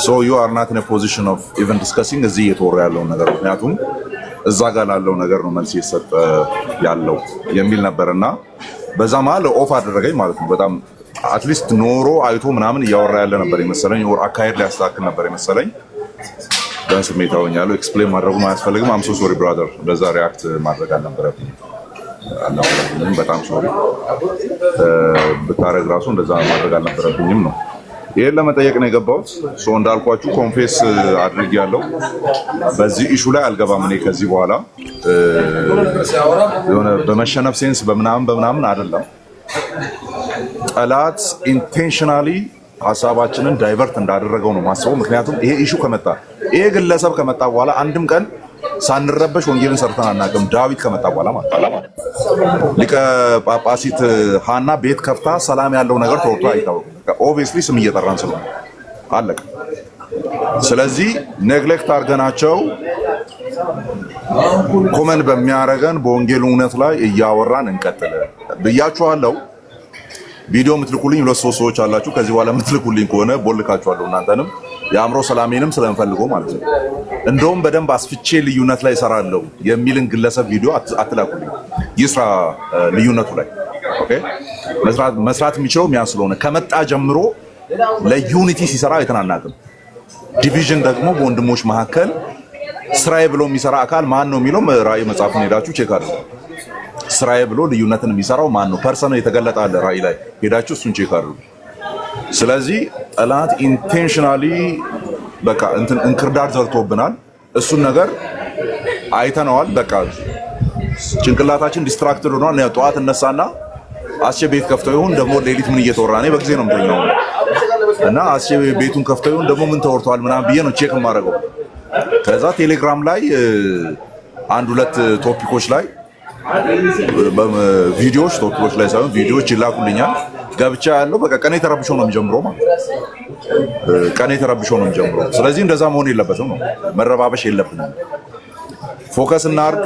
ሶ ዩ አር ናት ኢን አ ፖዚሽን ኦፍ ኢቨን ዲስከሲንግ እዚህ እየተወራ ያለውን ነገር ምክንያቱም እዛ ጋር ላለው ነገር ነው መልስ እየሰጠ ያለው የሚል ነበርና በዛ መሀል ኦፍ አደረገኝ ማለት ነው። በጣም አትሊስት ኖሮ አይቶ ምናምን እያወራ ያለ ነበር የመሰለኝ፣ ወር አካሄድ ላይ ያስተካክል ነበር የመሰለኝ። በስሜት አወኛለሁ። ኤክስፕሌን ማድረጉ አያስፈልግም። አም ሶ ሶሪ ብራዘር፣ እንደዛ ሪያክት ማድረግ አልነበረብኝም። በጣም ሶሪ ብታረግ ራሱ እንደዛ ማድረግ አልነበረብኝም ነው። ይሄን ለመጠየቅ ነው የገባሁት። ሶ እንዳልኳችሁ ኮንፌስ አድርጌያለሁ። በዚህ ኢሹ ላይ አልገባም እኔ ከዚህ በኋላ የሆነ በመሸነፍ ሴንስ በምናምን አይደለም። ጠላት ኢንቴንሽናሊ ሀሳባችንን ዳይቨርት እንዳደረገው ነው ማስበው። ምክንያቱም ይሄ ኢሹ ከመጣ ይሄ ግለሰብ ከመጣ በኋላ አንድም ቀን ሳንረበሽ ወንጌልን ሰርተን አናውቅም። ዳዊት ከመጣ በኋላ ማለት ሊቀ ጳጳሲት ሀና ቤት ከፍታ ሰላም ያለው ነገር ተወርቶ አይታወቅም። ኦብቪየስሊ ስም እየጠራን ስለሆነ አለቀ። ስለዚህ ኔግሌክት አድርገናቸው ኮመን በሚያደርገን በወንጌል እውነት ላይ እያወራን እንቀጥል ብያችኋለሁ። ቪዲዮ የምትልኩልኝ 2-3 ሰዎች አላችሁ። ከዚህ በኋላ የምትልኩልኝ ከሆነ ቦልካችኋለሁ። እናንተንም የአእምሮ ሰላሜንም ስለምፈልገው ማለት ነው። እንደውም በደንብ አስፍቼ ልዩነት ላይ እሰራለሁ የሚልን ግለሰብ ቪዲዮ አትላኩልኝ። ይስራ ልዩነቱ ላይ ኦኬ። መስራት የሚችለው ያን ስለሆነ ከመጣ ጀምሮ ለዩኒቲ ሲሰራ አይተናናቅም። ዲቪዥን ደግሞ በወንድሞች መካከል ስራዬ ብሎ የሚሰራ አካል ማን ነው የሚለው ራእይ መጽሐፍን ሄዳችሁ ቼክ አድርጉ። ስራዬ ብሎ ልዩነትን የሚሰራው ማን ነው? ፐርሰን የተገለጠ አለ ራእይ ላይ ሄዳችሁ እሱን ቼክ አድርጉ። ስለዚህ ጠላት ኢንቴንሽናሊ በቃ እንክርዳድ ዘርቶብናል። እሱን ነገር አይተነዋል። በቃ ጭንቅላታችን ዲስትራክትድ ሆኗል። ጠዋት እነሳና አስቼ ቤት ከፍተው ይሁን ደግሞ ሌሊት ምን እየተወራ ነው በጊዜ ነው የምተኛው እና አስቼ ቤቱን ከፍተው ይሁን ደግሞ ምን ተወርቷል ምናምን ብዬ ነው ቼክ የማደርገው። ከዛ ቴሌግራም ላይ አንድ ሁለት ቶፒኮች ላይ ቪዲዮዎች ቶፒኮች ላይ ሳይሆን ቪዲዮዎች ይላኩልኛል። ገብቻ ያለው በቃ ቀኔ ተረብሾ ነው የሚጀምረው ማለት ቀኔ ተረብሾ ነው የሚጀምረው። ስለዚህ እንደዛ መሆን የለበትም ነው፣ መረባበሽ የለብንም። ፎከስ እናርግ።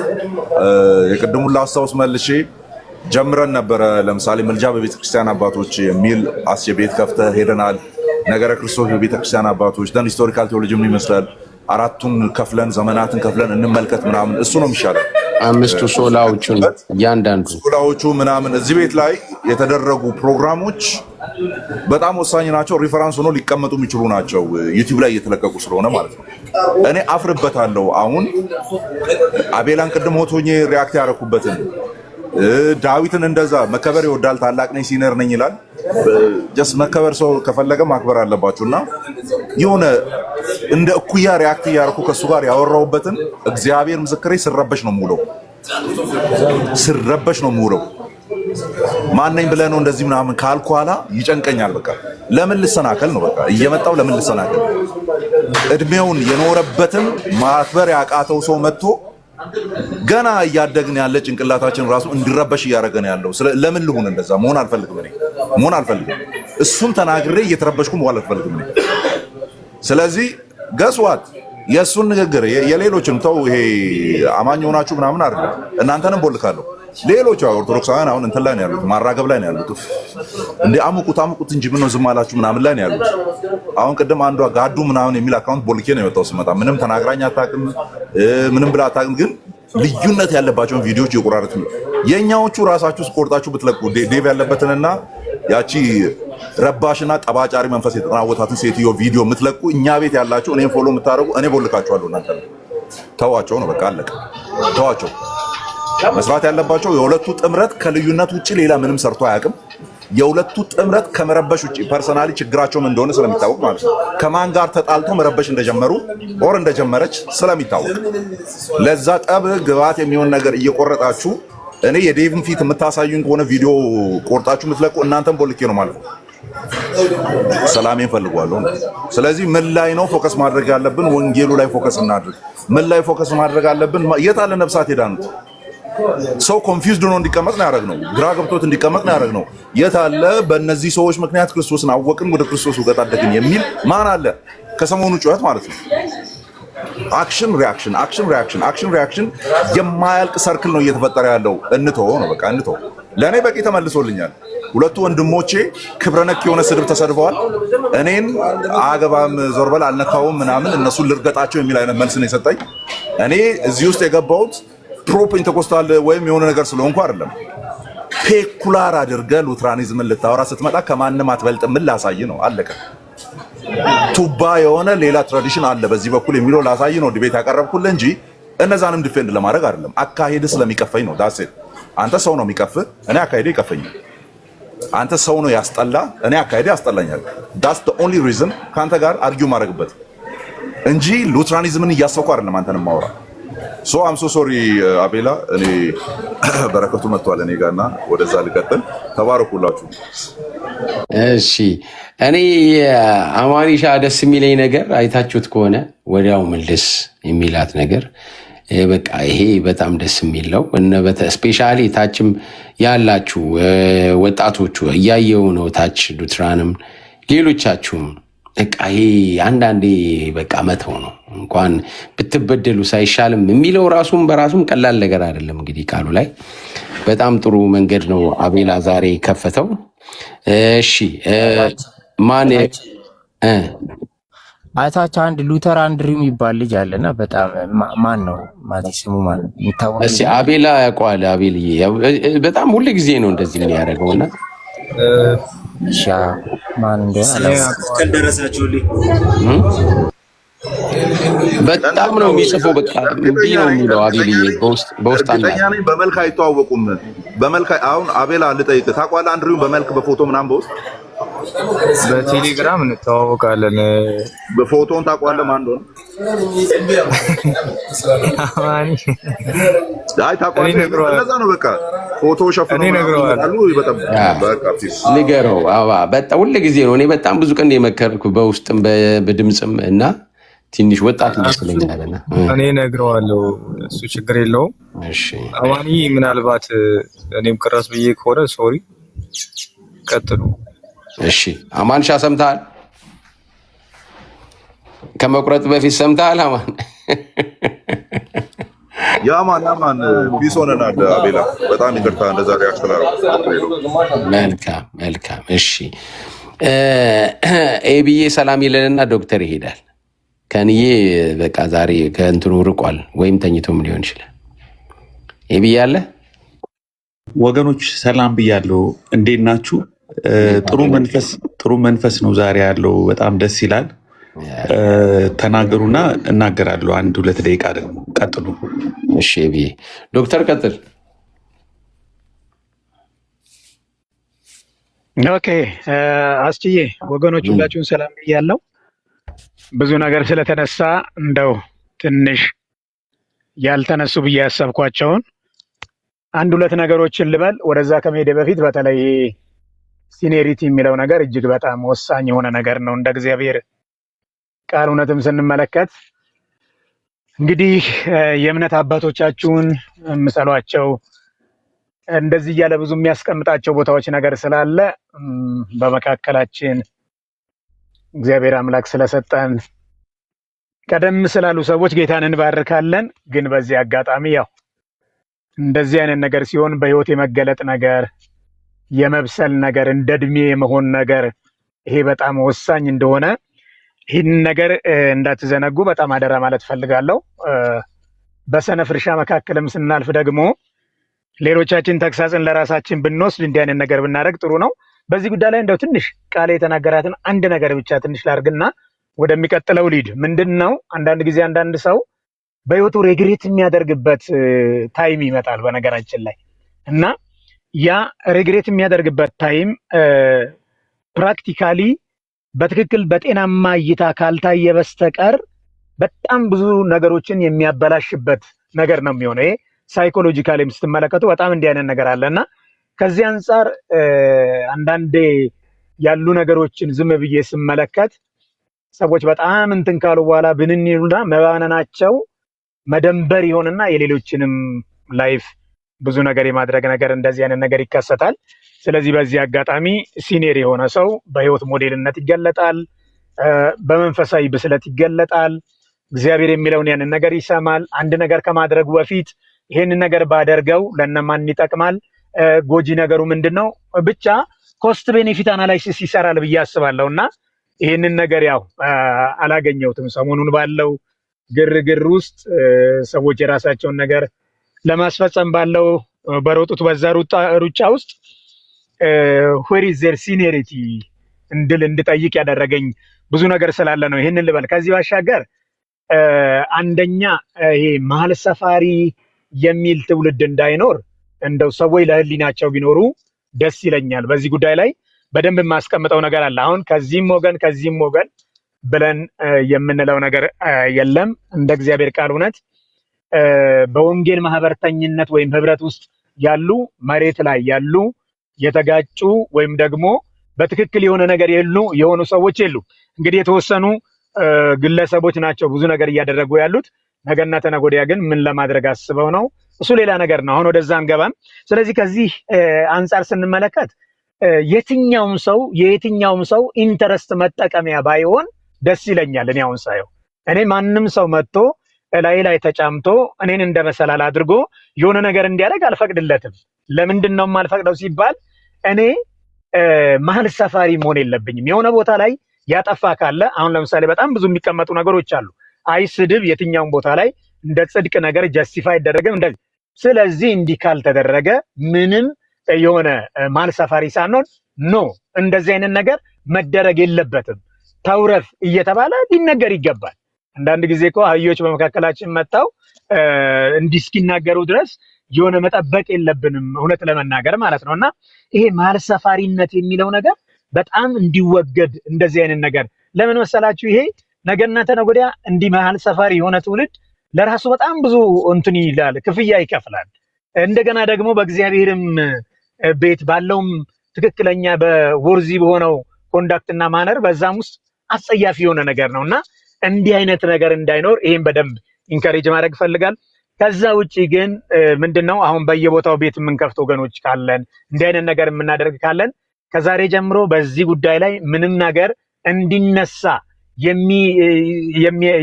የቅድሙን ላስታውስ መልሼ ጀምረን ነበረ። ለምሳሌ ምልጃ በቤተክርስቲያን አባቶች የሚል ቤት ከፍተህ ሄደናል። ነገረ ክርስቶስ በቤተክርስቲያን አባቶች ደን ሂስቶሪካል ቴዎሎጂ ምን ይመስላል፣ አራቱን ከፍለን ዘመናትን ከፍለን እንመልከት ምናምን፣ እሱ ነው የሚሻለው። አምስቱ ሶላዎቹን እያንዳንዱ ሶላዎቹ ምናምን እዚህ ቤት ላይ የተደረጉ ፕሮግራሞች በጣም ወሳኝ ናቸው። ሪፈራንስ ሆኖ ሊቀመጡ የሚችሉ ናቸው፣ ዩቲዩብ ላይ እየተለቀቁ ስለሆነ ማለት ነው። እኔ አፍርበታለሁ። አሁን አቤላን ቅድም ሆኜ ሪያክት ያደረኩበትን ዳዊትን እንደዛ መከበር ይወዳል፣ ታላቅ ነኝ ሲነር ነኝ ይላል። ጀስት መከበር ሰው ከፈለገ ማክበር አለባችሁ እና የሆነ እንደ እኩያ ሪያክት እያደረኩ ከእሱ ጋር ያወራሁበትን እግዚአብሔር ምስክሬ ስረበሽ ነው የምውለው፣ ስረበሽ ነው የምውለው። ማነኝ ብለህ ነው እንደዚህ ምናምን ካልኩ ኋላ ይጨንቀኛል። በቃ ለምን ልሰናከል ነው በቃ እየመጣው ለምን ልሰናከል? እድሜውን የኖረበትን ማክበር ያቃተው ሰው መጥቶ ገና እያደግን ያለ ጭንቅላታችን ራሱ እንዲረበሽ እያደረገን ያለው ለምን ልሁን? እንደዛ መሆን አልፈልግም። እኔ መሆን አልፈልግም። እሱን ተናግሬ እየተረበሽኩ መዋል አልፈልግም እኔ። ስለዚህ ገስዋት የእሱን ንግግር የሌሎችንም ተው። ይሄ አማኝ ሆናችሁ ምናምን አይደለም፣ እናንተንም ቦልካለሁ። ሌሎች ኦርቶዶክሳውያን አሁን እንትን ላይ ነው ያሉት፣ ማራገብ ላይ ነው ያሉት። እንዴ አሙቁት እንጂ ምን ነው ዝም አላችሁ ምናምን ላይ ነው ያሉት። አሁን ቅድም አንዷ ጋዱ ምናምን የሚል አካውንት ቦልኬ ነው የወጣው ስመጣ። ምንም ተናግራኝ አታውቅም፣ ምንም ብላ አታውቅም። ግን ልዩነት ያለባቸውን ቪዲዮዎች የቆራረጥ ነው። የኛዎቹ ራሳችሁ ስቆርጣችሁ ብትለቁ ዴቭ ያለበትንና ያቺ ረባሽና ጠባጫሪ መንፈስ የተጠናወታትን ሴትዮ ቪዲዮ የምትለቁ እኛ ቤት ያላችሁ እኔን ፎሎ የምታደርጉ እኔ ቦልካችኋለሁ። እናንተ ተዋቸው ነው በቃ አለቀ። ተዋቸው። መስራት ያለባቸው የሁለቱ ጥምረት ከልዩነት ውጪ ሌላ ምንም ሰርቶ አያውቅም። የሁለቱ ጥምረት ከመረበሽ ውጪ ፐርሰናሊ ችግራቸው ምን እንደሆነ ስለሚታወቅ ማለት ነው። ከማን ጋር ተጣልቶ መረበሽ እንደጀመሩ ኦር እንደጀመረች ስለሚታወቅ ለዛ ጠብ ግብዓት የሚሆን ነገር እየቆረጣችሁ እኔ የዴቭን ፊት የምታሳዩኝ ከሆነ ቪዲዮ ቆርጣችሁ የምትለቁ እናንተም ቦልኬ ነው ማለት ነው። ሰላሜን ፈልጓለሁ። ስለዚህ ምን ላይ ነው ፎከስ ማድረግ ያለብን? ወንጌሉ ላይ ፎከስ እናድርግ። ምን ላይ ፎከስ ማድረግ አለብን? የት አለ ነፍሳት ሄዳኑት? ሰው ኮንፊውዝድ ሆኖ እንዲቀመጥ ነው ያደረግነው። ግራ ገብቶት እንዲቀመጥ ነው ያደረግነው። የት አለ በእነዚህ ሰዎች ምክንያት ክርስቶስን አወቅን፣ ወደ ክርስቶስ እውቀት አደግን የሚል ማን አለ? ከሰሞኑ ጩኸት ማለት ነው። አክሽን ሪያክሽን፣ አክሽን ሪያክሽን፣ አክሽን ሪያክሽን የማያልቅ ሰርክል ነው እየተፈጠረ ያለው። እንተው ነው በቃ እንተው። ለእኔ በቂ ተመልሶልኛል። ሁለቱ ወንድሞቼ ክብረነክ የሆነ ስድብ ተሰድበዋል። እኔን አገባም ዞር በል አልነካውም ምናምን እነሱን ልርገጣቸው የሚል አይነት መልስ ነው የሰጠኝ። እኔ እዚህ ውስጥ የገባሁት ፕሮ ፔንቴኮስታል ወይም የሆነ ነገር ስለሆንኩ አይደለም። ፔኩላር አድርገህ ሉትራኒዝምን ልታወራ ስትመጣ ከማንም አትበልጥም ምን ላሳይ ነው አለቀ። ቱባ የሆነ ሌላ ትራዲሽን አለ በዚህ በኩል የሚለው ላሳይ ነው ዲቤት ያቀረብኩልህ እንጂ እነዛንም ዲፌንድ ለማድረግ አይደለም። አካሄድ ስለሚቀፈኝ ነው። ዳሴ አንተ ሰው ነው የሚቀፍህ፣ እኔ አካሄዴ ይቀፈኛል። አንተ ሰው ነው ያስጠላ፣ እኔ አካሄዴ ያስጠላኛል። ዳስ ዘ ኦንሊ ሪዝን ከአንተ ጋር አርጊው ማድረግበት እንጂ ሉትራኒዝምን እያሰብኩ አይደለም አንተንም ማውራ። ሶ አም ሶ ሶሪ አቤላ፣ እኔ በረከቱ መጥቷል እኔ ጋርና ወደዛ ልቀጥል። ተባረኩላችሁ። እሺ እኔ አማኒሻ ደስ የሚለኝ ነገር አይታችሁት ከሆነ ወዲያው ምልስ የሚላት ነገር በቃ ይሄ በጣም ደስ የሚል ነው። ስፔሻሊ ታችም ያላችሁ ወጣቶቹ እያየው ነው። ታች ሉትራንም ሌሎቻችሁም በቃ ይሄ አንዳንዴ በቃ መተው ነው። እንኳን ብትበደሉ ሳይሻልም የሚለው ራሱም በራሱም ቀላል ነገር አይደለም። እንግዲህ ቃሉ ላይ በጣም ጥሩ መንገድ ነው አቤላ ዛሬ ከፈተው። እሺ ማን አይታችሁ አንድ ሉተር አንድሪው የሚባል ልጅ አለና በጣም ማን ነው ማለት ስሙ ማን የሚታወቅ? እሺ አቤላ ያውቀዋል። አቤልዬ በጣም ሁሉ ጊዜ ነው እንደዚህ የሚያደርገውና ማን እንደሆነ ከደረሳችሁልኝ በጣም ነው የሚጽፈው። በቃ እንዲህ ነው የሚለው አቤልዬ በውስጥ አለ። በመልክ አይተዋወቁም። በመልክ አሁን አቤላ ልጠይቅህ፣ ታውቀዋለህ? አንድሪው በመልክ በፎቶ ምናምን በውስጥ በቴሌግራም እንተዋወቃለን። በፎቶን ታውቀዋለህ? ማን እንደሆነ? አማኒ አይ ታውቀዋለህ? እንደዛ ነው በቃ ፎቶ ሸፍኖ ንገረው። በጣም ሁሉ ጊዜ ነው። እኔ በጣም ብዙ ቀን የመከርኩ በውስጥም በድምፅም እና ትንሽ ወጣት ይመስለኛልና እኔ ነግረዋለሁ፣ እሱ ችግር የለውም። እሺ አማኒ ምናልባት እኔም ቅረስ ብዬ ከሆነ ሶሪ፣ ቀጥሉ። እሺ አማንሻ ሰምተሃል? ከመቁረጥ በፊት ሰምተሃል? አማን ያማን ፒስ ሆነናል። አቤላ በጣም ይቅርታ እንደዛ ሪያክሽን አደረኩ። መልካም። እሺ ኤቢዬ ሰላም ይለንና ዶክተር ይሄዳል። ከንዬ በቃ ዛሬ ከእንትኑ ርቋል፣ ወይም ተኝቶም ሊሆን ይችላል። ኤቢዬ አለ። ወገኖች ሰላም ብያለሁ። እንዴት ናችሁ? ጥሩ መንፈስ ነው ዛሬ ያለው። በጣም ደስ ይላል። ተናገሩና እናገራለሁ። 1-2 ደቂቃ ደግሞ ቀጥሉ። እሺ ኤቢዬ ዶክተር ቀጥል። ኦኬ አስችዬ ወገኖች ሁላችሁን ሰላም ብያለሁ። ብዙ ነገር ስለተነሳ እንደው ትንሽ ያልተነሱ ብዬ ያሰብኳቸውን 1-2 ነገሮችን ልበል። ወደዛ ከመሄደ በፊት በተለይ ሲኒየሪቲ የሚለው ነገር እጅግ በጣም ወሳኝ የሆነ ነገር ነው። እንደ እግዚአብሔር ቃል እውነትም ስንመለከት እንግዲህ የእምነት አባቶቻችሁን ምሰሏቸው እንደዚህ እያለ ብዙ የሚያስቀምጣቸው ቦታዎች ነገር ስላለ በመካከላችን እግዚአብሔር አምላክ ስለሰጠን ቀደም ስላሉ ሰዎች ጌታን እንባርካለን። ግን በዚህ አጋጣሚ ያው እንደዚህ አይነት ነገር ሲሆን በህይወት የመገለጥ ነገር፣ የመብሰል ነገር፣ እንደ እድሜ የመሆን ነገር ይሄ በጣም ወሳኝ እንደሆነ ይህን ነገር እንዳትዘነጉ በጣም አደራ ማለት ፈልጋለሁ። በሰነፍ እርሻ መካከልም ስናልፍ ደግሞ ሌሎቻችን ተግሳጽን ለራሳችን ብንወስድ እንዲህ አይነት ነገር ብናደርግ ጥሩ ነው። በዚህ ጉዳይ ላይ እንደው ትንሽ ቃል የተናገራትን አንድ ነገር ብቻ ትንሽ ላርግና ወደሚቀጥለው ሊድ። ምንድነው አንዳንድ ጊዜ አንዳንድ ሰው በህይወቱ ሬግሬት የሚያደርግበት ታይም ይመጣል በነገራችን ላይ እና ያ ሬግሬት የሚያደርግበት ታይም ፕራክቲካሊ በትክክል በጤናማ እይታ ካልታየ በስተቀር በጣም ብዙ ነገሮችን የሚያበላሽበት ነገር ነው የሚሆነው። ይሄ ሳይኮሎጂካሊም ስትመለከቱ በጣም እንዲህ አይነት ነገር አለና ከዚህ አንጻር አንዳንዴ ያሉ ነገሮችን ዝም ብዬ ስመለከት ሰዎች በጣም እንትን ካሉ በኋላ ብንን ይሉና መባነናቸው መደንበር ይሆንና የሌሎችንም ላይፍ ብዙ ነገር የማድረግ ነገር እንደዚህ አይነት ነገር ይከሰታል። ስለዚህ በዚህ አጋጣሚ ሲኒየር የሆነ ሰው በህይወት ሞዴልነት ይገለጣል፣ በመንፈሳዊ ብስለት ይገለጣል። እግዚአብሔር የሚለውን ያንን ነገር ይሰማል። አንድ ነገር ከማድረጉ በፊት ይሄንን ነገር ባደርገው ለነማን ይጠቅማል፣ ጎጂ ነገሩ ምንድነው፣ ብቻ ኮስት ቤኔፊት አናላይሲስ ይሰራል ብዬ አስባለሁ። እና ይሄንን ነገር ያው አላገኘሁትም። ሰሞኑን ባለው ግርግር ውስጥ ሰዎች የራሳቸውን ነገር ለማስፈጸም ባለው በሮጡት በዛ ሩጫ ውስጥ where is their seniority እንድጠይቅ ያደረገኝ ብዙ ነገር ስላለ ነው። ይሄንን ልበል። ከዚህ ባሻገር አንደኛ ይሄ መሀል ሰፋሪ የሚል ትውልድ እንዳይኖር እንደው ሰዎች ለህሊናቸው ቢኖሩ ደስ ይለኛል። በዚህ ጉዳይ ላይ በደንብ የማስቀምጠው ነገር አለ። አሁን ከዚህም ወገን ብለን የምንለው ነገር የለም። እንደ እግዚአብሔር ቃል እውነት በወንጌል ማህበርተኝነት ወይም ህብረት ውስጥ ያሉ መሬት ላይ ያሉ የተጋጩ ወይም ደግሞ በትክክል የሆነ ነገር የሆኑ ሰዎች የሉ። እንግዲህ የተወሰኑ ግለሰቦች ናቸው ብዙ ነገር እያደረጉ ያሉት። ነገና ተነገ ወዲያ ግን ምን ለማድረግ አስበው ነው? እሱ ሌላ ነገር ነው። አሁን ወደዛ አንገባም። ስለዚህ ከዚህ አንጻር ስንመለከት የየትኛውም ሰው ኢንተረስት መጠቀሚያ ባይሆን ደስ ይለኛል። እኔ አሁን ሳየው ማንም ሰው መጥቶ ላይ ተጫምቶ እኔን እንደ መሰላል አድርጎ የሆነ ነገር እንዲያደርግ አልፈቅድለትም። ለምንድን ነው የማልፈቅደው ሲባል እኔ መሀል ሰፋሪ መሆን የለብኝም። የሆነ ቦታ ላይ ያጠፋ ካለ አሁን ለምሳሌ በጣም ብዙ የሚቀመጡ ነገሮች አሉ። ስድብ የትኛውም ቦታ ላይ እንደ ጽድቅ ነገር ጀስቲፋይ አይደረግም እንደዚህ። ስለዚህ እንዲህ ካልተደረገ ምንም የሆነ መሀል ሰፋሪ ሳንሆን እንደዚህ አይነት ነገር መደረግ የለበትም ተውረፍ እየተባለ ሊነገር ይገባል። አንዳንድ ጊዜ እኮ አህዮች በመካከላችን መጣው እንዲህ እስኪናገሩ ድረስ የሆነ መጠበቅ የለብንም እውነት ለመናገር ማለት ነው። እና ይሄ መሀል ሰፋሪነት የሚለው ነገር በጣም እንዲወገድ እንደዚህ አይነት ነገር ለምን መሰላችሁ? ይሄ ነገና ተነገ ወዲያ እንዲህ መሀል ሰፋሪ የሆነ ትውልድ ለራሱ በጣም ብዙ እንትን ይላል፣ ክፍያ ይከፍላል። እንደገና ደግሞ በእግዚአብሔርም ቤት ባለውም ትክክለኛ በወርዚ በሆነው ኮንዳክትና ማነር በዛም ውስጥ አስጸያፊ የሆነ ነገር ነው እና እንዲህ አይነት ነገር እንዳይኖር ይሄን በደንብ ኢንከሬጅ ማድረግ ፈልጋል። ከዛ ውጪ ግን ምንድነው አሁን በየቦታው ቤት የምንከፍት ወገኖች ካለን እንዲህ አይነት ነገር የምናደርግ ካለን ከዛሬ ጀምሮ በዚህ ጉዳይ ላይ ምንም ነገር እንዲነሳ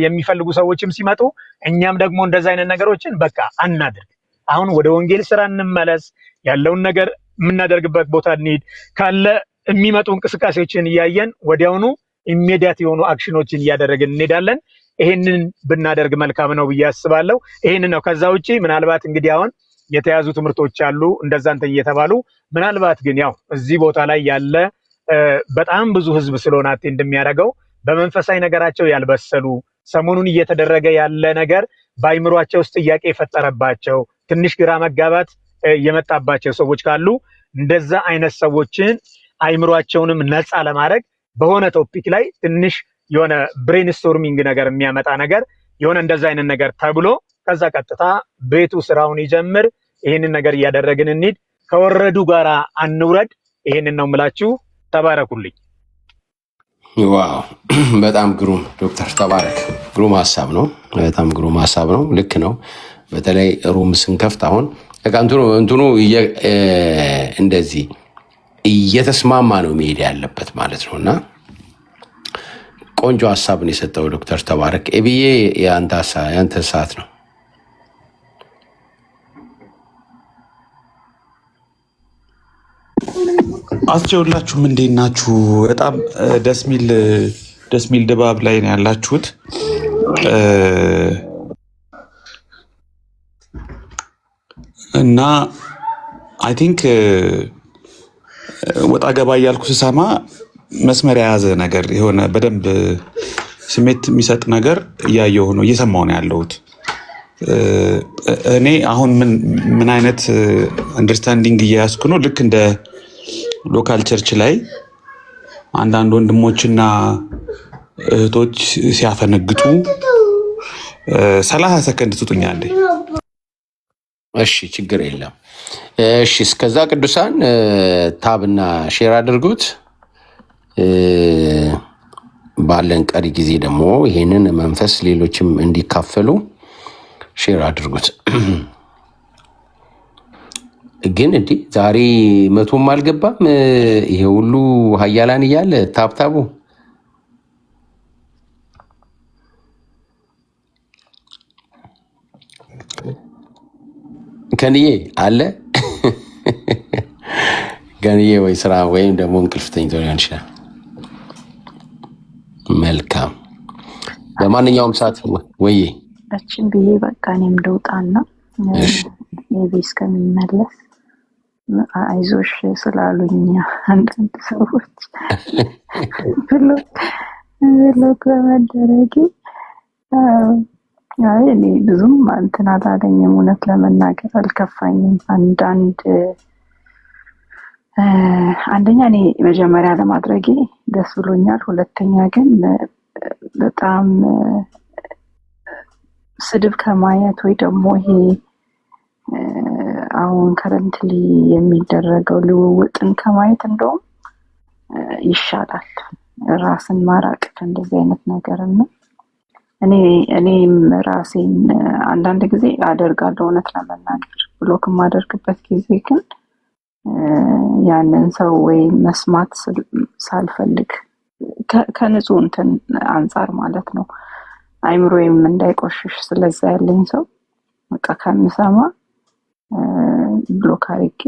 የሚፈልጉ ሰዎችም ሲመጡ እኛም ደግሞ እንደዛ አይነት ነገሮችን በቃ አናድርግ። አሁን ወደ ወንጌል ስራ እንመለስ። ያለውን ነገር የምናደርግበት ቦታ እንሂድ። ካለ የሚመጡ እንቅስቃሴዎችን እያየን ወዲያውኑ ኢሚዲያት የሆኑ አክሽኖችን እያደረግን እንሄዳለን። ይሄንን ብናደርግ መልካም ነው ብዬ አስባለሁ። ይሄንን ነው። ከዛ ውጪ ምናልባት እንግዲህ አሁን የተያዙ ትምህርቶች አሉ እንደዛ እንትን እየተባሉ ምናልባት ግን ያው እዚህ ቦታ ላይ ያለ በጣም ብዙ ህዝብ ስለሆነ አቴንድ እንደሚያደርገው በመንፈሳዊ ነገራቸው ያልበሰሉ ሰሞኑን እየተደረገ ያለ ነገር በአይምሯቸው ውስጥ ጥያቄ የፈጠረባቸው ትንሽ ግራ መጋባት የመጣባቸው ሰዎች ካሉ እንደዛ አይነት ሰዎችን አይምሯቸውንም ነፃ ለማድረግ በሆነ ቶፒክ ላይ ትንሽ የሆነ ብሬንስቶርሚንግ ነገር የሚያመጣ ነገር የሆነ እንደዛ አይነት ነገር ተብሎ ከዛ ቀጥታ ቤቱ ስራውን ይጀምር። ይሄንን ነገር እያደረግን እንሂድ። ከወረዱ ጋራ አንውረድ። ይሄንን ነው የምላችሁ። ተባረኩልኝ። ዋው በጣም ግሩም ዶክተር ተባረክ። ግሩም ሀሳብ ነው። በጣም ግሩም ሀሳብ ነው። ልክ ነው። በተለይ ሩም ስንከፍት አሁን እንትኑ እንደዚህ እየተስማማ ነው መሄድ ያለበት ማለት ነው። እና ቆንጆ ሀሳብን የሰጠው ዶክተር ተባረክ። ኤብዬ የአንተ ሰዓት ነው። አስቸውላችሁም እንዴት ናችሁ? በጣም ደስ ሚል ድባብ ላይ ነው ያላችሁት። እና አይ ቲንክ ወጣ ገባ እያልኩ ስሰማ መስመር የያዘ ነገር የሆነ በደንብ ስሜት የሚሰጥ ነገር እያየሁ ነው እየሰማሁ ነው ያለሁት። እኔ አሁን ምን አይነት አንደርስታንዲንግ እያያዝኩ ነው? ልክ እንደ ሎካል ቸርች ላይ አንዳንድ ወንድሞችና እህቶች ሲያፈነግጡ 30 ሰከንድ ትጡኛለህ። እሺ ችግር የለም። እሺ እስከዛ ቅዱሳን ታብና ሼር አድርጉት። ባለን ቀሪ ጊዜ ደግሞ ይሄንን መንፈስ ሌሎችም እንዲካፈሉ ሼር አድርጉት። ግን እንዲህ ዛሬ 100ም አልገባም። ይሄ ሁሉ ሀያላን እያለ ታብታቡ ከንዬ አለ ገንዬ ወይ ስራ ወይም ደግሞ እንቅልፍ ተኝቶ ሊሆን ይችላል። መልካም በማንኛውም ሰዓት ወይ እችን ብዬ በቃ እኔም ልውጣና ሜቢ እስከሚመለስ አይዞሽ ስላሉኝ አንዳንድ ሰዎች ብሎክ በመደረጌ እኔ ብዙም እንትን አላለኝም። እውነት ለመናገር አልከፋኝም። አንደኛ እኔ መጀመሪያ ለማድረጌ ደስ ብሎኛል። ሁለተኛ ግን በጣም ስድብ ከማየት ወይ ደግሞ ይሄ አሁን ከረንትሊ የሚደረገው ልውውጥን ከማየት እንደውም ይሻላል ራስን ማራቅ ከእንደዚህ አይነት ነገር ነው። እኔም ራሴን አንዳንድ ጊዜ አደርጋለሁ። እውነት ለመናገር ብሎክ የማደርግበት ጊዜ ግን ያንን ሰው ወይ መስማት ሳልፈልግ ከንጹህ እንትን አንጻር ማለት ነው አይምሮዬም እንዳይቆሽሽ ስለዛ ያለኝ ሰው በቃ ከምሰማ ብሎክ አድርጌ